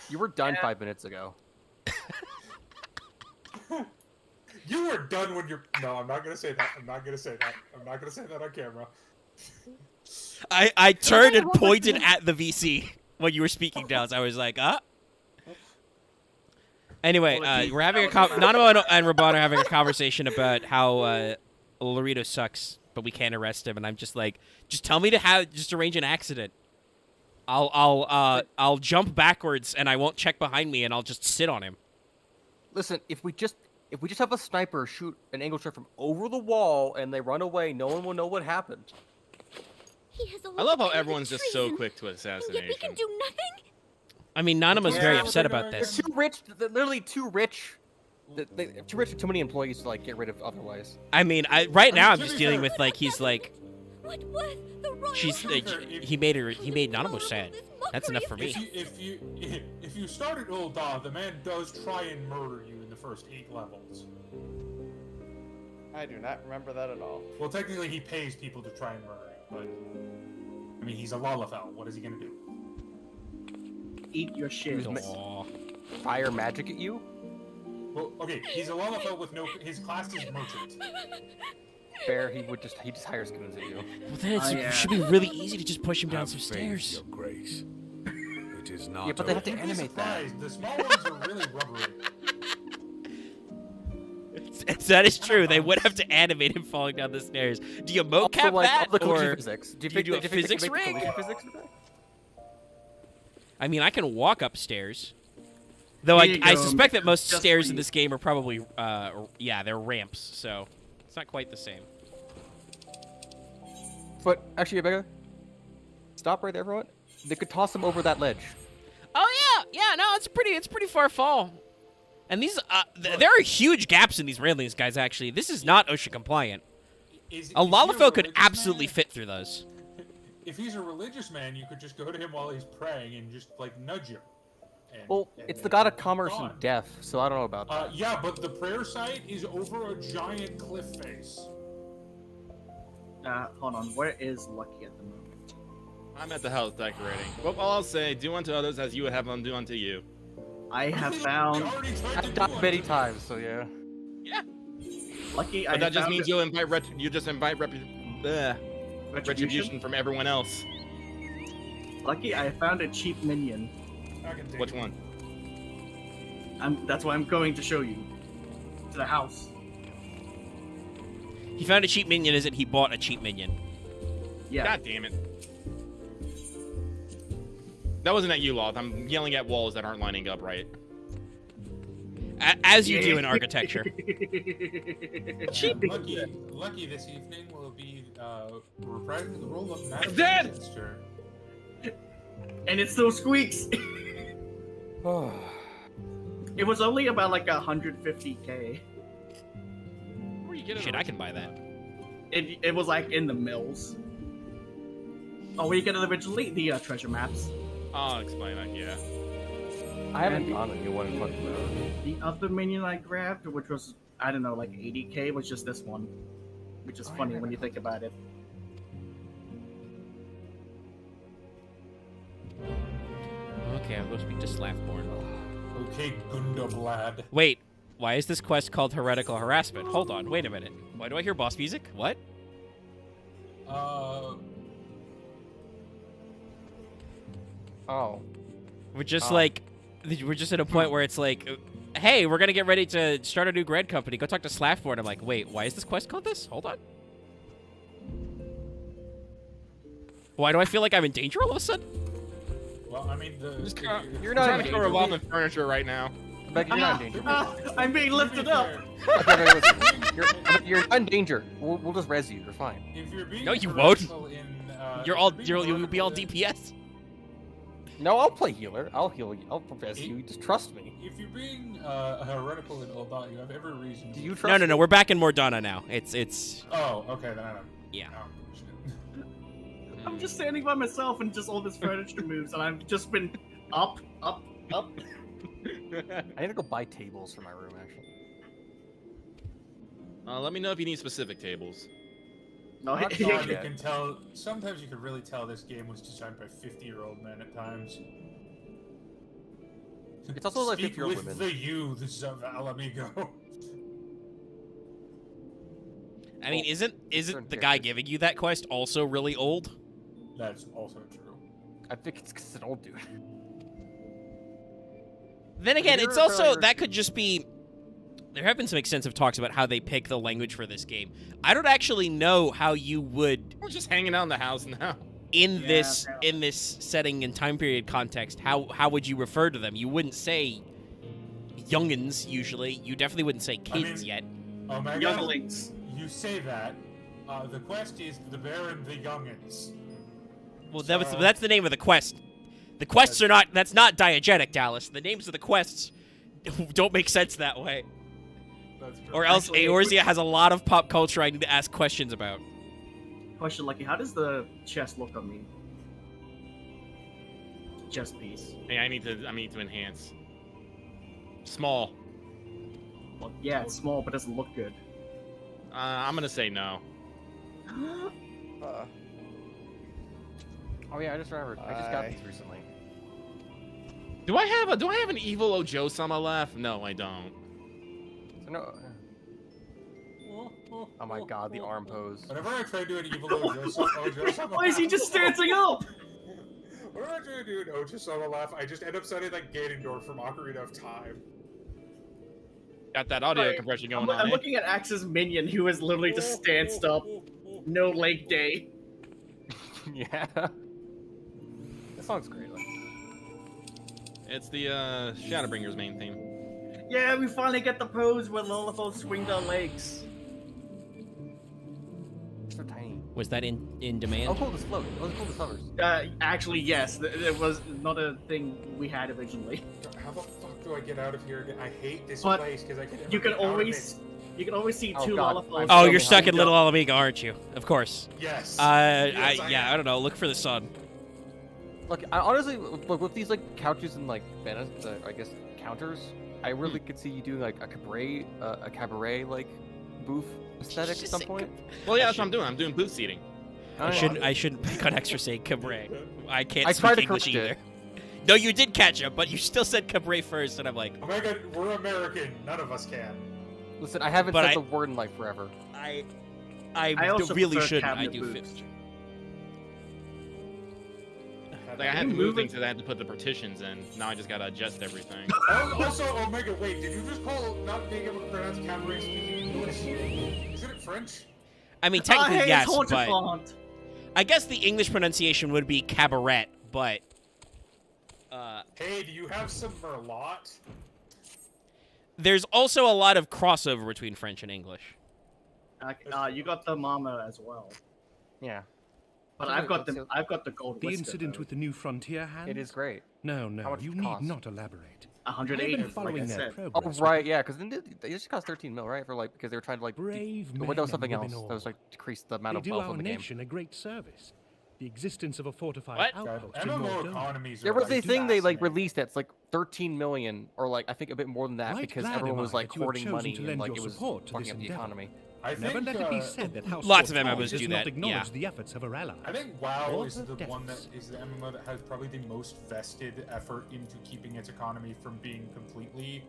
You were done 5 minutes ago. You were done when you're. No, I'm not gonna say that. I'm not gonna say that. I'm not gonna say that on camera. I turned and pointed at the VC when you were speaking, Downs. I was like, Anyway, we're having Nanamo and Rabban are having a conversation about how Lorito sucks, but we can't arrest him, and I'm just like, just tell me to just arrange an accident. I'll jump backwards and I won't check behind me, and I'll just sit on him. Listen, if we just have a sniper shoot an angle shot from over the wall and they run away, no one will know what happened. He has I love how orchestrated everyone's just so treason, quick to and yet we assassination. can do nothing? I mean, Nanamo's very Yeah, upset they're about gonna- this. They're too rich. They're literally too rich. Too rich and too many employees to like get rid of otherwise. I mean, right now I'm just dealing with like he's like, What worth the royal she's house? he made Nanamo sad. That's enough for me. If you start at Ulda, the man does try and murder you in the first 8 levels. I do not remember that at all. Well, technically, he pays people to try and murder you, but I mean, he's a Lalafell. What is he gonna do? Eat your shit. Aw. Fire magic at you? Well, okay, he's a Lalafell with no. His class is merchant. Fair. He just hires goons at you. Well, then it should be really easy to just push him down Have some faith, stairs. Your Grace. It is not. Yeah, but they have to You'd be animate that. surprised. The small ones are really rubbery. It's That is true. They would have to animate him falling down the stairs. Do you Also, mocap like, that, all the or physics. do you do a physics rig? Physics with that? I mean, I can walk upstairs. Though I suspect that most Just stairs for in you. this game are probably, yeah, they're ramps, so it's not quite the same. But actually, Rebecca, stop right there, everyone. They could toss him over that ledge. Oh yeah, no, it's pretty far fall. And these, there are huge gaps in these railings, guys. Actually, this is not OSHA compliant. A Lalafell could absolutely fit through those. If he's a religious man, you could just go to him while he's praying and just like nudge him. Well, it's the god of commerce and death, so I don't know about that. Yeah, but the prayer site is over a giant cliff face. Hold on. Where is Lucky at the moment? I'm at the house decorating. Well, all I'll say, do unto others as you would have them do unto you. I have found. I've died many times, so yeah. Yeah. Lucky, But I that just found means you'll invite retribution from everyone else. Lucky, I found a cheap minion. Which one? That's why I'm going to show you. To the house. He found a cheap minion, is it? He bought a cheap minion. Yeah. God damn it. That wasn't at you, Loth. I'm yelling at walls that aren't lining up right. As you do in architecture. Lucky this evening will be reprising the role of Madam Dead! Sister. And it still squeaks. It was only about like 150k. Where you get Shit, I can buy that. It was like in the mills. Oh, where you get it originally? The treasure maps. I'll explain that, yeah. I haven't gone to one in front of The other minion I grabbed, which was, I don't know, like 80k, was just this one. Which is funny when you think about it. Okay, I'll go speak to Slathborn. Okay, Gundablad. Wait, why is this quest called Heretical Harassment? Hold on, wait a minute. Why do I hear boss music? What? Oh. We're just we're just at a point where it's like, hey, we're gonna get ready to start a new grad company. Go talk to Slathborn. I'm like, wait, why is this quest called this? Hold on. Why do I feel like I'm in danger all of a sudden? Well, I mean, You're not trying to throw a lot of furniture right now. Becky, you're not in danger. I'm being lifted up. Okay, listen. You're not in danger. We'll just res you. You're fine. If you're being No, you won't. heretical in, You'll be all DPS. No, I'll play healer. I'll heal you. I'll res you. Just trust me. If you're being heretical in Oldot, you have every reason. Do you trust? No. We're back in Mordana now. It's. Oh, okay, then I don't. Yeah. I'm just standing by myself and just all this furniture moves, and I've just been up. I need to go buy tables for my room, actually. Let me know if you need specific tables. No, You can tell. Sometimes you can really tell this game was designed by 50-year-old men at times. It's also like Speak 50-year-old with women. the youths of Alamigo. I mean, isn't the guy giving you that quest also really old? That's also true. I think it's because it's an old dude. Then again, You're it's also a- that could just be. There have been some extensive talks about how they pick the language for this game. I don't actually know how you would. We're just hanging out in the house now. In this setting and time period context, how would you refer to them? You wouldn't say youngins usually. You definitely wouldn't say kids yet. Oh my Younglings. God. You say that. The quest is the Baron the Youngins. Well, that's the name of the quest. The quests are not. That's not diegetic, Dallas. The names of the quests don't make sense that way. That's true. Or else Actually, Eorzea has a lot of pop culture I need to ask questions about. Question, Lucky, how does the chest look on me? Chest piece. Hey, I need to enhance. Small. Well, yeah, it's small, but doesn't look good. I'm gonna say no. Oh yeah, I just remembered. I just got these recently. Do I have an evil Ojo-sama left? No, I don't. So no. Oh my God, the arm pose. Whenever I try to do an evil Ojo-sama, Why is he just standing up? Whenever I try to do an Ojo-sama laugh, I just end up sounding like Ganondorf from Ocarina of Time. Got that audio Right. compression going I'm on. looking at Axe's minion, who is literally just stanced up, no leg day. Yeah. This song's great. Like. It's the Shadowbringers main theme. Yeah, we finally get the pose where Lollipops swing their legs. So tiny. Was that in demand? Oh, cool, this float. Oh, cool, this hovers. Actually, yes. It was not a thing we had originally. How the fuck do I get out of here again? I hate this But place because I can. You can always see Oh, two God. Lollipops. Oh, you're stuck in Little Alamega, aren't you? Of course. Yes. I am. don't know. Look for the sun. Look, I honestly, look with these like couches and like I guess counters. I really could see you doing like a cabaret like booth aesthetic at some point. Well, yeah, that's what I'm doing. I'm doing booth seating. I shouldn't pick on extra say cabaret. I can't I speak tried to English correct either. it. No, you did catch up, but you still said cabaret first, and I'm like, Oh my god, we're American. None of us can. Listen, I haven't But said I- the word in like forever. I also really prefer shouldn't. I cabinet do booths. fit. Like I had to move things because I had to put the partitions in. Now I just gotta adjust everything. Also, Omega, wait, did you just call not being able to pronounce cabaret speaking English? Isn't it French? I mean, technically hey, yes, it's but Haunted. I guess the English pronunciation would be cabaret, but Hey, do you have some Merlot? there's also a lot of crossover between French and English. You got the mama as well. Yeah. But I've got the gold The whisker, incident though. with the new frontier hand? It is great. No, How no, much you does it need cost? not elaborate. 108, I've been like following I their said. progress. Oh right, yeah, because they just cost 13 mil, right? For like because they were trying to like Brave well, men that was and something else. women That was all. like decrease the amount They of do wealth our in the game. nation a great service. The existence of a fortified What? outpost God, in MMO Moldova. economies are There was a like thing they like fascinating. released that's like 13 million, or like I think a bit more than that, Right because glad everyone am was I like that you have hoarding chosen money to and lend like your it was support to fucking this up the endeavor. economy. I Never think, let it be said that House Lots of Fortune MMOs does do not that, acknowledge yeah. the efforts of her allies. I think WoW All is her the one that depths. is the MMO that has probably the most vested effort into keeping its economy from being completely.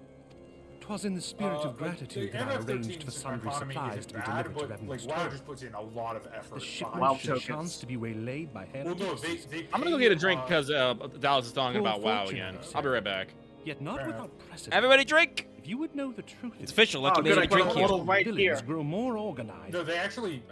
'Twas in the spirit of like, gratitude the that I arranged for MF13's sundry economy supplies isn't to be bad, delivered to but Revenant's like store. WoW just puts in a lot of effort. The behind shipment WoW it. should tokens. chance to be waylaid by Well, no, heretics. they I'm gonna go get a drink pay, because Dallas is talking Full about WoW fortune, again. I I'll be right back. Yet not Fair without precedent. Everybody drink. If you would know the truth, It's official. Lucky Oh, made good, a I got drink a here. little right villains here. grow more organized. No, they actually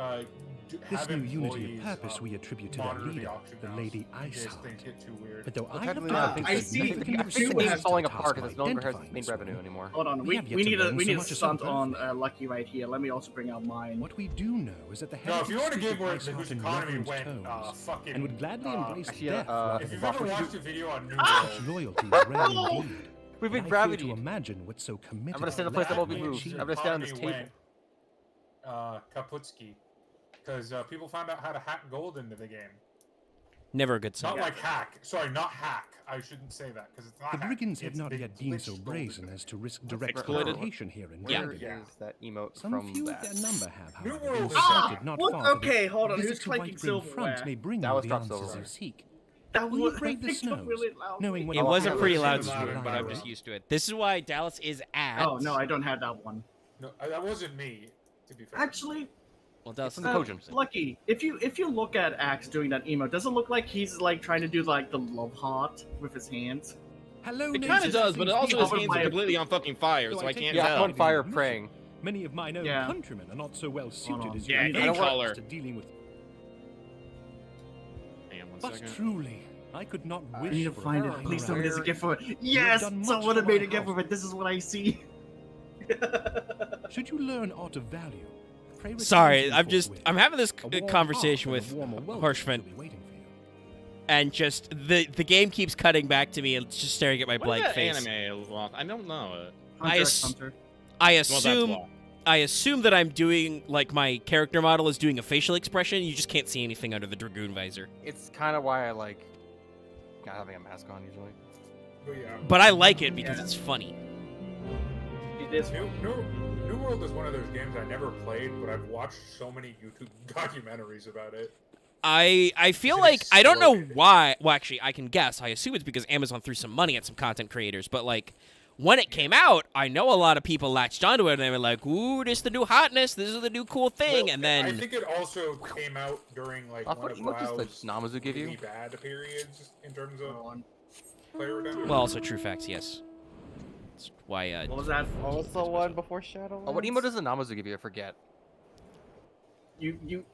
This have new unity of employees, purpose we attribute to their monitor the leader, auction the house Lady in case Iceheart. things get too weird. But though Well, I have technically, done I think I this see. significant I think see the what game has is falling to the apart task because of it's no longer has identifying main this revenue one. anymore. Hold on, We we have yet need to a learn we so need a much as stunt some on birthday. Lucky right here. Let me also bring out mine. What we do know is that the No, if you want a heritage game where speaks whose in economy reverent went tones, fucking and would gladly embrace actually, death rather if than you've ever profit. watched a video on New Such World, loyalty is rare indeed. We've been and I fear gravity. to imagine what so committed. I'm gonna stand in a place that won't be that moved. means I'm gonna stand on this economy table. went, Kaputski, because people found out how to hack gold into the game. Never a good sign. Not like hack. Sorry, not hack. I shouldn't say that because it's not. The hack. brigands have It's not they yet been so glitched brazen gold. as to risk direct Exploited. confrontation here in Yeah. Where Dragon. is that emote Some from few that? of their number have, New however, World been is- sighted not what? far from Okay, it. hold on, Visit who's to clanking White Grim silverware? Front may bring That you was the drop answers silverware. you seek. That Will you was brave the picked up snows, really loud. knowing what It Oh, wasn't I pretty have loud it. this Louder, morning, but I'm louder. just used to it. This is why Dallas is at. Oh no, I don't have that one. No, that wasn't me. To be fair. Actually, Well, Dallas It's in the Kojin. Lucky, if you look at Axe doing that emo, does it look like he's like trying to do like the love heart with his hands? Hello, It kind of does, but it also his hands are completely on fucking fire, So so I I take can't it Yeah, tell. I'm on fire praying. Many of mine own Yeah. countrymen are not so well suited on. as Yeah, you any are color. to dealing with. Hang on one But second. truly, I could not I wish need to for find a it. finer Please tell me there's a ride. gift for it. have Yes, done much someone for have made my a gift house. for it. This is what I see. Should you learn aught of value, pray return Sorry, to me forthwith. I'm having this A warm conversation heart and with a warmer welcome Harshman, will be waiting for you. and just the game keeps cutting back to me and it's just staring at my What blank is that face. anime lost? I don't know it. I Hunter, ass- Hunter. I Well, that's assume law. I assume that I'm doing like my character model is doing a facial expression. You just can't see anything under the dragoon visor. It's kind of why I like not having a mask on usually. But yeah. But I like it because Yeah. it's funny. It is. New World is one of those games I never played, but I've watched so many YouTube documentaries about it. I feel It's like I don't know exploded. why. Well, actually, I can guess. I assume it's because Amazon threw some money at some content creators. But like, when it came out, I know a lot of people latched onto it and they were like, "Ooh, this is the new hotness. This is the new cool thing." Well, And I then think it also came out during like Oh, one of what does the WoW's Namazu give you? really bad periods in terms of Hold on. player retention. well, also true facts. Yes. That's why. What was that? What was the one before Shadowlands? Oh, what emote does the Namazu give you? I forget. You.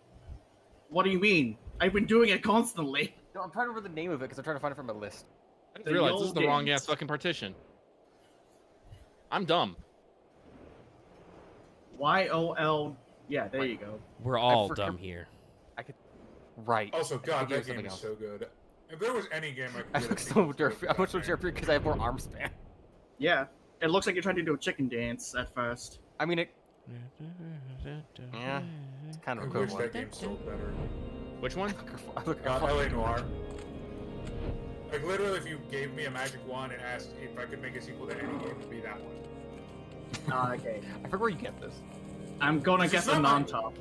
What do you mean? I've been doing it constantly. No, I'm trying to remember the name of it because I'm trying to find it from my list. I didn't realize this is the wrong ass fucking partition. I'm dumb. YOL. Yeah, there you go. We're all dumb here. I could. Right. Also, God, that game is so good. If there was any game I could get, I'm much more derpy because I have more arm span. Yeah, it looks like you're trying to do a chicken dance at first. I mean, it. Yeah, it's kind of a I cool wish one. that game sold better. Which one? God, LA Noire. Like literally, if you gave me a magic wand and asked if I could make a sequel to any game, it would be that one. Okay. I forget where you get this. I'm gonna guess a non-top.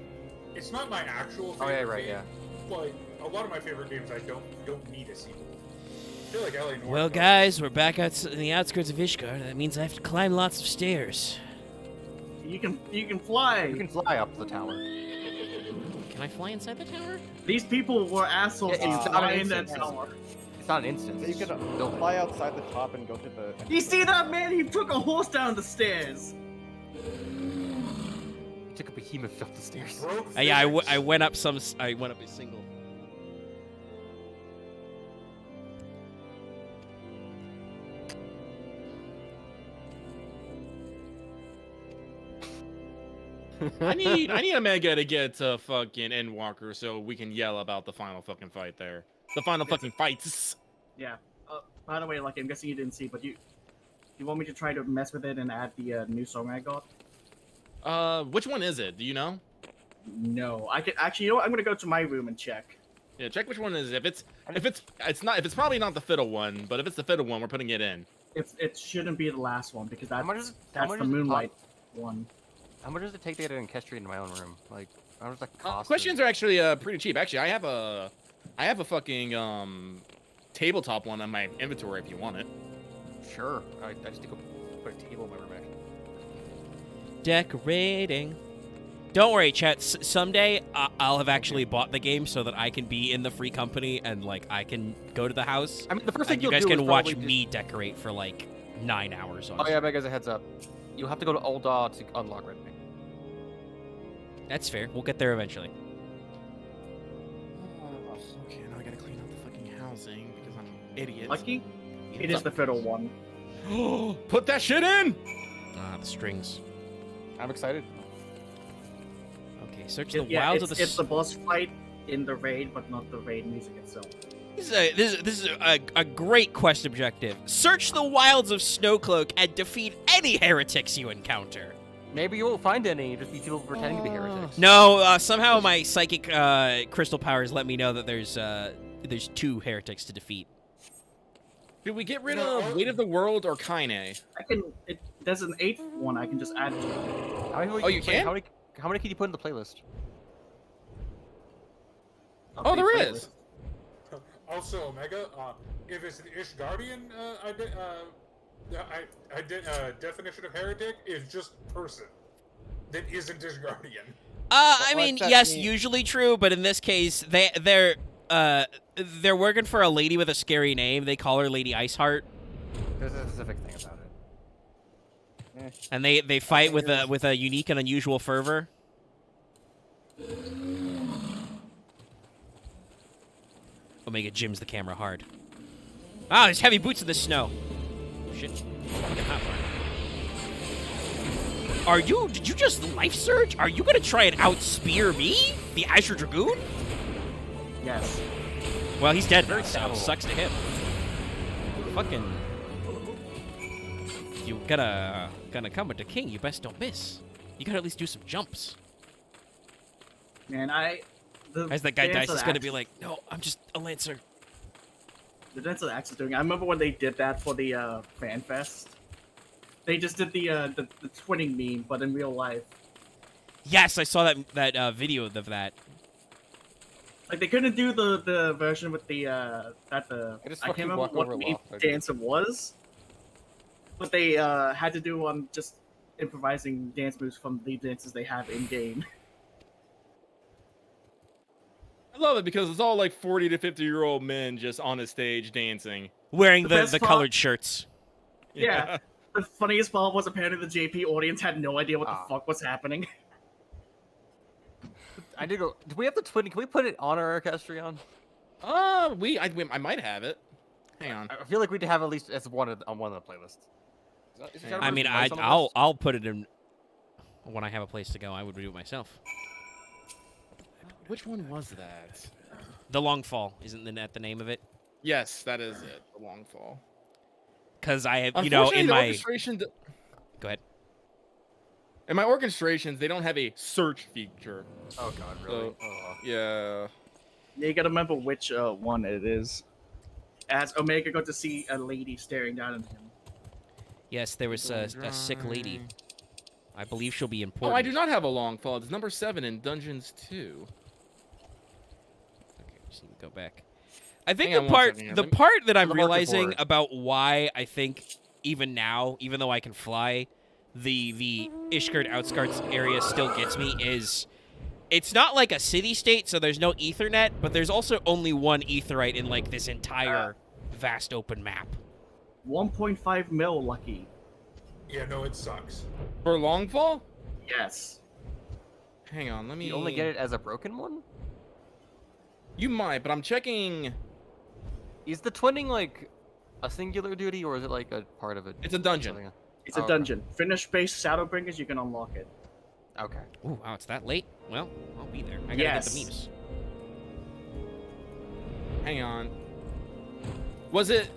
It's not my actual Oh favorite yeah, right, game, yeah. but a lot of my favorite games I don't need a sequel. I feel like LA Noire. Well, guys, we're back out in the outskirts of Ishgard. That means I have to climb lots of stairs. You can fly. You can fly up the tower. Can I fly inside the tower? These people were assholes. Yeah, it's to not fly an in that instance. tower. It's not an instance. You can fly outside the top and go to the. You see that man? He took a horse down the stairs. He took a behemoth up the stairs. Yeah, I went up some. I went up a single. I need a mega to get to fucking Endwalker so we can yell about the final fucking fight there. The final fucking fights. Yeah. By the way, like I'm guessing you didn't see, but you want me to try to mess with it and add the new song I got? Which one is it? Do you know? No, I can actually. You know what? I'm gonna go to my room and check. Yeah, check which one it is. If it's probably not the fiddle one, but if it's the fiddle one, we're putting it in. It shouldn't be the last one because that's much the is Moonlight one. How much does it take to get an Enkestrian in my own room? Like, how much does that cost? Questions are actually pretty cheap. Actually, I have a fucking tabletop one on my inventory if you want it. Sure. I just need to go put a table in my room. Actually. Decorating. Don't worry, chat. Someday I'll have actually bought the game so that I can be in the free company and like I can go to the house. I mean, the first thing you guys you'll do can is watch probably me decorate for like 9 hours. On Oh yeah, but guys, a heads up. You'll have to go to Ul'dah to unlock Red Wing. That's fair. We'll get there eventually. Okay, now I gotta clean out the fucking housing because I'm an idiot. Lucky, it is the fiddle one. Put that shit in. Ah, the strings. I'm excited. Okay, search the Yeah, wilds of the. it's the boss fight in the raid, but not the raid music itself. This is a great quest objective. Search the wilds of Snowcloak and defeat any heretics you encounter. Maybe you won't find any. Just be people pretending to be heretics. No, somehow my psychic crystal powers let me know that there's 2 heretics to defeat. Did we get rid of Weight of the World or Kaine? There's an 8th one I can just add to it. Oh, you can? How many can you put in the playlist? Oh, there is. Also, Omega, if it's the Ishgardian definition of heretic, is just person that isn't Ishgardian. I mean, yes, usually true, but in this case, they're working for a lady with a scary name. They call her Lady Iceheart. There's a specific thing about it. And they fight with a unique and unusual fervor. Omega jims the camera hard. Ah, there's heavy boots in the snow. Shit. Fucking hot fire. Did you just life surge? Are you gonna try and outspear me? The Azure Dragoon? Yes. Well, he's dead now, so sucks to him. Fucking... You gonna come with the king, you best don't miss. You gotta at least do some jumps. Man, As that guy dies, he's gonna be like, no, I'm just a lancer. The Dance of the Axe is doing. I remember when they did that for the fan fest. They just did the twinning meme, but in real life. Yes, I saw that video of that. Like they couldn't do the version with the I can't remember what the main dancer was, but they had to do just improvising dance moves from the dances they have in game. I love it because it's all like 40 to 50-year-old men just on a stage dancing. Wearing the colored shirts. Yeah. The funniest part was apparently the JP audience had no idea what the fuck was happening. I did go. Do we have the twin? Can we put it on our orchestrion? I might have it. Hang on. I feel like we'd have at least as one on one of the playlists. I mean, I'll put it in when I have a place to go. I would do it myself. Which one was that? The Long Fall, isn't that the name of it? Yes, that is it. The Long Fall. Because I have, you know, in my orchestration. Go ahead. In my orchestrations, they don't have a search feature. Oh God, really? So, yeah. You gotta remember which one it is. As Omega got to see a lady staring down at him. Yes, there was a sick lady. I believe she'll be Oh, important. I do not have a long fall. It's number 7 in Dungeons 2. Okay, just need to go back. I think Hang on one second here. the part that I'm the market realizing board. about why I think even now, even though I can fly, the Ishgard outskirts area still gets me is it's not like a city-state, so there's no Ethernet, but there's also only one Aetherite in like this entire vast open map. 1.5 mil, Lucky. Yeah, no, it sucks. For long fall? Yes. Hang on, let me. You only get it as a broken one? You might, but I'm checking. Is the twinning like a singular duty, or is it like a part of it? It's a dungeon. It's a dungeon. Finish base Shadowbringers, you can unlock it. Okay. Ooh, wow, it's that late? Well, I'll be there. I gotta Yes. get the memes. Hang on. Was it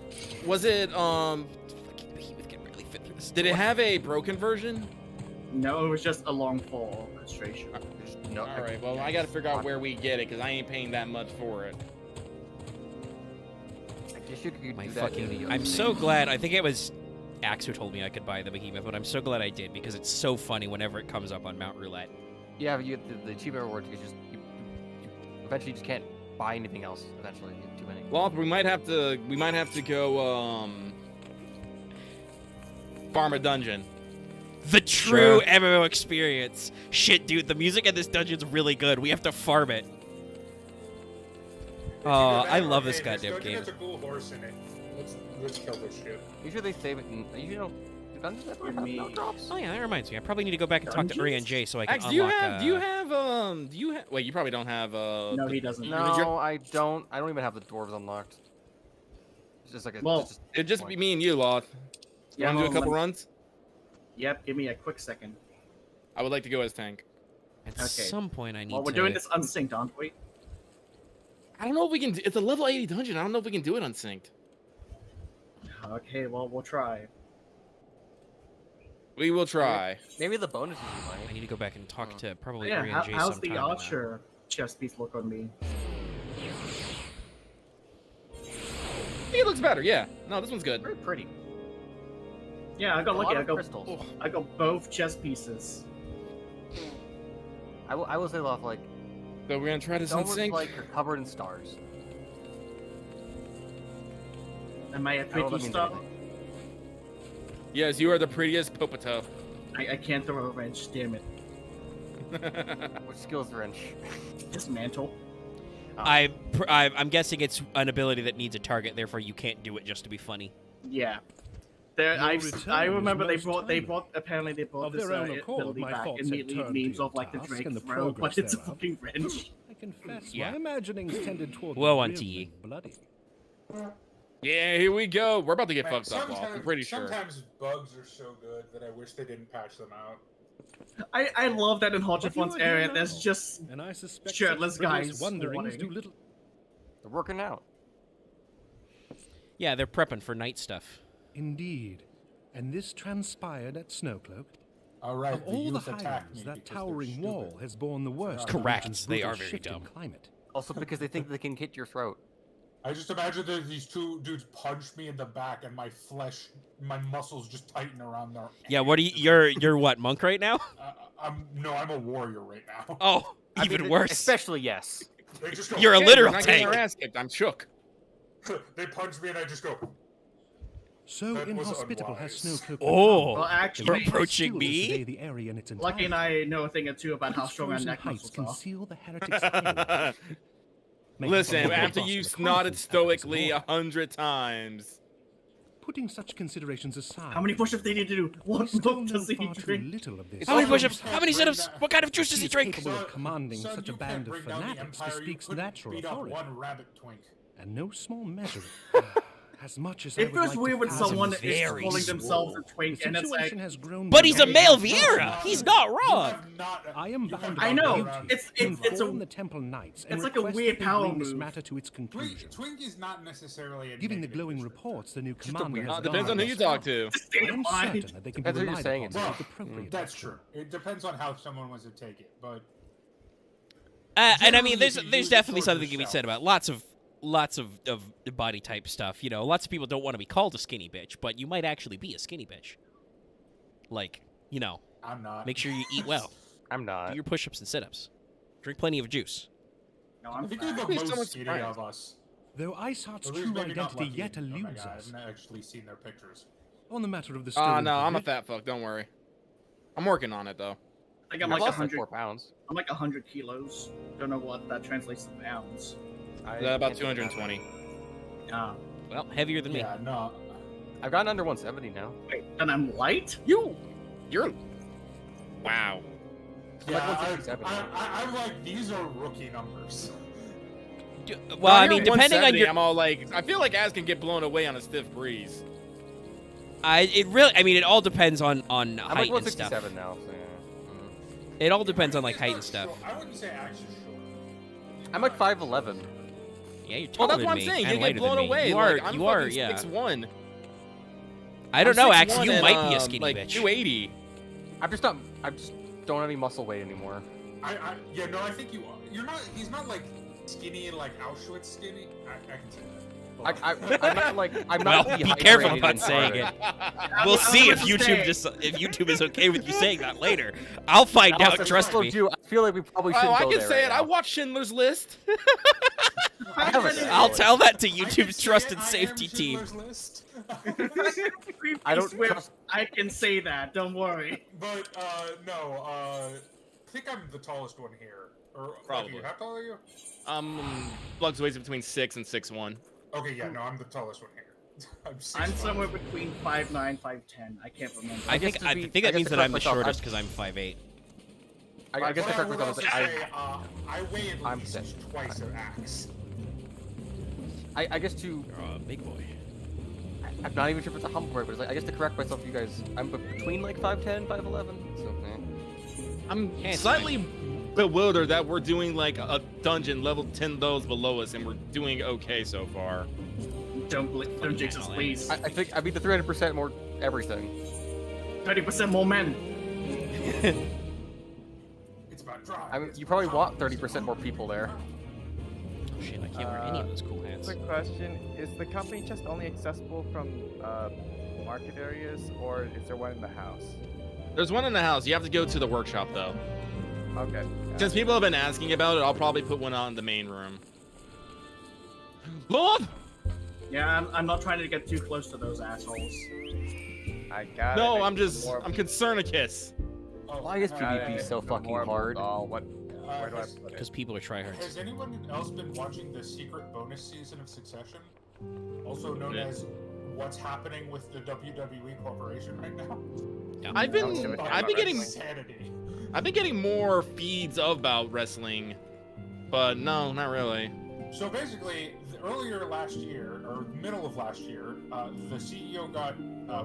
Fucking behemoth can barely fit through this. did it have a broken version? No, it was just a long fall orchestration. No. All right, well, I got to figure out where we get it cuz I ain't paying that much for it. I guess you could My do that in fucking the I'm so glad. I think it was Axe who told me I could buy the behemoth, but I'm so glad I did because it's so funny whenever it comes up on Mount Roulette. Yeah, but you the achievement reward is just you eventually just can't buy anything else. Eventually, you have too many. Well, we might have to go farm a dungeon. The true MMO experience. Shit, dude, the music in this dungeon's really good. We have to farm it. Oh, I love this goddamn game. There's a cool horse in it. Let's kill this shit. Usually they save it. You know, do dungeons ever have no drops? Oh yeah, that reminds me. I probably need to go back and talk to Uri and Jay so I can Axe, unlock. do you have wait, you probably don't have No, he doesn't. No, I don't. I don't even have the dwarves unlocked. It's just like a. Well, it'd just be me and you, Loth. You want to do a couple runs? Yep, give me a quick second. I would like to go as tank. At some point, I need Well, we're to. doing this unsynced, aren't we? I don't know if we can. It's a level 80 dungeon. I don't know if we can do it unsynced. Okay, well, we'll try. We will try. Maybe the bonuses you might. I need to go back and talk to probably Yeah, Uri and Jay how's sometime. the archer chest piece look on me? I think it looks better. Yeah. No, this one's good. Very pretty. Yeah, I got A lucky. lot of crystals. I got both chest pieces. I will say, Loth, like. So we're gonna try this it's almost unsync. like you're covered in stars. Am I a I don't know pretty if that star? means anything. Yes, you are the prettiest Popoto. I can't throw a wrench, damn it. Which skill is the wrench? Dismantle. I'm guessing it's an ability that needs a target, therefore you can't do it just to be funny. Yeah. There, Your return I remember was they most brought apparently they brought Of this their own accord, ability my back thoughts and had immediately turned to memes your of like the task Drake and the throw, but progress it's a thereof. fucking wrench. I confess, Yeah. my imaginings tended toward Woe the unto grim ye. and bloody. Yeah, here we go. We're about to get Man, fucked up, Loth. I'm pretty sure. Sometimes bugs are so good that I wish they didn't patch them out. I love that in But you Hodgefon's are here area now, there's just and I suspect shirtless such frivolous guys wanderings spawning. do little. They're working out. Yeah, they're prepping for night stuff. Indeed, and this transpired at Snowcloak. All right, Of all the highlands, that towering wall has borne the worst. of the Correct, region's they brutal are very shift in dumb. Climate. Also because they think they can hit your throat. I just imagine that these two dudes punched me in the back and my flesh, my muscles just tighten around their. Yeah, what are you? You're what, monk right now? I'm a warrior right now. Oh, I even mean, worse. Especially yes. They just go, You're a Yeah, literal we're not getting tank. our ass kicked. I'm shook. They punch me and I just go. So That was inhospitable has unwise. Snowcloak. Oh, well, you're actually, approaching Still to me? survey the area in its Lucky and entirety. I know a thing or two about But how its strong our frozen neck heights muscles are. conceal the heretic's island. Making Listen, for more after robust you reconnaissance snotted efforts stoically aboard. 100 times. Putting such considerations aside, How many push-ups they need to do? What milk does he far too drink? little of this. How many push-ups? How many sit-ups? What kind of juice does He he is drink? capable of commanding such a you band can't of bring down the fanatics who Empire, you speaks couldn't natural beat up authority. one rabbit twink. And no small measure. As much as I It would feels like weird to when fathom someone his is very calling themselves a the twink and it's like, situation has grown But he's a beyond male my Vieira. power. He's not wrong. I am bound I by know. duty It's to a inform the Temple Knights and it's like a request weird that they power bring this move. matter to its conclusion. Twink is not necessarily a Giving the negative glowing issue. reports the new Just a commander weird- has Depends on who you garnered talk to. state I of am mind. certain that they can be Depends what you're relied saying, upon it's- with appropriate That's action. true. It depends on how someone wants to take it, but And I mean, Generally, if you there's use it definitely towards something to be yourself. said about lots of body type stuff. You know, lots of people don't want to be called a skinny bitch, but you might actually be a skinny bitch. Like, you know, I'm not. make sure you eat well, I'm do not. your push-ups and sit-ups, drink plenty of juice. No, I I'm think you're the fat. Please, someone most skinny surprised. of us. Though Iceheart's At least true maybe not identity Lucky. yet Oh my eludes God, us. I've actually seen their pictures. On the matter of the Oh, stolen no, I'm a bridge, fat fuck. Don't worry. I'm working on it, though. I think I'm I've like lost like 100. 4 pounds. I'm like 100 kilos. Don't know what that translates to pounds. About 220. Ah, Well, heavier than me. Yeah, no. I've gotten under 170 now. wait, then I'm light? You're... Wow. I'm like 167 now. I'm like, these are rookie numbers. Well, I No, mean, you're depending on 170, your, I'm all like... I feel like Az can get blown away on a stiff breeze. I mean, it all depends on I'm height like and stuff. 167 now. So yeah. It all depends on like He's height not and stuff. short. I wouldn't say Axe is short. I'm like 5'11". Yeah, you're Well, taller that's what I'm than me saying. and You get lighter blown than me. away. You are, like, I'm you are, fucking yeah. 6'1". I don't know, I'm Axe. 6'1" You and, might be a skinny like bitch. 280. I'm just not. I just don't have any muscle weight anymore. Yeah, no, I think you are. You're not. He's not like skinny and like Auschwitz skinny. I can say that. I'm not like. I'm Well, not be careful dehydrated about and saying retarded. it. We'll see if YouTube is okay with you saying that later. I'll find Alice, out. I Trust told me. you, I feel like we probably shouldn't Oh, I go can there say right it. now. I watched Schindler's List. I haven't. I'll tell that to I can YouTube's say trusted I am safety team. Schindler's List. I don't Swift, trust- I can say that. Don't worry. But no. I think I'm the tallest one here. Or Probably. Lucky, how tall are you? Fluctuates between 6 and 6'1". Okay, yeah, no, I'm the tallest one here. I'm 6'5". I'm somewhere between 5'9", 5'10". I can't remember. I guess think to I be- think I that guess means to that I'm the correct myself, shortest because I'm 5'8". I guess But the I would correct also myself. say, I weigh at I'm least sick. twice an axe. I guess to. You're a big boy. I'm not even sure if it's a humble brag, but it's like I guess to correct myself, you guys. I'm between like 5'10", 5'11". So. I'm Can't slightly bewildered that we're doing like a dungeon level 10 those below us and we're doing okay so far. Don't jinx us, please. I think I beat the 300% more everything. 30% more men. It's about drive. I mean, you probably want 30% more people there. Oh shit! I can't wear any of those cool hats. Quick question: is the company just only accessible from market areas, or is there one in the house? There's one in the house. You have to go to the workshop though. Okay. Since people have been asking about it, I'll probably put one out in the main room. Lord! Yeah, I'm not trying to get too close to those assholes. I got it. No, I'm Concernicus. Why is PvP so fucking hard? Where do I put it? Because people are tryhards. Has anyone else been watching the secret bonus season of Succession? Also known as What's Happening with the WWE Corporation right now? Yeah. I've been getting Insanity. I've been getting more feeds about wrestling, but no, not really. So basically, earlier last year, or middle of last year, the CEO got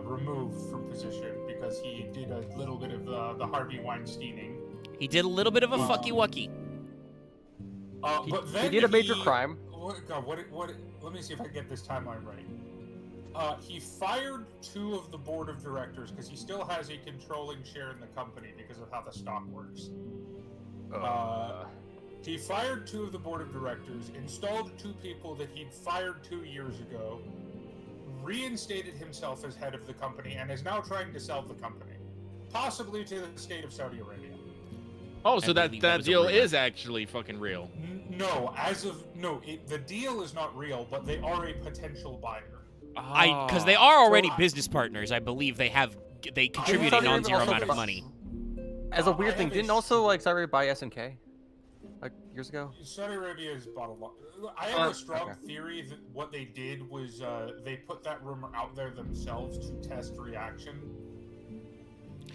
removed from position because he did a little bit of the Harvey Weinsteining. He did a little bit of a fucky wucky. But then He did a major crime. God, let me see if I get this timeline right. He fired 2 of the board of directors because he still has a controlling share in the company because of how the stock works. He fired 2 of the board of directors, installed 2 people that he'd fired 2 years ago, reinstated himself as head of the company, and is now trying to sell the company, possibly to the state of Saudi Arabia. Oh, so that believe that was a deal rumor. is actually fucking real. No, the deal is not real, but they are a potential buyer. Because they are already business partners. I believe they contribute a Saudi Arabia non-zero also amount of bought- money. As a weird thing, didn't also like Saudi buy SNK? Like years ago? Saudi Arabia is bottled water. I have a strong theory that what they did was they put that rumor out there themselves to test reaction.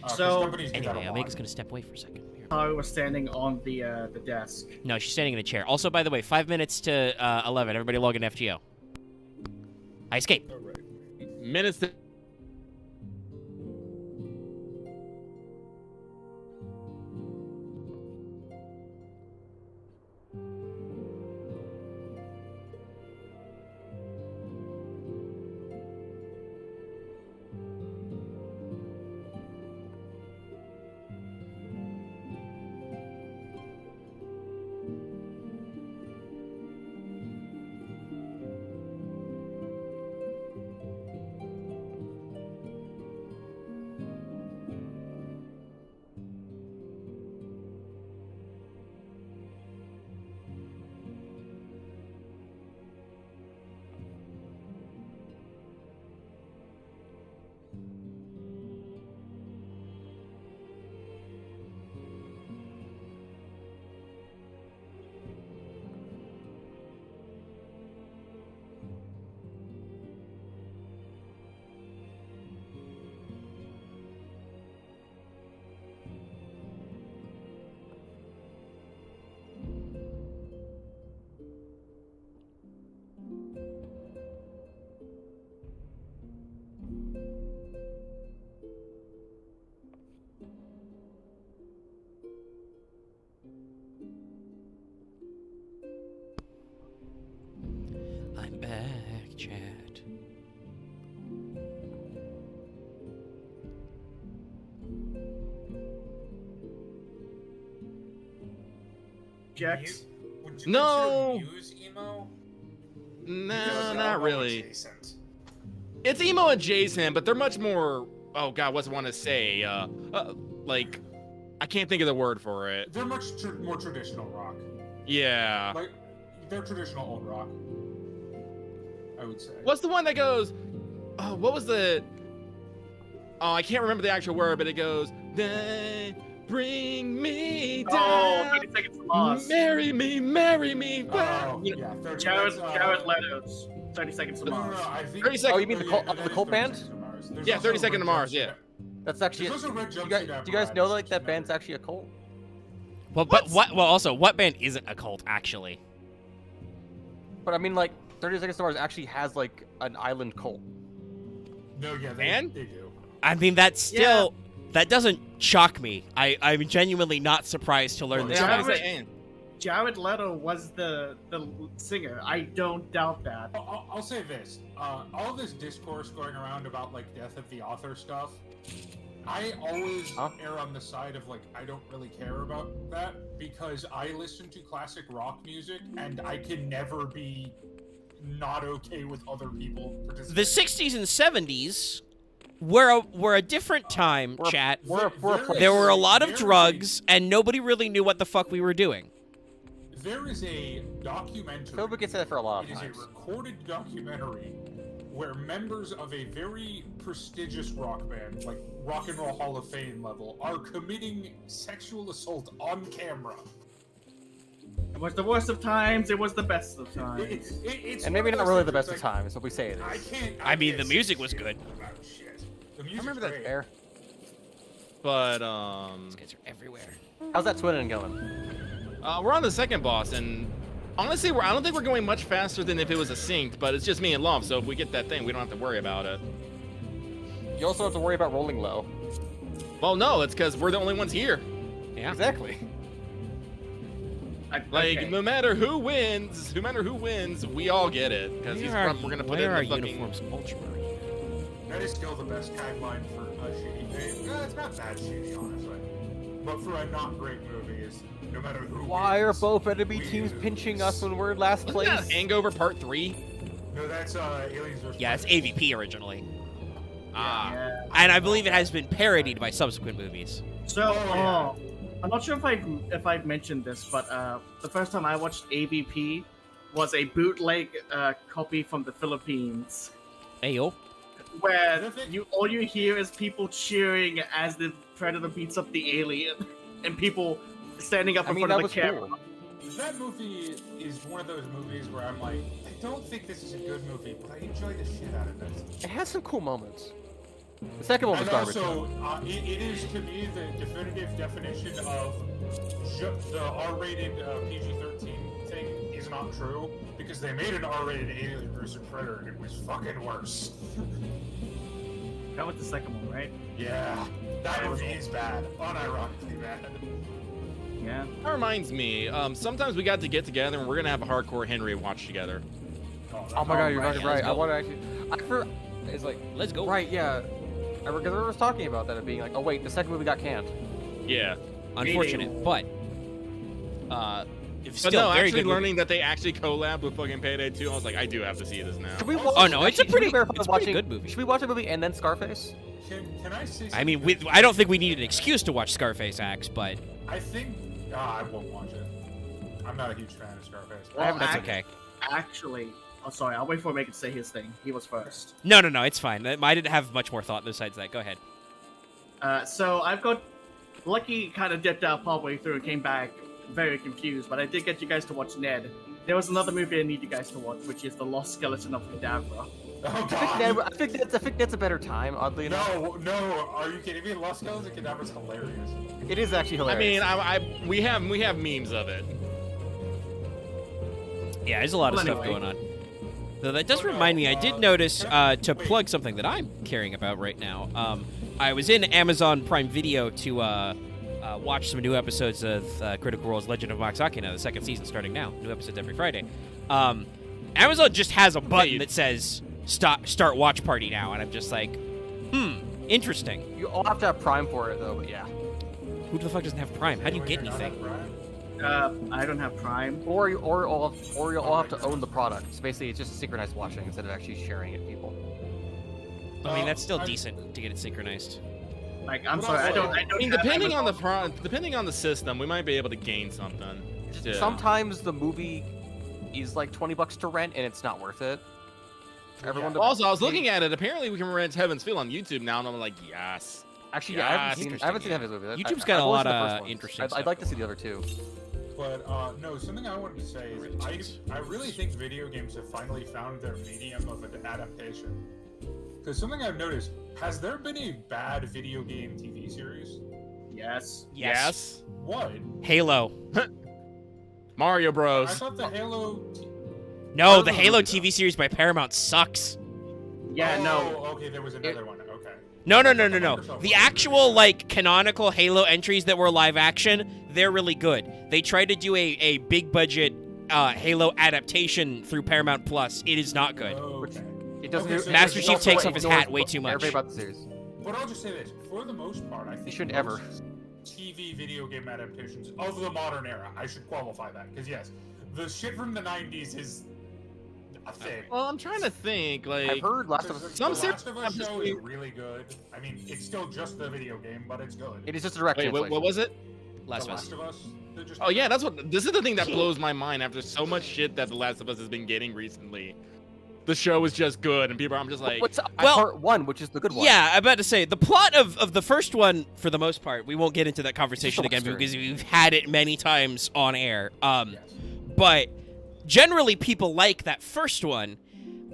So anyway, Omega's gonna step away for a second. Tara was standing on the desk. No, she's standing in a chair. Also, by the way, 5 minutes to 11. Everybody log in FGO. I escape. Minutes to... I'm back, chat. Jax? Would you No! consider Muse emo? No, not really. It's emo adjacent, but they're much more. Oh God, what's one to say? Like, I can't think of the word for it. They're much more traditional rock. Yeah. Like, they're traditional old rock. I would say. What's the one that goes? Oh, what was the? Oh, I can't remember the actual word, but it goes. They bring me down. Oh, 30 Seconds to Mars. Marry me. Oh, You know, yeah. Jared Leto's 30 Seconds to Mars. No, I think 30 seconds. Oh, you mean the cult band? Yeah, 30 Seconds to Mars. Yeah. That's actually. There's also Red Do Jumpsuit you guys know Apparatus, like that band's actually a cult? Well, but what? Well, also, what band isn't a cult actually? But I mean, like 30 Seconds to Mars actually has like an island cult. No, yeah, they do. I mean, that's still that doesn't shock me. I'm genuinely not surprised to learn this. Jared Leto was the singer. I don't doubt that. I'll say this: all this discourse going around about like death of the author stuff, I always err on the side of like I don't really care about that because I listen to classic rock music and I can never be not okay with other people participating. The 60s and 70s were a different time, chat. There were a lot of drugs, and nobody really knew what the fuck we were doing. There is a documentary. Philip gets that for a lot of It is times. a recorded documentary where members of a very prestigious rock band, like Rock and Roll Hall of Fame level, are committing sexual assault on camera. It was the worst of times. It was the best of times. It's And maybe one of not those really things the best that's of like, times, but we say it is. I mean, the music was good. The I music's remember that great. fair. But These guys are everywhere. How's that twinning going? we're on the second boss, and honestly, I don't think we're going much faster than if it was a synced. But it's just me and Love, so if we get that thing, we don't have to worry about it. You also have to worry about rolling low. Well, no, it's because we're the only ones here. Yeah. Exactly. Like, no matter who wins, we all get it because we're gonna put it in the fucking. Uniforms ultra. That is still the best tagline for a shitty game. It's not that shitty, honestly. But for a not great movie, is no matter who. Why are wins, both enemy we teams lose. pinching us when we're in last Wasn't place? that Hangover Part 3? No, that's Aliens vs. Yeah, it's Predators. AVP originally. Yeah. And I believe it has been parodied by subsequent movies. So, yeah. I'm not sure if I've mentioned this, but the first time I watched AVP was a bootleg copy from the Philippines, Ayo. where all you hear is people cheering as the Predator beats up the alien, and people standing up in front of the camera. Cool. that movie is one of those movies where I'm like, I don't think this is a good movie, but I enjoy the shit out of it. It has some cool moments. The second one was And garbage. also, it is to me the definitive definition of the R-rated PG-13 thing is not true, because they made an R-rated Alien vs. Predator and it was fucking worse. That was the second one, right? Yeah, that movie is bad, unironically bad. Yeah. That reminds me, sometimes we got to get together and we're gonna have a hardcore Henry watch together. Oh my god, you're right, fucking yeah, right. let's I go. want to actually. It's like, Let's go. right, yeah. I was talking about that, of being like, oh wait, the second movie got canned. Yeah. Unfortunate, but But still no, very actually good learning that they actually collabed with fucking Payday 2, I was like, I do have to see this now. Should we Oh, no, it's a pretty good movie. Should we watch a movie and then Scarface? Can I say something? I mean, I don't think we need an excuse to watch Scarface Axe, but I think I won't watch it. I'm not a huge fan of Scarface. Well, that's okay. Actually, oh sorry, I'll wait for Megan to say his thing. He was first. No, it's fine. I didn't have much more thought besides that. Go ahead. So I've got Lucky kind of dipped out partway through and came back very confused, but I did get you guys to watch Ned. There was another movie I need you guys to watch, which is The Lost Skeleton of Cadavra. Oh god! I think that's a better time, oddly enough. No, are you kidding me? Lost Skeleton of Cadavra is hilarious. It is actually hilarious. I mean, we have memes of it. Yeah, there's a lot of Well, stuff anyway. going on. Though that does remind me, I did notice, to plug something that I'm caring about right now, I was in Amazon Prime Video to watch some new episodes of Critical Role's Legend of Mox Machina, the second season starting now. New episodes every Friday. Amazon just has a button that says start watch party now, and I'm just like, interesting. You'll have to have Prime for it, though, but yeah. Who the fuck doesn't have Prime? How do you get anything? I don't have Prime. Or you'll all have to own the product. So basically, it's just synchronized watching instead of actually sharing it with people. I mean, that's still decent to get it synchronized. Like, I'm sorry, I don't. I mean, depending on the system, we might be able to gain something. Yeah. Sometimes the movie is like $20 to rent, and it's not worth it. Everyone. Also, I was looking at it. Apparently, we can rent Heaven's Feel on YouTube now, and I'm like, yes. Actually, yeah, I haven't seen Heaven's movie. YouTube's got a lot of interesting stuff. I'd like to see the other two. But no, something I wanted to say is I really think video games have finally found their medium of an adaptation. Because something I've noticed, has there been a bad video game TV series? Yes. Yes. What? Halo. Mario Bros. I thought the Halo. No, the Halo TV series by Paramount sucks. Yeah, oh, no. Okay, there was another one. Okay. No. The actual, like, canonical Halo entries that were live action, they're really good. They tried to do a big budget Halo adaptation through Paramount Plus. It is not good. Okay. It doesn't. Okay, so Master it's Chief also takes like off his ignores hat way too much. Everybody about the series. But I'll just say this: for the most part, I think You shouldn't most ever. TV video game adaptations of the modern era. I should qualify that because yes, the shit from the '90s is a thing. Well, I'm trying to think. Like, I've heard Last of Us. The Last of Us show is really good. I mean, it's still just the video game, but it's good. It is just a direct translation. what was it? Last The of Us. Last of Us. that just Oh came yeah, out? that's what. This is the thing that blows my mind after so much shit that The Last of Us has been getting recently. The show is just good, and people, I'm just like, Well- part one, which is the good one. Yeah, I'm about to say, the plot of the first one, for the most part, we won't get into that conversation again History. because we've had it many times on air. But generally, people like that first one.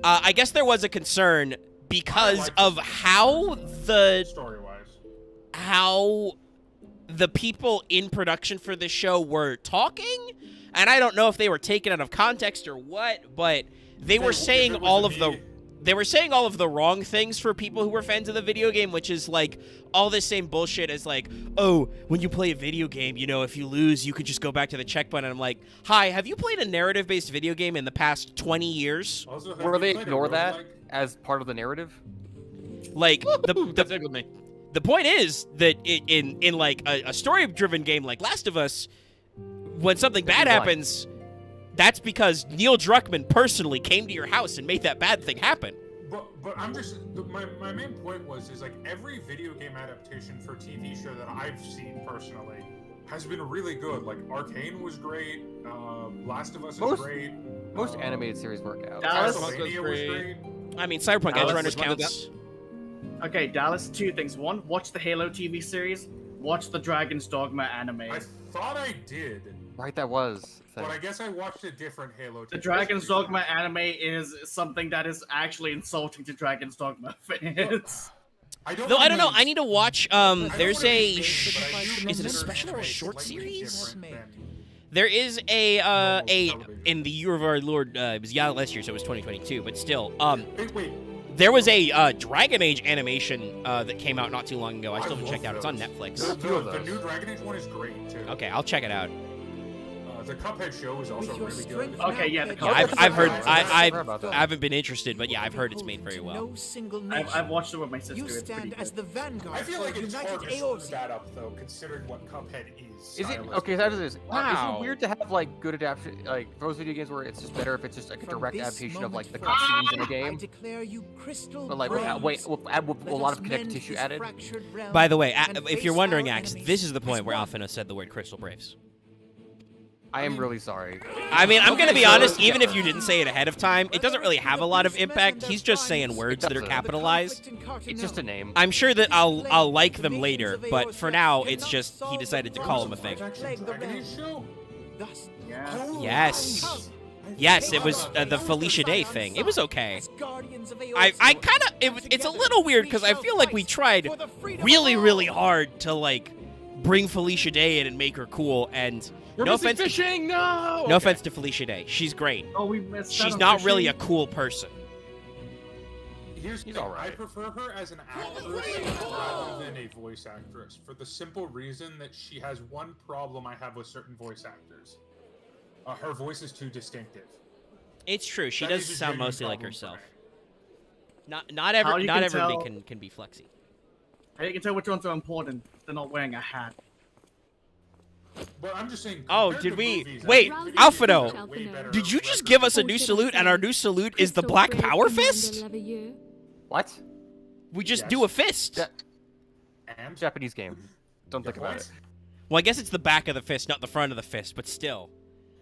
I guess there was a concern because of how the people in production for this show were talking, and I don't know if they were taken out of context or what, but they were saying all of the wrong things for people who were fans of the video game, which is like all the same bullshit as like, oh, when you play a video game, you know, if you lose, you could just go back to the check button. And I'm like, hi, have you played a narrative-based video game in the past 20 years? Where they ignore that as part of the narrative? Like, the point is that in like a story-driven game like Last of Us, when something bad happens, that's because Neil Druckmann personally came to your house and made that bad thing happen. But I'm just my main point is like every video game adaptation for TV show that I've seen personally has been really good. Like Arcane was great, Last of Us is great. Most animated series work out. Castlevania was great. I mean, Cyberpunk Dallas Edgerunners was one of counts. Okay, Dallas, two things. One, watch the Halo TV series. Watch the Dragon's Dogma anime. I thought I did. Right, that was. But I guess I watched a different Halo. The Dragon's Dogma anime is something that is actually insulting to Dragon's Dogma fans. I don't know. I need to watch. There's a. Is it a special or a short series? There is a in the year of our Lord. It was last year, so it was 2022. But still, Wait. There was a Dragon Age animation that came out not too long ago. I still haven't checked out. It's on Netflix. The new Dragon Age one is great too. Okay, I'll check it out. The Cuphead show is also really good. Okay, yeah. I've heard. I haven't been interested, but yeah, I've heard it's made very well. I've watched it with my sister. You It's pretty stand as good. the vanguard I feel like for it's hard United to screw Aeos. that up though, considering what Cuphead is. Is it okay? So after this, is it weird to have like good adaptation, like for those video games where it's just better if it's just like a direct adaptation of like the cutscenes in the game? I declare you crystal But like with a lot of connective tissue added. By the way, if you're wondering, Axe, this is the point where Alphina said the word Crystal Braves. I am really sorry. I mean, I'm going to be honest, even if you didn't say it ahead of time, it doesn't really have a lot of impact. He's just saying words that are capitalized. It's just a name. I'm sure that I'll like them later, but for now, it's just he decided to call him a thing. Yes. Yes, it was the Felicia Day thing. It was okay. I kind of... It's a little weird, because I feel like we tried really, really hard to, like, bring Felicia Day in and make her cool, and... No offense to Felicia Day. She's great. Oh, we missed She's out not on really a fishing. cool person. Here's the thing, I prefer her as an actress rather than a voice actress, for the simple reason that she has one problem I have with certain voice actors. Her voice is too distinctive. It's true. She That does is a sound genuine mostly like problem for herself. me. Not everybody can be flexy. How you can tell which ones are important? They're not wearing a hat. But I'm just saying. Oh, did we... Wait, Alphino, did you just give us a new salute, and our new salute is the Black Power Fist? What? We just do a fist. And? Japanese game. Don't think about it. Well, I guess it's the back of the fist, not the front of the fist, but still.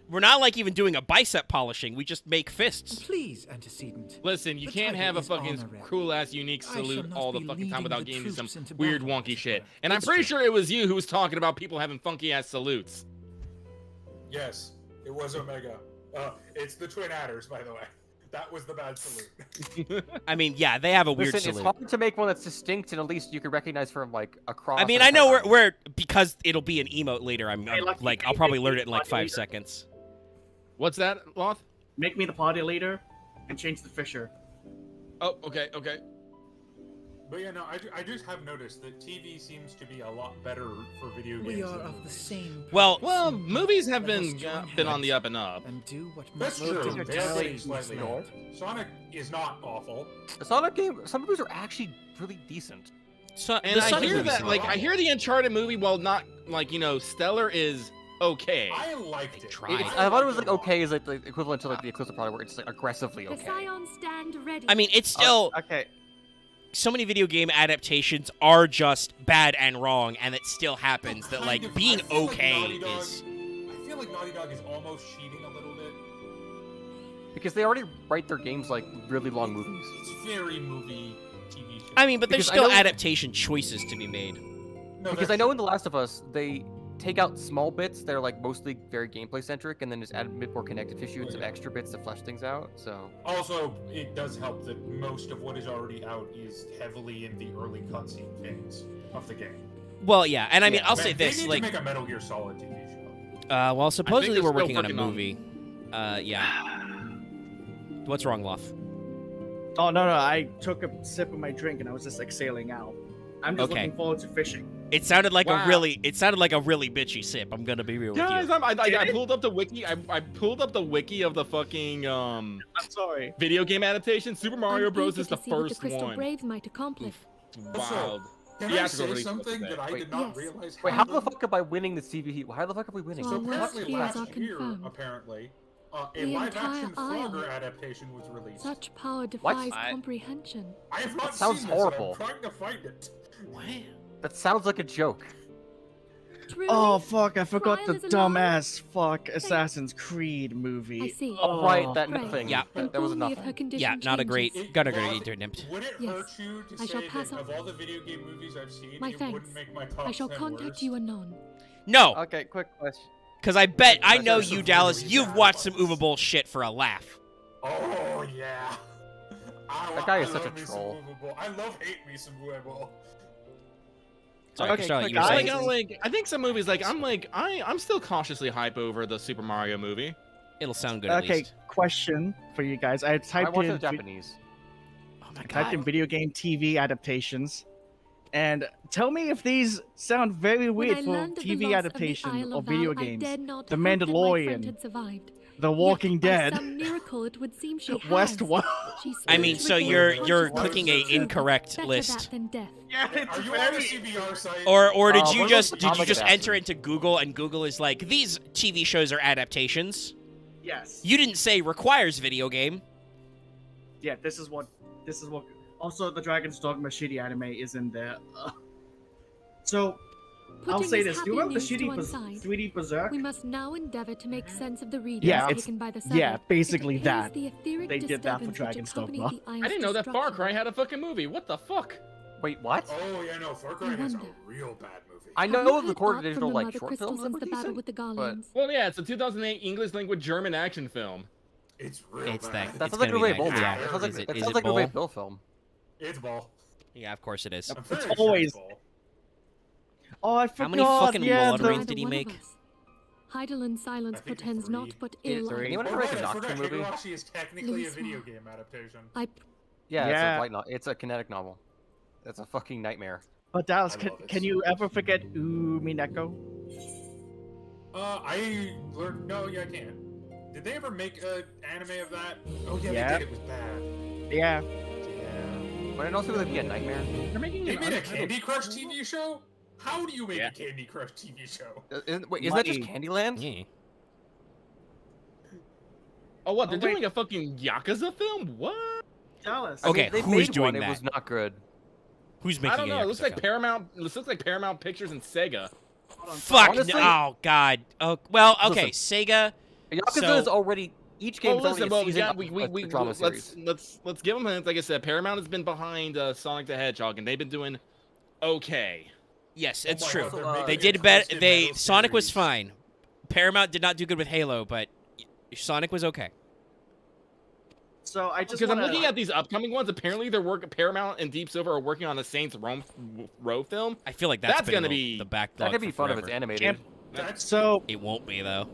We're not like even doing a bicep polishing. We just make fists. Please, antecedent. Listen, you can't have a fucking cool-ass unique salute all the fucking time without getting some weird wonky shit. And I'm pretty sure it was you who was talking about people having funky-ass salutes. Yes, it was Omega. It's the Twin Adders, by the way. That was the bad salute. I mean, yeah, they have a weird Listen, salute. it's hard to make one that's distinct and at least you can recognize from like across. I mean, I know we're because it'll be an emote later. I'm like, I'll probably learn it in like 5 seconds. What's that, Loth? Make me the party leader and change the Fisher. Oh, okay. But yeah, no, I just have noticed that TV seems to be a lot better for video games. We are of the same. Well, movies have been on the up and up. And do what That's must true. be They have done. changed slightly. Sonic is not awful. The Sonic game, some movies are actually really decent. And I hear that, like, I hear the Uncharted movie, while not, like, stellar, is okay. I liked it. I thought it was like okay is like the equivalent to like the Eclipse product where it's like aggressively The okay. Scion stand ready. I mean, it's still... okay. So many video game adaptations are just bad and wrong, and it still happens that, like, being okay is... I feel like Naughty Dog is almost cheating a little bit. Because they already write their games like really long movies. It's very movie TV show. I mean, but there's Because I still know- adaptation choices to be made. No, Because I know in The Last of Us, they take out small bits that are like mostly very gameplay centric and then just add a bit more connective tissue and some extra bits to flesh things out. So Also, it does help that most of what is already out is heavily in the early cutscene phase of the game. Well, yeah, and I mean, I'll say They this, need like... to make a Metal Gear Solid TV show. well, supposedly we're they're working still on a working on movie. Yeah. What's wrong, Loth? Oh, no, I took a sip of my drink and I was just exhaling out. I'm just Okay. looking forward to fishing. It sounded like Wow. a really bitchy sip. I'm gonna be real with Guys, you. I pulled up the wiki. I pulled up the wiki of the fucking I'm sorry. video game adaptation. Super Mario I'm Bros. eager is the to see what the first Crystal one. Braves might accomplish. Wild. Can I Theatrical say release something was that I today. did not Yes. realize wait, how the happened? fuck am I winning this TV? How the fuck are we winning? So So worst apparently fears last are year, confirmed. apparently, a The live-action entire island. Frogger adaptation was released. Such power defies I- comprehension. I have not sounds seen horrible. this, and I'm trying to find it. What? That sounds like a joke. Truly? Oh, fuck, I forgot the Trial is alive? dumbass Assassin's Creed movie. I see. Oh, right, that Great. thing. Yeah. That was Inform me enough. of her condition Yeah, not a great, changes. not a great Well, internet. Would it Yes. hurt you to I shall say pass that on. of all the video game movies I've seen, My it thanks. wouldn't make my top I shall 10 contact worst? you anon. No, Okay, quick question. Because I bet I know you, Dallas. You've watched some Uwe Boll shit for a laugh. Oh yeah. That guy is such a love me some troll. Uwe Boll. I love hate me some Uwe Boll. Sorry, Okay, Charlotte, quick, you were saying. I think some movies I'm still cautiously hype over the Super Mario movie. It'll sound good at Okay, least. question for you guys. I I typed watch in the Japanese. Oh my typed in god. video game TV adaptations, and tell me if these sound very When weird I for learned of the TV loss of the adaptation Isle of of video Val, I games. dared not The hope that my friend Mandalorian, had survived. The Walking Yet, by Dead, some miracle, it would seem she has. Westworld. She I mean, speaks so with you're consciousness clicking a of incorrect better list. that than death. Yeah, Are you on a CBR site? Or did you what just about the comic enter adaptation? into Google and Google is like these TV shows are adaptations? Yes. You didn't say requires video game. Yeah, this is what. Also, the Dragon's Dogma shitty anime is in there. So, I'll Putting say this this. Do you happy remember the news to one shitty side, 3D Berserk? We must now endeavor to make sense of the readings Yeah, it's taken by the yeah, Senate. basically It that. is the etheric They did that for disturbance which Dragon's accompanied Dogma. the Isle's I didn't know that Far destruction. Cry had a fucking movie. What the fuck? Wait, what? Oh yeah, no, Far Cry has a real bad movie. I Have know you the heard recorded art digital from the like Mother short Crystal films. since the battle with the Garlands? Well, yeah, it's a 2008 English language German action film. It's real It's bad. that. That It's sounds like a gonna be Ray Bull that. movie. Yeah. That sounds like, Is it- that is sounds it like a Ray Bull? Bill film. It's ball. Yeah, of course it is. I'm pretty It's sure always. ball. Oh, I forgot. How many fucking yeah, Lord of the Rings did he Neither one make? of us. Heidelin silence I think portends three. not but Is ill. there on anyone us. ever make a I Doctor forgot movie? Higurashi is technically a Louis video Wall. game adaptation. I Yeah, Yeah. it's a kinetic novel. That's a fucking nightmare. But Dallas, I can, love it can so you much. ever forget Umineko? I learned. No, yeah, I can. Did they ever make an anime of that? Oh yeah, Yeah. they did. It was bad. Yeah. Yeah. Would it also really be a nightmare? They're making They an made a untitled- Candy Crush TV show. How do you make Yeah. a Candy Crush TV show? Isn't that just Money. Candyland? Yeah. Oh, what? They're Oh, wait. doing a fucking Yakuza film? What? Dallas. I mean, Okay, they who's made doing one, that? It was not good. Who's making I don't know. a It looks Yakuza like film? Paramount. This looks like Paramount Pictures and Sega. Fuck. Honestly- Oh god. Oh well. Okay. Sega. Yakuza So- is already each game Well, is listen, already well, a season yeah, of we a drama series. let's give them hints. Like I said, Paramount has been behind Sonic the Hedgehog, and they've been doing okay. Yes, Oh it's my true. God, they're They making They a did better. Twisted They Metal Sonic was series. fine. Paramount did not do good with Halo, but Sonic was okay. So I just Because I'm wanna- looking at these upcoming ones. Apparently, they're working. Paramount and Deep Silver are working on a Saints Row film. I feel like that's That's been gonna the, be- the backlog. That could be for fun if it's forever. animated. Champ- That's So It won't be though.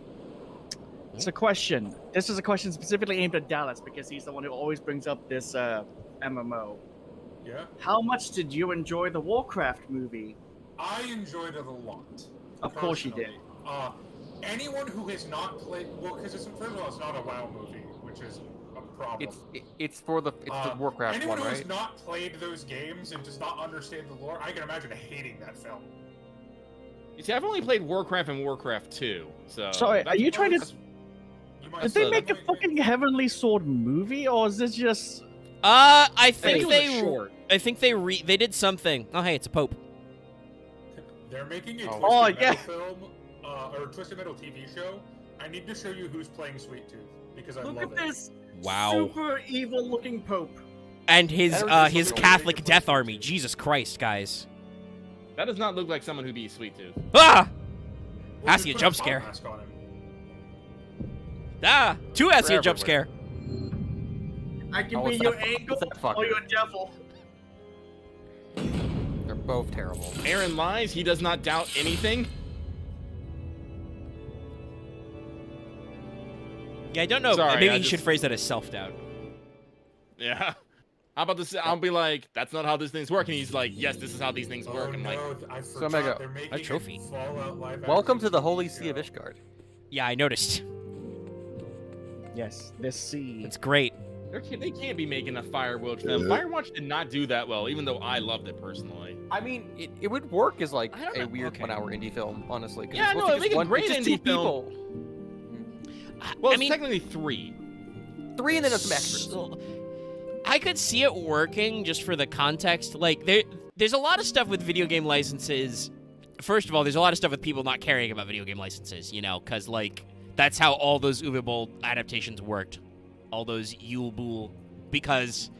it's a question. This is a question specifically aimed at Dallas because he's the one who always brings up this MMO. yeah. How much did you enjoy the Warcraft movie? I enjoyed it a lot. Of course you did. personally. Anyone who has not played, well, because it's first of all, it's not a WoW movie, which is a problem. It's for the Warcraft anyone one, who has right? not played those games and does not understand the lore, I can imagine hating that film. You see, I've only played Warcraft and Warcraft 2, so. Sorry, are that's- you trying to? that's- You might Did so they that make a fucking Heavenly Sword movie, or is this just? I I think it was a they. short. I think they did something. Oh hey, it's a Pope. They're making a Oh. Twisted Oh, Metal yeah. film, or Twisted Metal TV show. I need to show you who's playing Sweet Tooth because I Look love at it. this Wow. super evil-looking Pope. And his That was his just a Catholic weird death place. army. Jesus Christ, guys. That does not look like someone who'd be Sweet Tooth. Ah! Well, I just see a put jump fog scare. mask on him. Ah! Two I see a They're jump scare. I can Oh, be it's your that fu- angel it's that fucker. or your devil. They're both terrible. Aaron lies. He does not doubt anything. Yeah, I don't know. Sorry, Maybe I you should just- phrase that as self-doubt. Yeah. How about this? I'll be like, that's not how these things work. And he's like, yes, this is how these things work. Oh I'm no, like, I So, forgot Omega, they're making a trophy. Fallout live Welcome action to the Holy TV See of show. Ishgard. Yeah, I noticed. Yes, this sea. It's great. they can't be making a Firewatch film. Firewatch did not do that well, even though I loved it personally. I mean, it would work as like I don't a know, weird okay. 1-hour indie film, honestly. 'cause Yeah, it's no, supposed to make just a great it's just indie two film. people. Well, I it's mean- technically 3. 3 and then some extras. So- I could see it working just for the context. Like there's a lot of stuff with video game licenses. First of all, there's a lot of stuff with people not caring about video game licenses, you know, because like that's how all those Uwe Boll adaptations worked, all those Yule Bool, because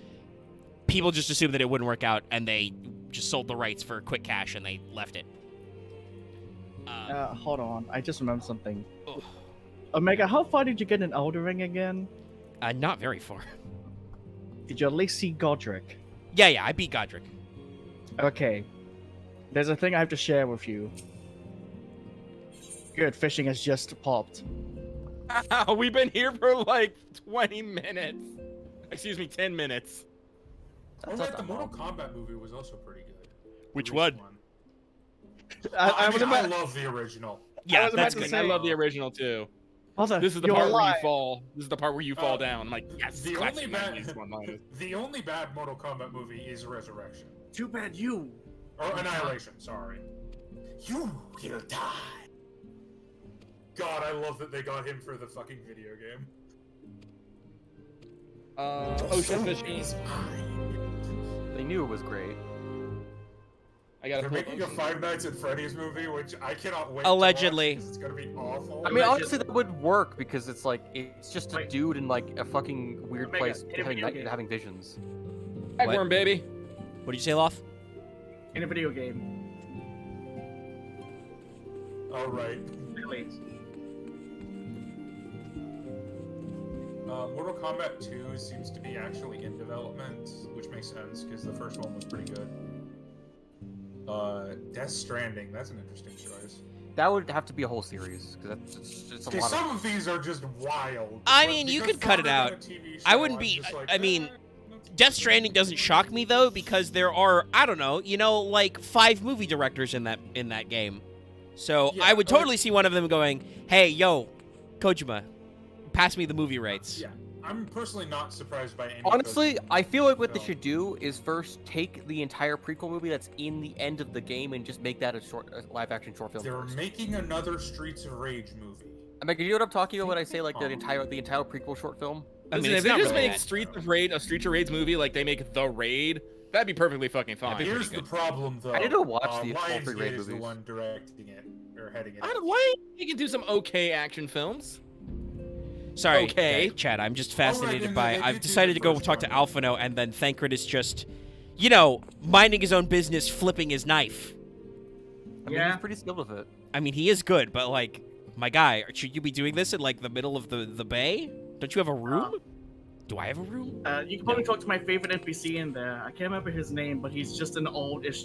people just assumed that it wouldn't work out and they just sold the rights for quick cash and they left it. Hold on, I just remembered something. Omega, how far did you get in Elden Ring again? Not very far. Did you at least see Godric? Yeah, I beat Godric. Okay. There's a thing I have to share with you. Good, fishing has just popped. We've been here for like 20 minutes. Excuse me, 10 minutes. Oh, right, the Mortal Kombat movie was also pretty good. Which one? I love the original. Yeah, that's good. I love the original too. This is the part where you fall. This is the part where you fall down. I'm like, yes. The only bad Mortal Kombat movie is Resurrection. Too bad you. Or Annihilation, sorry. You will die. God, I love that they got him for the fucking video game. Ocean Fishing. They knew it was great. They're making a Five Nights at Freddy's movie, which I cannot wait Allegedly. to watch, 'cause it's gonna be awful. I mean, honestly, that would work because it's like it's just a dude in like a fucking weird place having visions. Eggworm, baby. What did you say, Loth? In a video game. All right. Really? Mortal Kombat 2 seems to be actually in development, which makes sense because the first one was pretty good. Death Stranding, that's an interesting choice. That would have to be a whole series because it's a lot. Some of these are just wild. I mean, you could cut it out. I wouldn't be. I mean, Death Stranding doesn't shock me though because there are, I don't know, like 5 movie directors in that game. So Yeah, I would totally see one of them going, "Hey, yo, Kojima, pass me the movie rights." Yeah, I'm personally not surprised by any. Honestly, I feel like what they should do is first take the entire prequel movie that's in the end of the game and just make that a live-action short film. They're making another Streets of Rage movie. I mean, you know what I'm talking about when I say like the entire prequel short film? I mean, if they just make Streets of Rage movie like they make The Raid, that'd be perfectly fucking fine. Here's the problem, though. I need to watch the all 3 Lionsgate Raid is the movies. one directing it or heading it. Why you can do some okay action films? Sorry, Okay. Chad, I'm just Oh, fascinated right, by. they I've did do decided the to go first talk to one. Alphano, and then Thancred is just, minding his own business, flipping his knife. I mean, he's pretty skilled with it. I mean, he is good, but like, my guy, should you be doing this in like the middle of the bay? Don't you have a room? Do I have a room? You can probably talk to my favorite NPC in there. I can't remember his name, but he's just an old-ish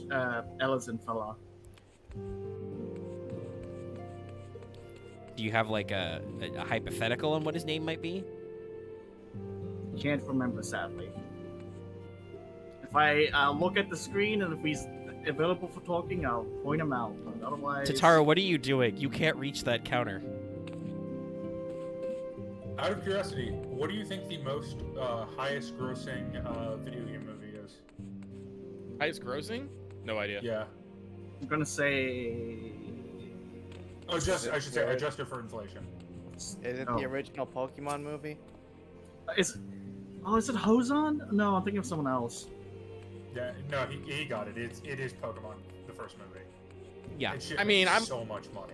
Ellison fella. Do you have like a hypothetical on what his name might be? Can't remember, sadly. If I look at the screen and if he's available for talking, I'll point him out. But otherwise, Tatara, what are you doing? You can't reach that counter. Out of curiosity, what do you think the most highest grossing video game movie is? Highest grossing? No idea. Yeah. I'm gonna say. I should say adjusted for inflation. Is it the original Pokemon movie? Is it Hozon? No, I'm thinking of someone else. Yeah, no, he got it. It is Pokemon, the first movie. Yeah, It shit I mean, made so much money.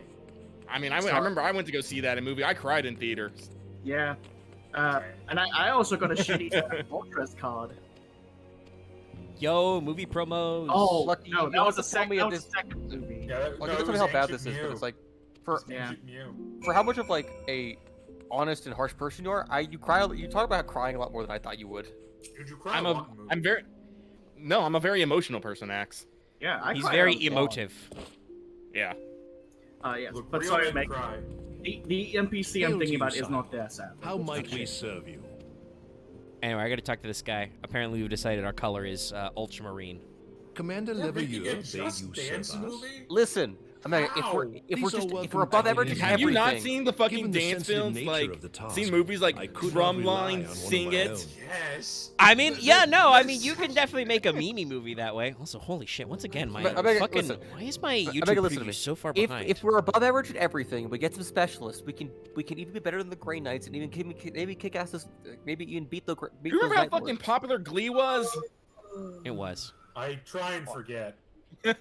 I mean, I remember I went to go see that in movie. I cried in theaters. Yeah. And I also got a shitty Fortress card. Yo, movie promos. Oh, Lucky, no, you that was have the to tell me second, if second movie. Yeah, Like, no, you it tell me was how bad Ancient this is, but Mew. it's like It was Ancient Mew. for how much of like a honest and harsh person you are, you talk about crying a lot more than I thought you would. Did you cry? I'm a very emotional person, Axe. Yeah, He's cried very a lot. emotive. Yeah. Yes, Look, but real sorry, men Meg. cry. The NPC I'm Hail to thinking you, about is sire. not there, sad. How might we serve you? Anyway, I gotta talk to this guy. Apparently, we've decided our color is ultramarine. Commander They're Levin making a bade Just you Dance serve us. movie? Listen, I mean, How? if we're above average in Have you not everything, seen the fucking Given the dance sensitive films? nature Like, of the task, seen movies like I could not rely on Drumline, one of Sing my It? own. Yes. I mean, yeah, no, I mean, you can definitely make a Mimi movie that way. Also, holy shit, once again, my Omega, fucking... listen. Why is my Omega, YouTube listen to me. preview so far if behind? we're above average in everything, we get some specialists. We can even be better than the Grey Knights, and even maybe kick ass this, maybe even beat the. You remember how fucking popular Glee was? It was. I try and forget. That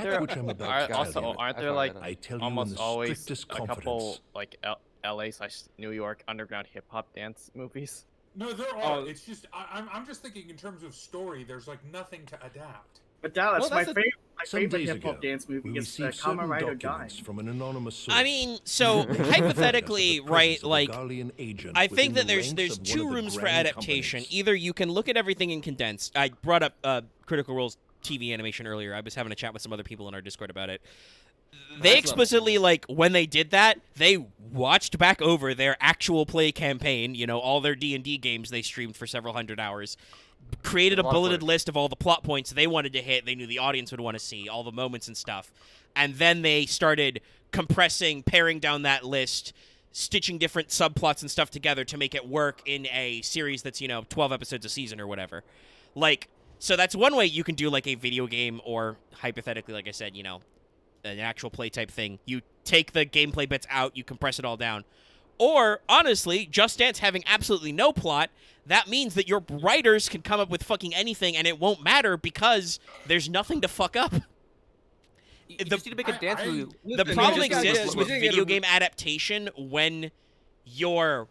there which I'm about to tell you, aren't there I like I tell you in almost the always strictest a couple confidence. like LA/New York underground hip hop dance movies? No, there are. It's just I'm just thinking in terms of story. There's like nothing to adapt. But Dallas, Well, my that's the- My favorite hip-hop dance movie is the Kamen Rider Guy. From an anonymous source. I mean, so hypothetically, right? Like, I think that there's two rooms for adaptation. Either you can look at everything in condensed. I brought up Critical Role's TV animation earlier. I was having a chat with some other people in our Discord about it. They explicitly, like, when they did that, they watched back over their actual play campaign, you know, all their D&D games they streamed for several hundred hours, created a bulleted list of all the plot points they wanted to hit, they knew the audience would want to see, all the moments and stuff, and then they started compressing, paring down that list, stitching different subplots and stuff together to make it work in a series that's, you know, 12 episodes a season or whatever. Like, so that's one way you can do, like, a video game or, hypothetically, like I said, you know, an actual play type thing. You take the gameplay bits out, you compress it all down. Or, honestly, Just Dance having absolutely no plot, that means that your writers can come up with fucking anything and it won't matter because there's nothing to fuck up. You just need to make a dance movie. The problem exists with video game adaptation when your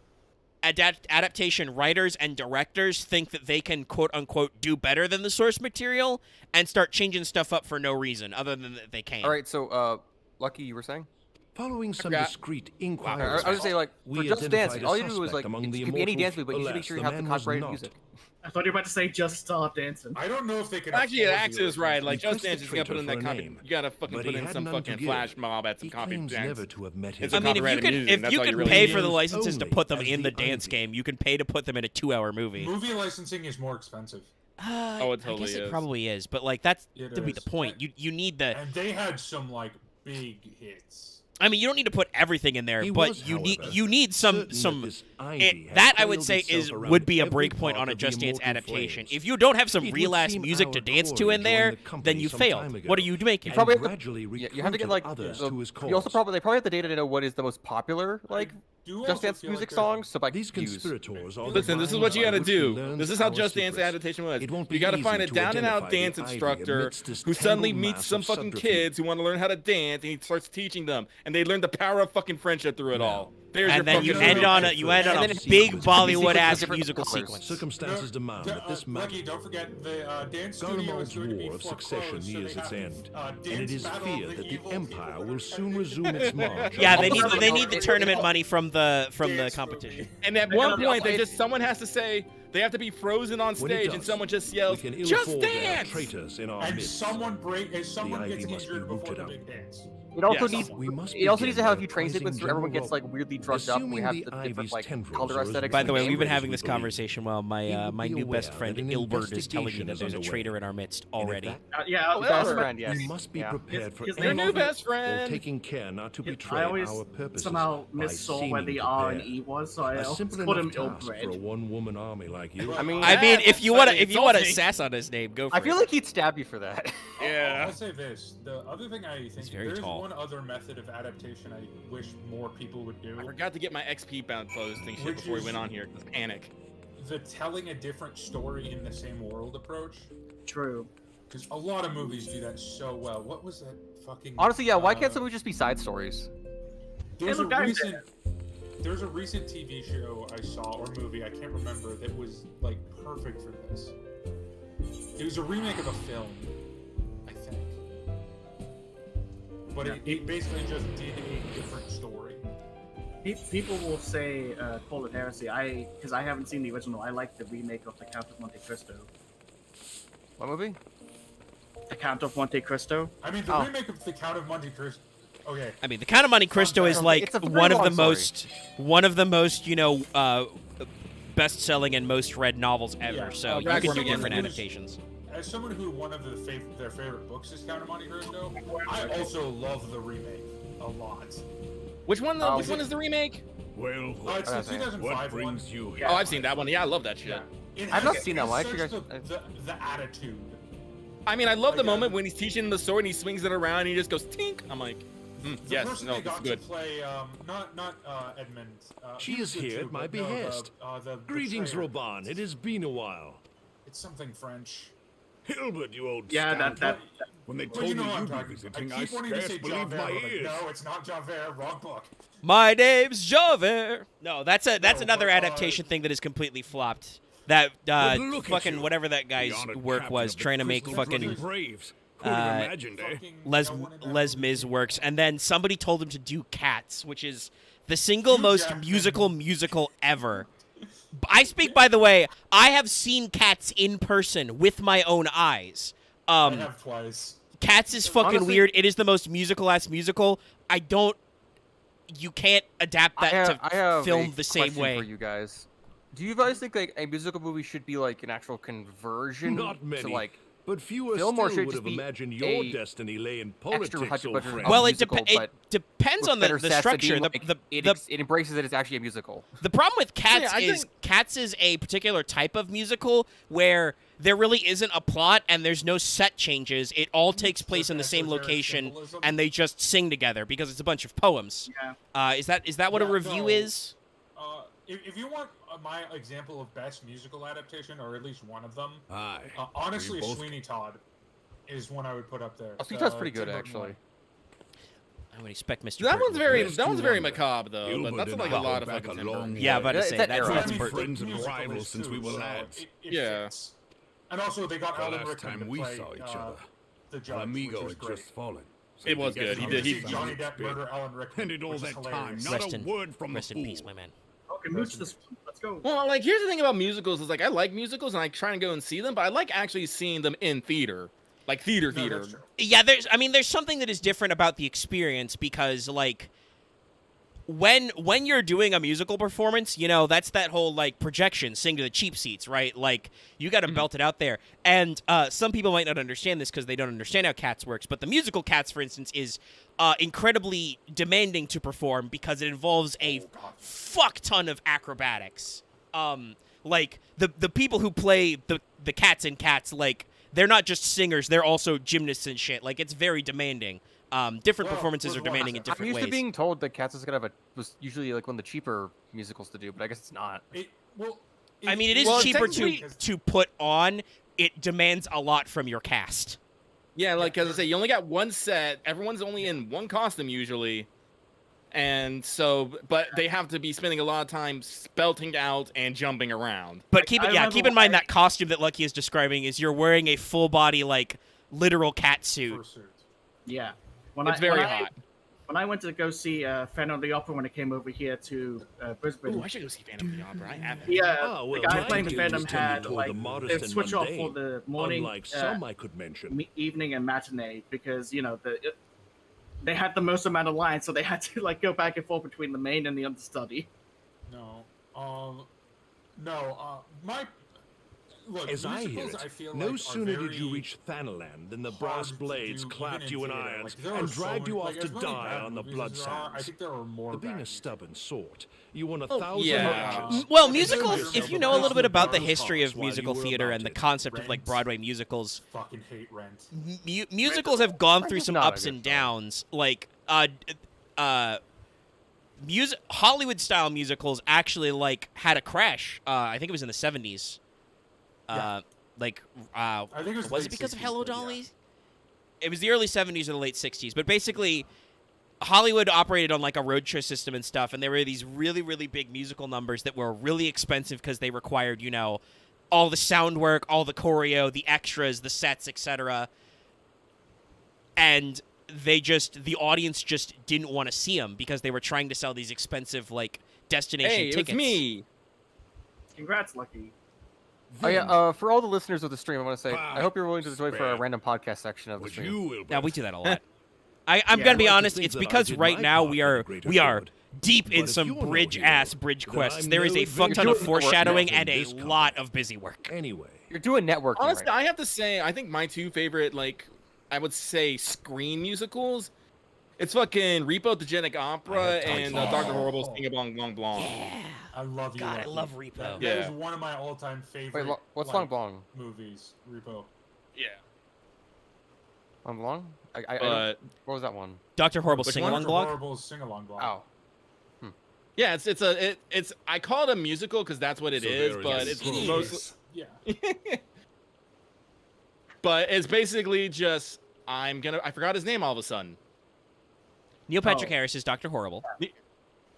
adaptation writers and directors think that they can quote-unquote do better than the source material and start changing stuff up for no reason other than that they can. All right, so, Lucky, you were saying? Following some discreet inquiries, I was going to say, like, for Just Dance, all you do is, like, it could be any dance movie, but you should make sure you have the copyrighted music. I thought you were about to say Just Stop Dancing. I don't know if they can. Actually, Axe is right. Like, Just Dance is gonna put in that copy. You gotta fucking put in some fucking flash mob at some copy dance. I mean, if you can pay for the licenses to put them in the dance game, you can pay to put them in a 2-hour movie. Movie licensing is more expensive. Oh, it totally I guess is. it probably is, but like that's to be the point. You need the. And they had some like big hits. I mean, you don't need to put everything in there, but you need some. That I would say would be a break point on a Just Dance adaptation. If you don't have some real ass music to dance to in there, then you failed. What are you making? You probably have to get like you also probably have the data to know what is the most popular like Just Dance music songs. So like these conspirators. Listen, this is what you gotta do. This is how Just Dance adaptation was. You gotta find a down and out dance instructor who suddenly meets some fucking kids who want to learn how to dance, and he starts teaching them, and they learn the power of fucking friendship through it all. And then you end on a big Bollywood ass musical sequence. Circumstances demand that this man. Lucky, don't forget the dance studio is going to be war of succession foreclosed, nears so its end, and it is feared that the Empire will soon resume its march. Yeah, they need the tournament money from the competition. And at one point, someone has to say they have to be frozen on stage, and someone just yells, "Just dance!" Traitors in our and midst. someone gets injured before the big dance. It also needs to have a few train sequences where everyone gets like weirdly drugged up and we have the different like color aesthetics. By the way, we've been having this conversation while my new best friend Hildebrand is telling me that there's a traitor in our midst already. Best friend, yes. We must be prepared for your new best friend. Taking care not to betray I always our purposes. Somehow missaw where the R and E was, so I called him Hildebrand. For a one-woman army like you. I mean, if you want to sass on his name, go for it. I feel like he'd stab you for that. Yeah. I'll say this: the other thing I think there's tall. one other method of adaptation I wish more people would do. I forgot to get my XP bound clothes thing shit before we went on here. Panic. The telling a different story in the same world approach. True. Because a lot of movies do that so well. What was that fucking? Honestly, yeah. Why can't some movies just be side stories? There's a recent TV show I saw or movie I can't remember that was like perfect for this. It was a remake of a film, I think. But it basically just did a different story. People will say, call it heresy. Because I haven't seen the original. I like the remake of The Count of Monte Cristo. What movie? The Count of Monte Cristo. I mean, the remake of The Count of Monte Cristo. Okay. I mean, The Count of Monte Cristo is like one of the most, you know, best-selling and most read novels ever. Yeah. So you can do different adaptations. As someone who one of their favorite books is Count of Monte Cristo, I also love the remake a lot. Which one? Which one is the remake? Well, it's the 2005 what brings one. you here? Oh, I've seen that one. Yeah, I love that shit. Yeah. I've not seen that one. The attitude. I mean, I love the moment when he's teaching the sword and he swings it around and he just goes tink. I'm like, yes, no, this is good. To play, not Edmund. She is here at my behest. Greetings, Roban. It has been a while. It's something French. Hilbert, you old that. When they told me you'd be visiting, I scarce believed my ears. No, it's not Javert. Wrong book. My name's Javert. No, that's another adaptation thing that is completely flopped. That fucking whatever that guy's work was, trying to make fucking. Braves. imagined, eh? Les Mis works, and then somebody told him to do Cats, which is the single most musical ever. I speak, by the way, I have seen Cats in person with my own eyes. I have twice. Cats is fucking Honestly, weird. It is the most musical-ass musical. You can't adapt that I have to film a the same question way. for you guys. Do you guys think like a musical movie should be like an actual conversion Not many, to like but fewer film, still or should it would just have be imagined your a destiny lay in extra politics, budget old of friend. Well, musical, it but depends with on the better sets and structure. being, like, it embraces that it's actually a musical. The problem with Cats I is think- Cats is a particular type of musical where there really isn't a plot and there's no set changes. It all takes place in the same location and they just sing together because it's a bunch of poems. Yeah. Is that what a Yeah, review no. is? If you want my example of best musical adaptation, or at least one of them, Aye. honestly, We both- Sweeney Todd is one I would put up there. Oh, Sweeney Todd's pretty good, actually. I would expect Mr. That Burton one's would very win. macabre though, but Hildebrand that's and like I a lot go of back fucking a long contemporary. Yeah, but I say that that's era. We've been Burton. friends and Musical rivals is since we too, were so lads. it Yeah. fits. And also, they got The Alan last Rickman time to we play saw each other, the judge, Amigo which was had great. just fallen. It was they good. get He did- him he- to Johnny his Depp bed. murder Alan Rickman. And in all which is that time, hilarious. not Rest a in- word from Rest the in peace, fool. my man. Okay, mooch this one. Let's go. Well, like here's the thing about musicals is like I like musicals and I try and go and see them, but I like actually seeing them in theater, like theater. That's true. Yeah, there's something that is different about the experience because like when you're doing a musical performance, you know, that's that whole like projection, sing to the cheap seats, right? Like you got to belt it out there. And some people might not understand this because they don't understand how Cats works, but the musical Cats, for instance, is incredibly demanding to perform because it involves a fuck ton of acrobatics. Like the people who play the cats in Cats, like they're not just singers, they're also gymnasts and shit. Like it's very demanding. Different performances are demanding in different I'm used ways. to being told that Cats was usually like one of the cheaper musicals to do, but I guess it's not. I mean, it is cheaper to put on. It demands a lot from your cast. Yeah, like as I say, you only got one set. Everyone's only in one costume usually, and so, but they have to be spending a lot of time spelting out and jumping around. But keep in mind that costume that Lucky is describing is you're wearing a full body like literal cat suit. Yeah. It's very hot. When I went to go see Phantom of the Opera when it came over here to Brisbane. Ooh, I should go see Phantom of the Opera. I haven't. Yeah, Oh, well, the guy my playing the duties Phantom tend had toward like the modest they and switch off for mundane, the morning, unlike some I could mention. evening, and matinee because you know they had the most amount of lines, so they had to like go back and forth between the main and the understudy. My look. As I hear musicals, it, I feel no like, sooner are did you very reach Thanaland than the hard brass to blades do, clapped even you in in theater. irons Like, there are and so dragged you many- off like, to as many die bad on the movies blood as there are, I sands. think there are more But being bad a stubborn sort, you won a Oh, thousand yeah. marches. Well, And musicals, then if you know a little bit about the yourself history of while you musical were theater about and the it. concept of like Broadway musicals, fucking hate Rent. musicals have gone Rent through is some not a ups good and downs. Like Hollywood style musicals actually like had a crash. I think it was in the 70s. I think it was was late it because of 60s, Hello but yeah. Dolly? It was the early 70s or the late 60s. But basically, Hollywood operated on like a roadshow system and stuff, and there were these really, really big musical numbers that were really expensive because they required, you know, all the sound work, all the choreo, the extras, the sets, etc. And the audience just didn't want to see them because they were trying to sell these expensive like destination Hey, tickets. it's me. Congrats, Lucky. Oh yeah, for all the listeners of the stream, I want to say I hope you're willing to join for our random podcast section of the stream. Yeah, we do that a lot. I'm gonna be honest. It's because right now we are deep in some bridge quests. There is a fuck ton of foreshadowing and a lot of busy work. Anyway, you're doing networking. Honestly, right I have to say, I think my two favorite, like, I would say, screen musicals. It's fucking Repo the Genic Opera and Dr. Horrible's Sing a Bong Bong Blong. Yeah. I love you. God, I Lucky. love Repo. That is one of my all-time favorite. Wait, what's like, Long Blong? Movies. Repo. Yeah. Long Blong? What was that one? Dr. Horrible's Sing Along Blog. Horrible's Sing Along Blog. Oh. Yeah, it's I call it a musical because that's what it So is, there but it it's is. mostly Yeah. but it's basically just I forgot his name all of a sudden. Neil Patrick Harris is Dr. Horrible.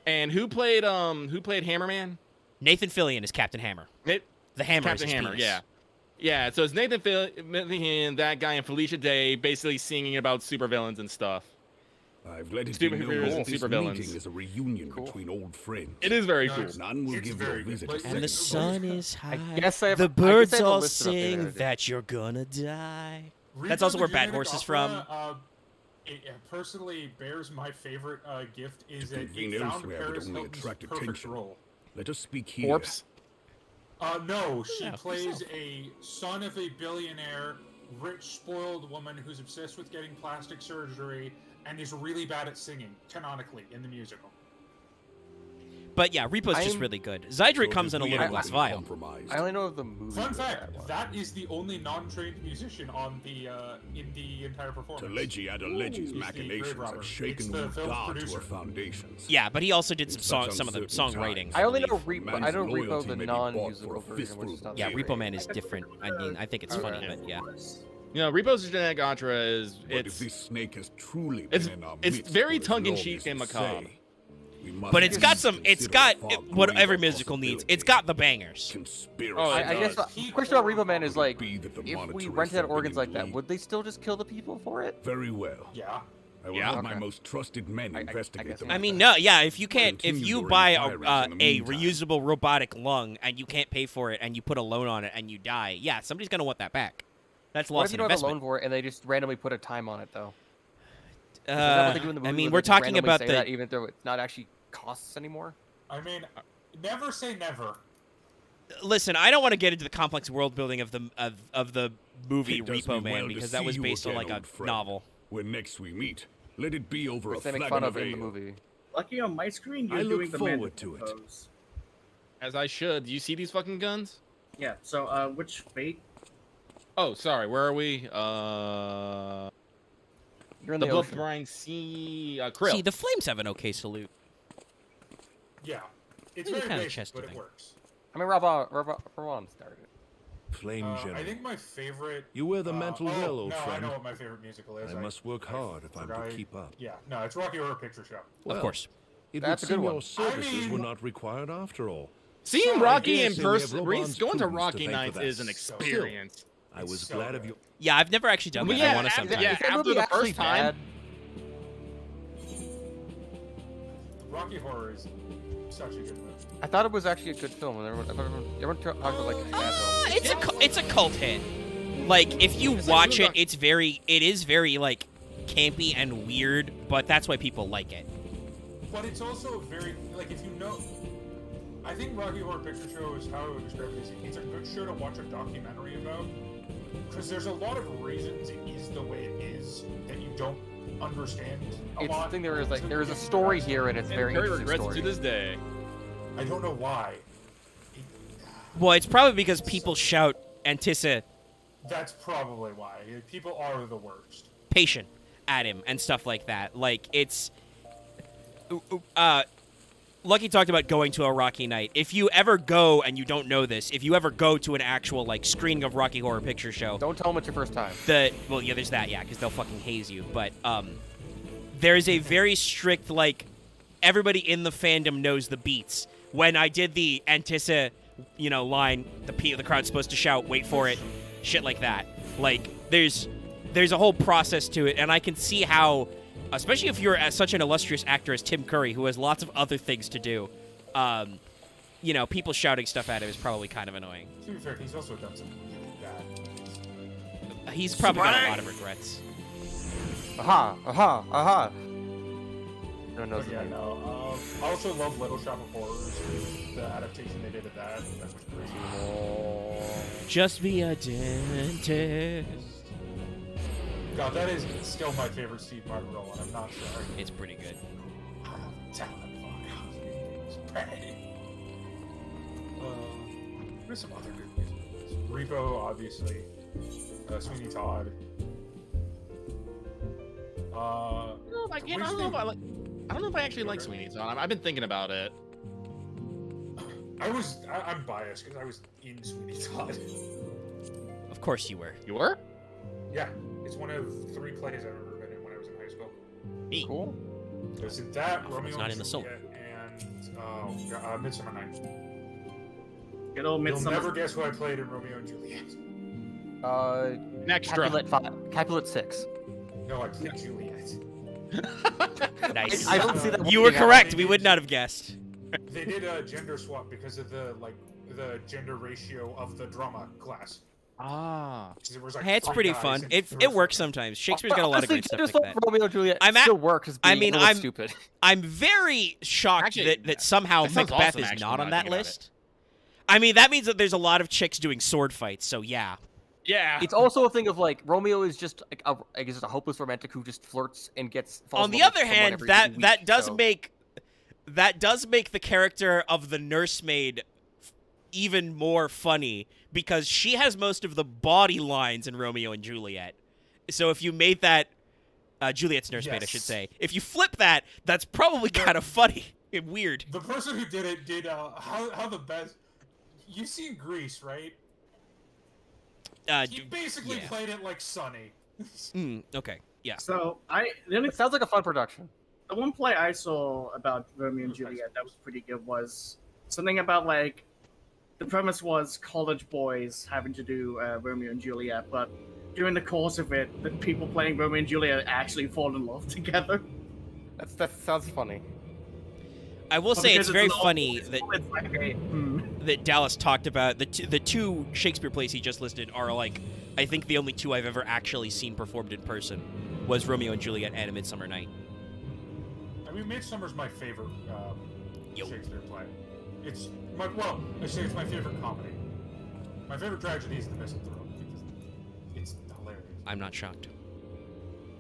And who played Hammerman? Nathan Fillion is Captain Hammer. The Hammer Captain is his Hammer, penis. yeah. Yeah, so it's Nathan Fillion, that guy, and Felicia Day basically singing about supervillains and stuff. I've let it Super be known heroes that and this supervillains. meeting is a reunion between old friends. It is very cool. None will give your visit a And the sun is high. guess I have- the I guess birds I have a all list of updated sing ideas. that you're gonna die. Reaper That's also the where Bad Genetic Horse is Opera, from. It personally bears my favorite gift is that Convene it found elsewhere would Paris only Hilton's attract perfect attention. role. Let us speak here. Corpse? No, she Yeah, plays herself. a son of a billionaire, rich, spoiled woman who's obsessed with getting plastic surgery and is really bad at singing, canonically, in the musical. But yeah, Repo's just really good. Zydric comes in a little less vile. I only know of the movie. Fun for fact, one. that is the only non-trained musician on the in the entire performance. Telegi Adelegi's Is the machinations grave robber. have shaken It's the the film's regard to producer. her foundations. Yeah, but he also did In some such some of the uncertain songwriting. times, I only know man's Repo. I know Repo loyalty the may be bought non-musical for a version, which is fistful of Yeah, gold. Repo Man is different. I mean, I think it's funny, but yeah. You know, Repo's Genetic Opera is But if this snake has truly it's been in our it's midst very for as tongue-in-cheek long and as you macabre. say, we must But it's got please some. It's consider got a far what greater every musical needs. It's got the bangers. conspiracy. Oh, I guess the question about Repo Man is like, Be that the if we monetary rented out something organs like in that, league. would they still just kill the people for it? Very well. Yeah. I will Yeah. have my Okay. most trusted men investigate guess them. I mean, no, yeah. If you can't, if Continue you your buy inquiries in the a meantime. reusable robotic lung and you can't pay for it, and you put a loan on it and you die, yeah, somebody's gonna want that back. That's What lost if you in don't have a investment. loan for it and they just randomly put a time on it though? Is that what they do in the I movie mean, where we're they just talking randomly about say the. that even though it's not actually costs anymore. I mean, never say never. Listen, I don't want to get into the complex world building of the movie It does Repo me Man well to because that see was you based on again, like a old friend. novel. When next we meet, let it be over a Which they make flagon fun of in the ale. movie. Lucky on my screen, you're I look doing the forward to mandible it. pose. As I should. Do you see these fucking guns? Yeah. So, which fate? Oh, sorry. Where are we? You're in the the blood ocean. brine sea krill. See, the flames have an okay salute. Yeah. It's Really very kinda basic, chesty but it thing. works. I mean, Raban started it. Flame I General. think my favorite. You wear the mantle well, old no, friend. I know what my favorite musical is. I must work hard if I'm to forgot- keep up. Yeah, no, it's Rocky Horror Picture Show. Of course. It That's would a good seem one. your services I mean- were not required after all. Seeing Sorry, Rocky yes, in and we have person, Roban's going to prudence Rocky to thank Nights for that. is an Still, experience. I was So glad of good. you. Yeah, I've never actually done Well, that. I yeah, want to after- sometime. yeah, Is that after movie the actually first time- bad? Rocky Horror is such a good movie. I thought it was actually a good film. And everyone talked about like it's a bad film. It's a cult hit. Like if you watch it, it is very like campy and weird, but that's why people like it. But it's also very, like, if you know, I think Rocky Horror Picture Show is how I would describe it. It's a good show to watch a documentary about, because there's a lot of reasons it is the way it is that you don't understand a It's lot. the thing there is like there is a story here and it's a very Terry interesting regrets story. it to this day. I don't know why. Well, it's probably because people shout anticipation That's probably why. People are the worst. at him and stuff like that. Like it's Lucky talked about going to a Rocky night. If you ever go and you don't know this, if you ever go to an actual like screening of Rocky Horror Picture Show, Don't tell them it's your first time. well, yeah, there's that, yeah, because they'll fucking haze you. But there's a very strict like everybody in the fandom knows the beats. When I did the line, the crowd's supposed to shout, wait for it, shit like that. Like there's a whole process to it, and I can see how, especially if you're such an illustrious actor as Tim Curry, who has lots of other things to do, people shouting stuff at him is probably kind of annoying. To be fair, he's also done some really bad movies. He's probably got a lot of regrets. Aha. No one knows But the yeah, name. no. I also love Little Shop of Horrors. The adaptation they did of that. That was great. Just be a dentist. God, that is still my favorite Steve Martin role, and I'm not sorry. It's pretty good. There's some other good movies. Repo, obviously. Sweeney Todd. I don't know if I actually like Sweeney Todd. I've been thinking about it. I'm biased because I was in Sweeney Todd. Of course you were. You were? Yeah, it's one of 3 plays I've ever been in when I was in high school. Me. Cool. It was in that, It's Romeo not and in the soul. Juliet, and Midsummer Night's. Good old You'll Midsummer. never guess who I played in Romeo and Juliet. Extra. Capulet 6. No, I played Juliet. Nice. I don't see that. You were correct. We would not have guessed. They did a gender swap because of the gender ratio of the drama class. Ah. There was, like, Hey, it's 3 pretty guys fun. and It works sometimes. Shakespeare's got a lot of great stuff like that. Romeo and Juliet still works. I'm stupid. I'm very shocked Actually, that somehow that sounds Macbeth awesome, is actually, not now on I that think about list. I mean, that means that there's a lot of chicks doing sword fights. So yeah. Yeah. It's also a thing of like Romeo is just like I guess a hopeless romantic who just flirts and gets. On the other hand, that does make the character of the nursemaid even more funny because she has most of the body lines in Romeo and Juliet. So if you made that Juliet's nursemaid, I should say, if you flip that, that's probably kind of funny and weird. The person who did it did how the best. You've seen Grease, right? He basically played it like Sonny. Okay, yeah. So it sounds like a fun production. The one play I saw about Romeo and Juliet that was pretty good was something about like the premise was college boys having to do Romeo and Juliet, but during the course of it, the people playing Romeo and Juliet actually fall in love together. That sounds funny. I will say it's very funny that that Dallas talked about the two Shakespeare plays he just listed are like I think the only two I've ever actually seen performed in person was Romeo and Juliet and A Midsummer Night. I mean, Midsummer's my favorite Shakespeare play. It's I say it's my favorite comedy. My favorite tragedy is The Misanthrope because it's hilarious. I'm not shocked.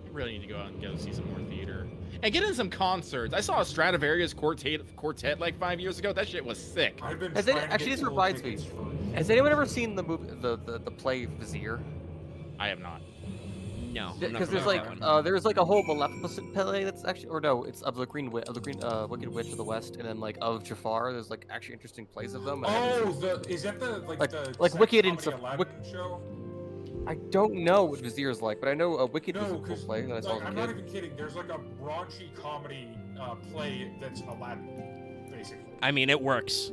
I really need to go out and go see some more theater and get in some concerts. I saw a Stradivarius quartet like 5 years ago. That shit was sick. Actually, this reminds me. Has anyone ever seen the movie, the play Vizier? I have not. No, because there's like there's like a whole Maleficent play that's actually, or no, it's of the Wicked Witch of the West, and then like of Jafar. There's like actually interesting plays of them. Is that the like Wicked and stuff? stuff? Show? I don't know what Vizier is like, but I know a Wicked was a cool play that I saw as a I'm kid. not even kidding. There's like a raunchy comedy play that's Aladdin, basically. I mean, it works.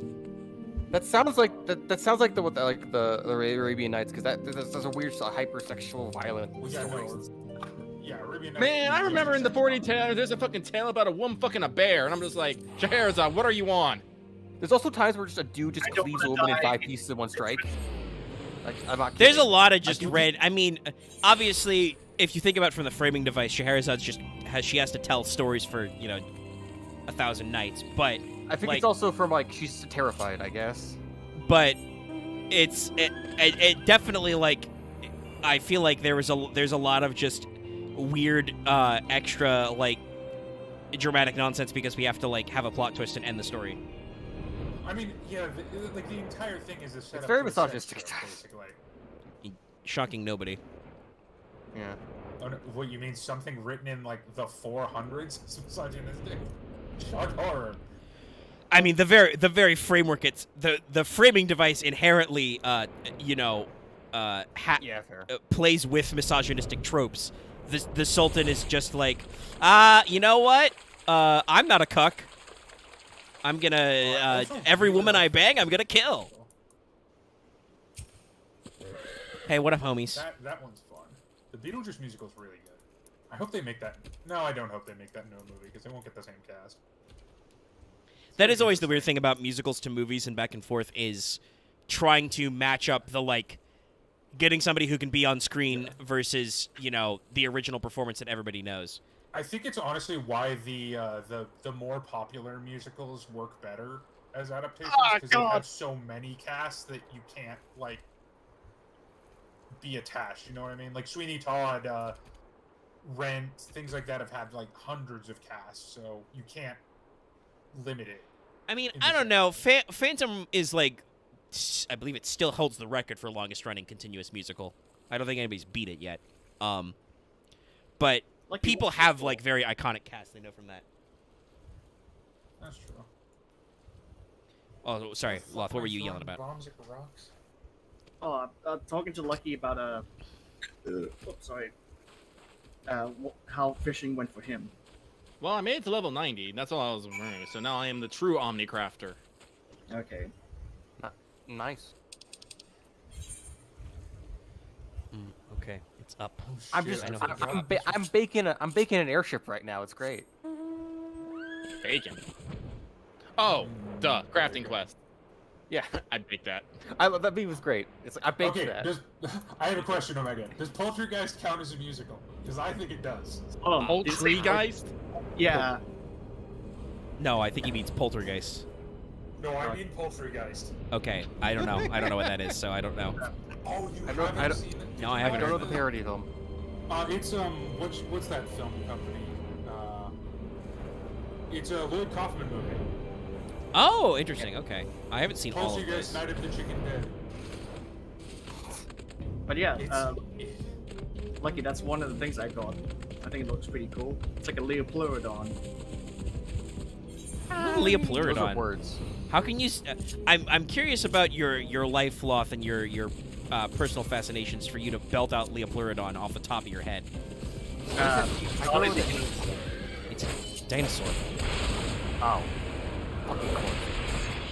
That sounds like the Arabian Nights, because there's a weird hypersexual violent stories. Yeah, Arabian Nights. Man, I remember in the 40 tale, there's a fucking tale about a woman fucking a bear, and I'm just like, Scheherazade, what are you on? There's also times where just a dude just cleaves a woman in 5 pieces in one strike. Like, I'm not kidding. There's a lot of just red. I mean, obviously, if you think about it from the framing device, Scheherazade's she has to tell stories for 1,000 nights, but I think it's also from like she's terrified, I guess. But it definitely like I feel like there's a lot of just weird extra like dramatic nonsense because we have to like have a plot twist and end the story. I mean, yeah, the entire thing is a setup. It's very misogynistic. Basically. Shocking nobody. Yeah. Oh, no, what you mean? Something written in like the 400s is misogynistic? Shock horror. I mean, the very framework. It's the framing device inherently, plays with misogynistic tropes. The Sultan is just like, you know what? I'm not a cuck. I'm gonna every woman I bang, I'm gonna kill. Hey, what up, homies? That one's fun. The Beetlejuice musical is really good. I hope they make that. No, I don't hope they make that into a movie because they won't get the same cast. That is always the weird thing about musicals to movies and back and forth is trying to match up the like getting somebody who can be on screen versus the original performance that everybody knows. I think it's honestly why the more popular musicals work better as adaptations because they have so many casts that you can't like be attached. You know what I mean? Like Sweeney Todd, Rent, things like that have had like hundreds of casts, so you can't limit it. I mean, I don't know. Phantom is like, I believe it still holds the record for longest running continuous musical. I don't think anybody's beat it yet. But people have like very iconic casts. They know from that. That's true. Oh, sorry, Loth. What were you yelling about? Bombs at rocks. Oh, I'm talking to Lucky about how fishing went for him. Well, I made it to level 90. That's all I was learning. So now I am the true Omnicrafter. Okay. Nice. Okay, it's up. I'm baking an airship right now. It's great. Bacon. Oh, duh. Crafting quest. Yeah, I'd bake that. I love that meme. Was great. It's like I baked that. I have a question, Omega. Does Poltergeist count as a musical? Because I think it does. Poltergeist? Yeah. No, I think he means poltergeist. No, I mean Poltergeist. Okay, I don't know. I don't know what that is, so I don't know. Oh, you I don't. seen it? No, I haven't. I don't know the parody of them. It's what's that film company? It's a Lloyd Kaufman movie. Oh, interesting. Okay, I haven't seen all of Poltergeist, this. Night of the Chicken Dead. But yeah, Lucky, that's one of the things I got. I think it looks pretty cool. It's like a Leopleurodon. Leopleurodon. Those are words. How can you? I'm curious about your life, Loth, and your personal fascinations for you to belt out Leopleurodon off the top of your head. I don't know what it means. It's a dinosaur. Oh. Fucking course.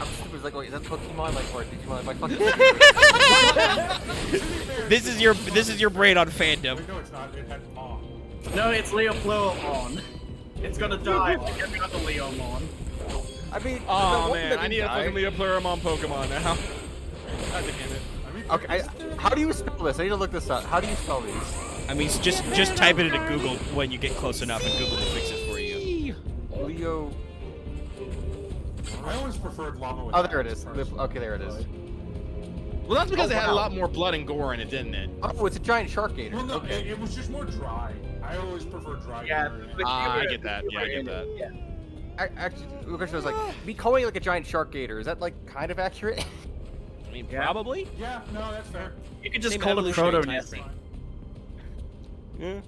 I'm stupid. Like, wait, is that Pokemon? Like, or Digimon? Like, fucking. This is your brain on fandom. Wait, no, it's not. It had mom. No, it's Leopleurodon. It's gonna die like every other Leomon. I mean, Oh man, I need a fucking Leopleurodon Pokemon now. God damn it. Okay, how do you spell this? I need to look this up. How do you spell these? I mean, just type it into Google when you get close enough, and Google will fix it for you. Leo. I always preferred Llama with Oh, there it is. Okay, there it is. Well, that's because it had a wow. lot more blood and gore in it, didn't it? Oh, it's a giant shark gator. Well, no, Okay. it was just more dry. I always prefer dry. Yeah, I get that. Yeah, I get that. Yeah. Actually, the question was like, me calling it like a giant shark gator, is that like kind of accurate? I mean, Yeah. probably. Yeah, no, that's fair. You could just Same call it evolutionary Proto time Nessie. frame.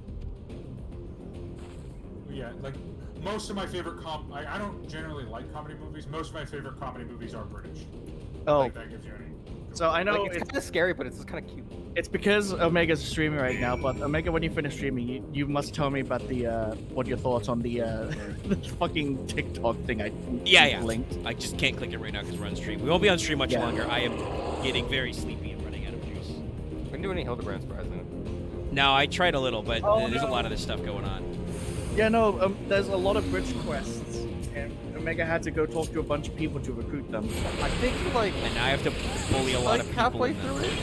Yeah. Yeah, like most of my favorite I don't generally like comedy movies. Most of my favorite comedy movies are British. Oh, Like that gives you any. so I know Like, it's kind of scary, but it's kind of cute. it's because Omega's streaming right now. But Omega, when you finish streaming, you must tell me about the what are your thoughts on the the fucking TikTok thing I Yeah. linked. I just can't click it right now because we're on stream. We won't be on stream much Yeah. longer. I am getting very sleepy and running out of juice. We didn't do any Hildebrand surprisingly. No, I tried a little, but Oh, there's a no. lot of this stuff going on. Yeah, no, there's a lot of bridge quests, and Omega had to go talk to a bunch of people to recruit them. I think like And now I have to bully a lot like of people. halfway in them. through it.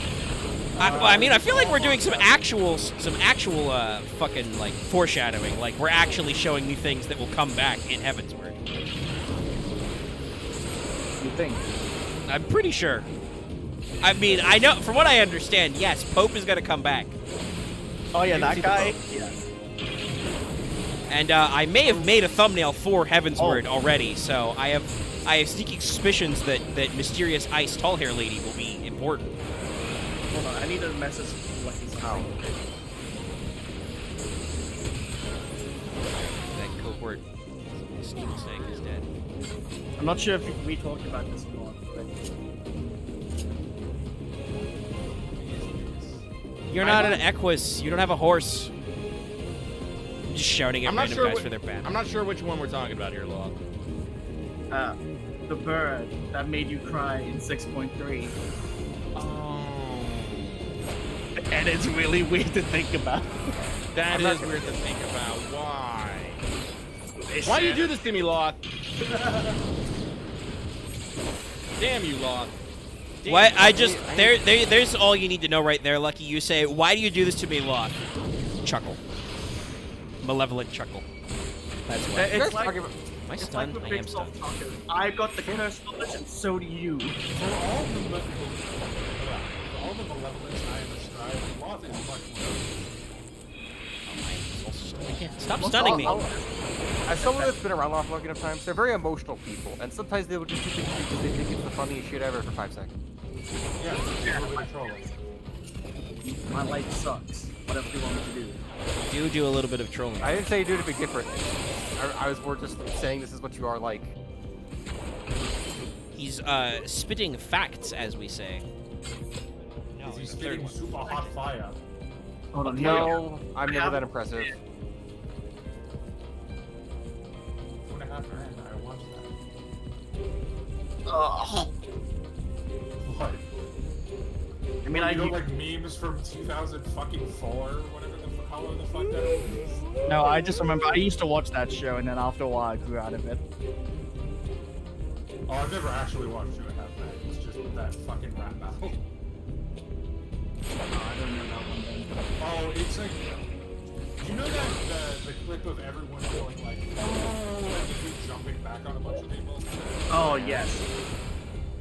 Well, I mean, I feel like we're doing some actual fucking like foreshadowing. Like we're actually showing me things that will come back in Heavensward. You think? I'm pretty sure. I mean, I know from what I understand. Yes, Pope is gonna come back, Oh yeah, that guy. Yeah. and I may have made a thumbnail for Heavensward already. So I have sneaking suspicions that Mysterious Ice Tall Hair Lady will be important. Hold on, I need to message Lucky's house. That cohort, Steven Snake is dead. I'm not sure if we talked about this or not. But... You're not an Equus. You don't have a horse. I'm just shouting at I'm not random sure. guys for their bad. I'm not sure which one we're talking about here, Law. The bird that made you cry in 6.3. And it's really weird to think about. That is weird to think about. Why? Why do you do this to me, Law? Damn you, Law. What? There's all you need to know right there, Lucky. You say, "Why do you do this to me, Lot?" Chuckle. Malevolent chuckle. That's why. It's like, Am I stunned? like I am stunned. I got the curse knowledge, and so do you. For all the malevolence I am ascribed, Loth is much more. Stop stunning me. As someone that's been around long enough times, they're very emotional people, and sometimes they will just do things because they think it's the funniest shit ever for 5 seconds. Yeah, really trolling. My life sucks. Whatever you want me to do. Do a little bit of trolling. I didn't say you do it to be different. I was more just saying this is what you are like. He's spitting facts, as we say. No, Is he the third spitting one. super hot fire? Hold on, No, I'm never that impressive. 2.5 grand. I watched that. Ugh. What? I mean, you know, like memes from 2004 or whatever however the fuck that is. No, I just remember I used to watch that show, and then after a while I grew out of it. Oh, I've never actually watched Two and a Half Men. It's just that fucking rap battle. I don't know that one then. Oh, it's like, do you know that the clip of everyone going like, oh, like the dude jumping back on a bunch of people? Oh yes.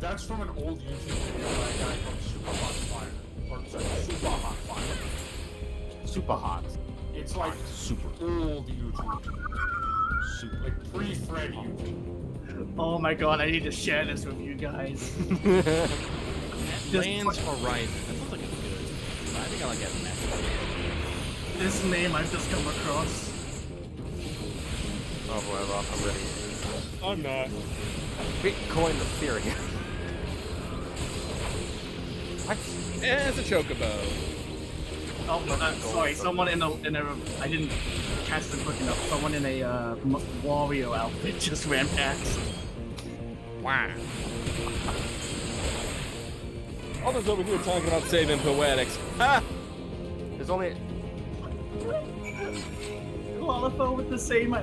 That's from an old YouTube video by a guy called Super Hot Fire, or sorry, Super Hot Fire. Super hot. It's like super old YouTube, like pre-Fred YouTube. Oh my god, I need to share this with you guys. Lands Horizon. That sounds like it's good. I think I'll get that. This name I've just come across. Oh boy, I'm ready. I'm not. Bitcoin the theory. What? It's a chocobo. Oh, sorry, someone in a I didn't catch them quick enough. Someone in a Wario outfit just ran past. Wow. Others over here talking about saving poetics. Ha! There's only Qualified with the same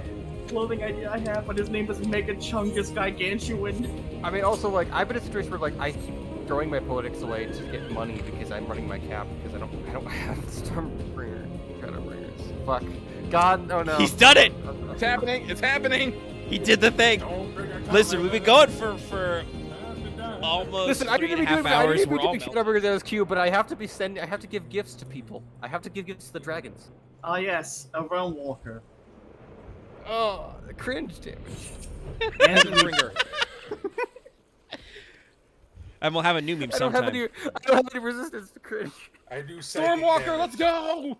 clothing idea I have, but his name is Mega Chungus Gigantuan. I mean, also, like, I've been in a situation where, like, I keep throwing my poetics away to get money because I'm running my cap because I don't have Stormbringer Shadowbringers. Fuck. God, oh no. He's done it! It's happening! It's happening! He did the thing! Listen, we've been going for almost Listen, I need to be 3.5 doing hours. We're all Shadowbringers as Q, but I have to be I have to give gifts to people. I have to give gifts to the dragons. Ah yes, a Realm Walker. Oh, cringe damage. And Bringer. And we'll have a new meme I don't sometime. have any resistance to cringe. I do Stormwalker, let's go!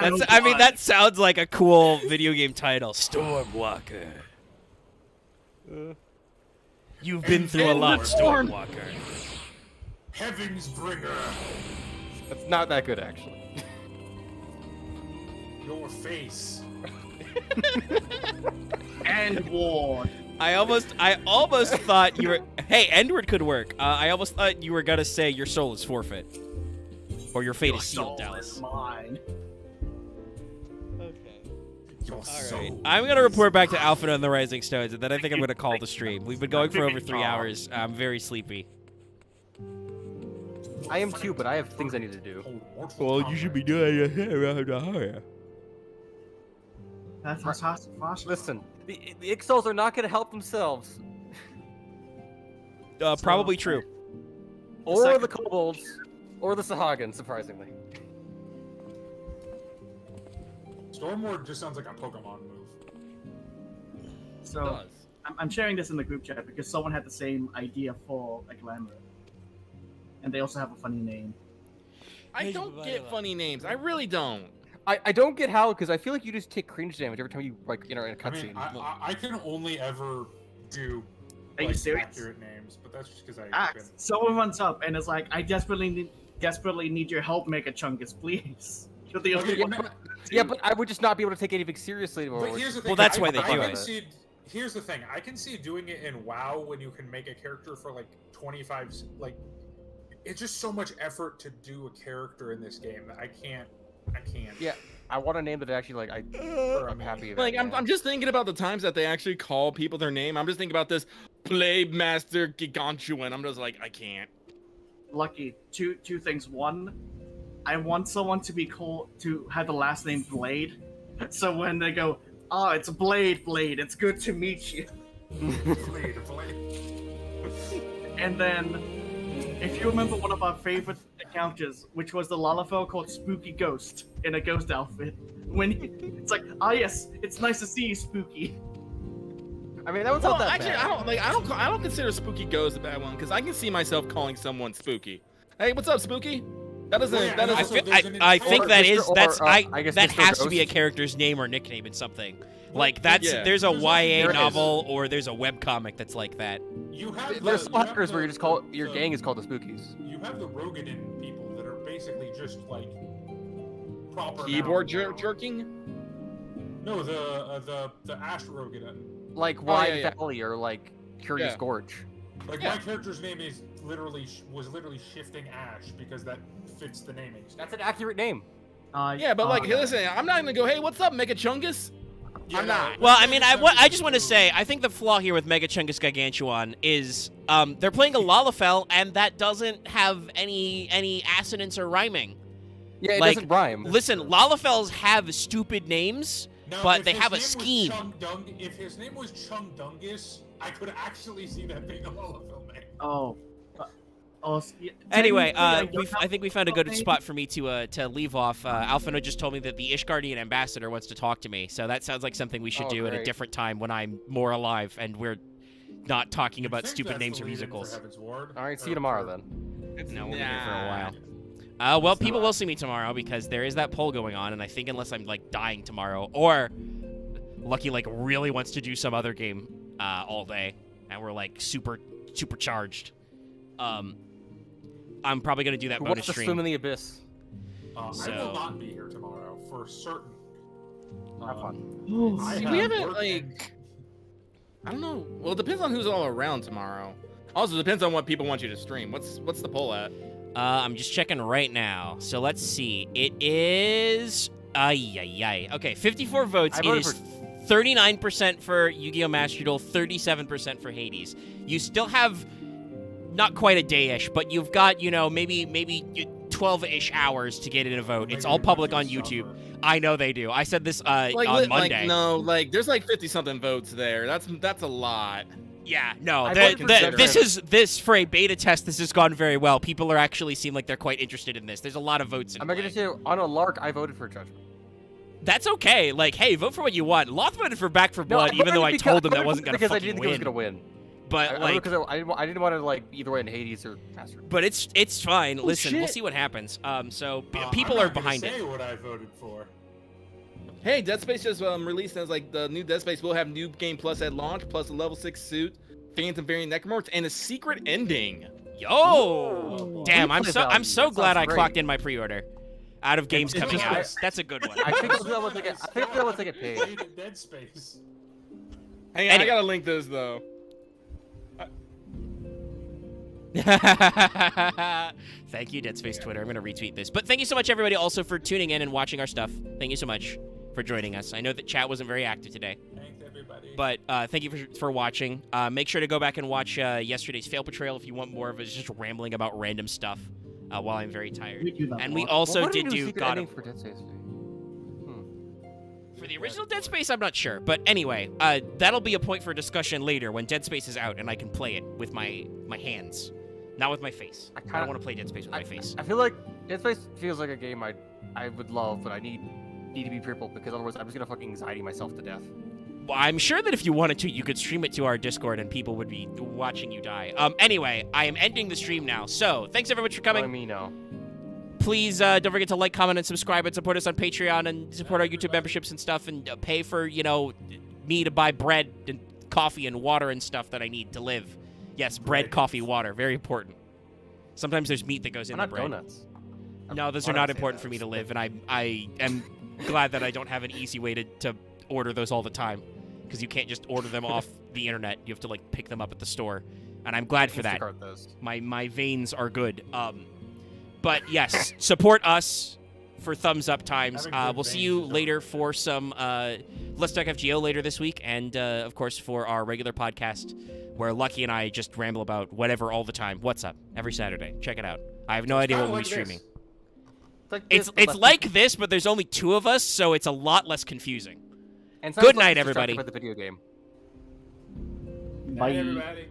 That's, I mean, that sounds like a cool video game title. Stormwalker. You've been through a lot, Stormwalker. Heaven's Bringer. That's not that good, actually. Your face. And Ward. I almost thought you were. Hey, Endward could work. I almost thought you were gonna say your soul is forfeit, or your fate is sealed, Dallas. Mine. Your All right, I'm gonna report back to Alpha and the Rising Stones, and then I think I'm gonna call the stream. We've been going for over 3 hours. I'm very sleepy. I am too, but I have things I need to do. Well, you should be doing your hair around the horror. That's possible. Listen, the Ixals are not going to help themselves. Probably true. Or the Kobolds, or the Sahagin, surprisingly. Stormward just sounds like a Pokemon move. So, I'm sharing this in the group chat because someone had the same idea for a glamour. And they also have a funny name. I don't get funny names. I really don't. I don't get how, because I feel like you just take cringe damage every time you, like, in a cutscene. I can only ever do like, accurate names, but that's just because Someone runs up and is like, I desperately need your help, Mega Chungus, please. You're the only one. Yeah, but I would just not be able to take anything seriously anymore. But here's the thing. Well, that's why they do it. Here's the thing. I can see doing it in WoW when you can make a character for like 25. Like, it's just so much effort to do a character in this game that I can't. Yeah, I want a name that actually I'm happy about. Like I'm just thinking about the times that they actually call people their name. I'm just thinking about this Blade Master Gigantuan. I'm just like, I can't. Lucky. Two things. One, I want someone to have the last name Blade. So when they go, oh, it's Blade, it's good to meet you. Blade. And then, if you remember one of our favorite encounters, which was the Lalafell called Spooky Ghost in a ghost outfit, it's like, yes, it's nice to see you, Spooky. I mean, that was not that actually, bad. I don't consider Spooky Ghost a bad one because I can see myself calling someone Spooky. Hey, what's up, Spooky? That doesn't. I think that has to be a Ghost. character's name or nickname in something. Like there's a YA novel or there's a webcomic that's like that. There's some hackers where you just call your gang is called the Spookies. You have the Rogadan people that are basically just like proper keyboard jerking. No, the Ash Rogadan. Like Wide Valley or like Curious Gorge. Like my character's name is was literally Shifting Ash because that fits the naming. That's an accurate name. Yeah, but like, listen, I'm not gonna go, hey, what's up, Mega Chungus? Yeah, I'm not. Well, I mean, I just want to say, I think the flaw here with Mega Chungus Gigantuan is they're playing a Lalafell, and that doesn't have any assonance or rhyming. Yeah, it like, doesn't rhyme. Listen, Lalafells have stupid names, Now, but if they his have a name was scheme. If his name was Chungdungus, I could actually see that being a Lullafell name. Oh. Anyway, technically, I think we found a good spot for me to leave off. Alphino just told me that the Ishgardian ambassador wants to talk to me, so that sounds like something we should do at a different time when I'm more alive and we're not talking about stupid names or musicals. All right, see you tomorrow then. No, we'll be here for a while. Well, people will see me tomorrow because there is that poll going on, and I think unless I'm like dying tomorrow, or Lucky like really wants to do some other game all day, and we're like super charged. I'm probably gonna do that bonus What's the stream. swim in the abyss? I will not be here tomorrow for certain. Have fun. See, we haven't like. I don't know. Well, it depends on who's all around tomorrow. Also, it depends on what people want you to stream. What's the poll at? I'm just checking right now. So let's see. It is okay, 54 votes. It is 39% for Yu-Gi-Oh! Master Duel, 37% for Hades. You still have not quite a day-ish, but you've got, maybe 12-ish hours to get in a vote. It's all public on YouTube. I know they do. I said this on Monday. There's like 50-something votes there. That's a lot. Yeah, no, this for a beta test, this has gone very well. People are actually seem like they're quite interested in this. There's a lot of votes in I'm going to say, on a lark, I voted for Judgment. That's okay. Like, hey, vote for what you want. Loth voted for Back for Blood, even though I told him that wasn't going to fucking think it was going to win. But I didn't want to like either way in Hades or Master. But it's fine. Listen, we'll see what happens. So people are behind it. I'm not gonna say what I voted for. Hey, Dead Space just released as like the new Dead Space will have new game plus at launch, plus a level 6 suit, Phantom Variant Necromorphs, and a secret ending. Yo! Damn, I'm so glad I clocked in my pre-order. Out of games coming out. That's a good one. I think I'll once I get paid. Dead Space. Hang on, I gotta link this though. Thank you, Dead Space Twitter. I'm gonna retweet this. But thank you so much, everybody, also for tuning in and watching our stuff. Thank you so much for joining us. I know that chat wasn't very active today. Thanks, everybody. But thank you for watching. Make sure to go back and watch yesterday's Fail Portrayal if you want more of it. Just rambling about random stuff while I'm very tired. And we also did do God of... For Dead Space? For the original Dead Space, I'm not sure. But anyway, that'll be a point for discussion later when Dead Space is out and I can play it with my hands. Not with my face. I don't want to play Dead Space with my face. I feel like Dead Space feels like a game I would love, but I need to be crippled because otherwise I'm just gonna fucking anxiety myself to death. Well, I'm sure that if you wanted to, you could stream it to our Discord and people would be watching you die. Anyway, I am ending the stream now. So thanks everyone for coming. Let me know. Please don't forget to like, comment, and subscribe, and support us on Patreon and support our YouTube memberships and stuff, and pay for me to buy bread and coffee and water and stuff that I need to live. Yes, bread, coffee, water. Very important. Sometimes there's meat that goes in the bread. Donuts. No, those are not important for me to live, and I am glad that I don't have an easy way to order those all the time, because you can't just order them off the internet. You have to like pick them up at the store, and I'm glad for that. My veins are good. But yes, support us for thumbs up times. We'll see you later for some Let's Talk FGO later this week, and of course for our regular podcast where Lucky and I just ramble about whatever all the time. What's up? Every Saturday. Check it out. I have no idea what we'll be streaming. It's like this, but there's only 2 of us, so it's a lot less confusing. And good night, everybody. The video game. Bye. Bye, everybody.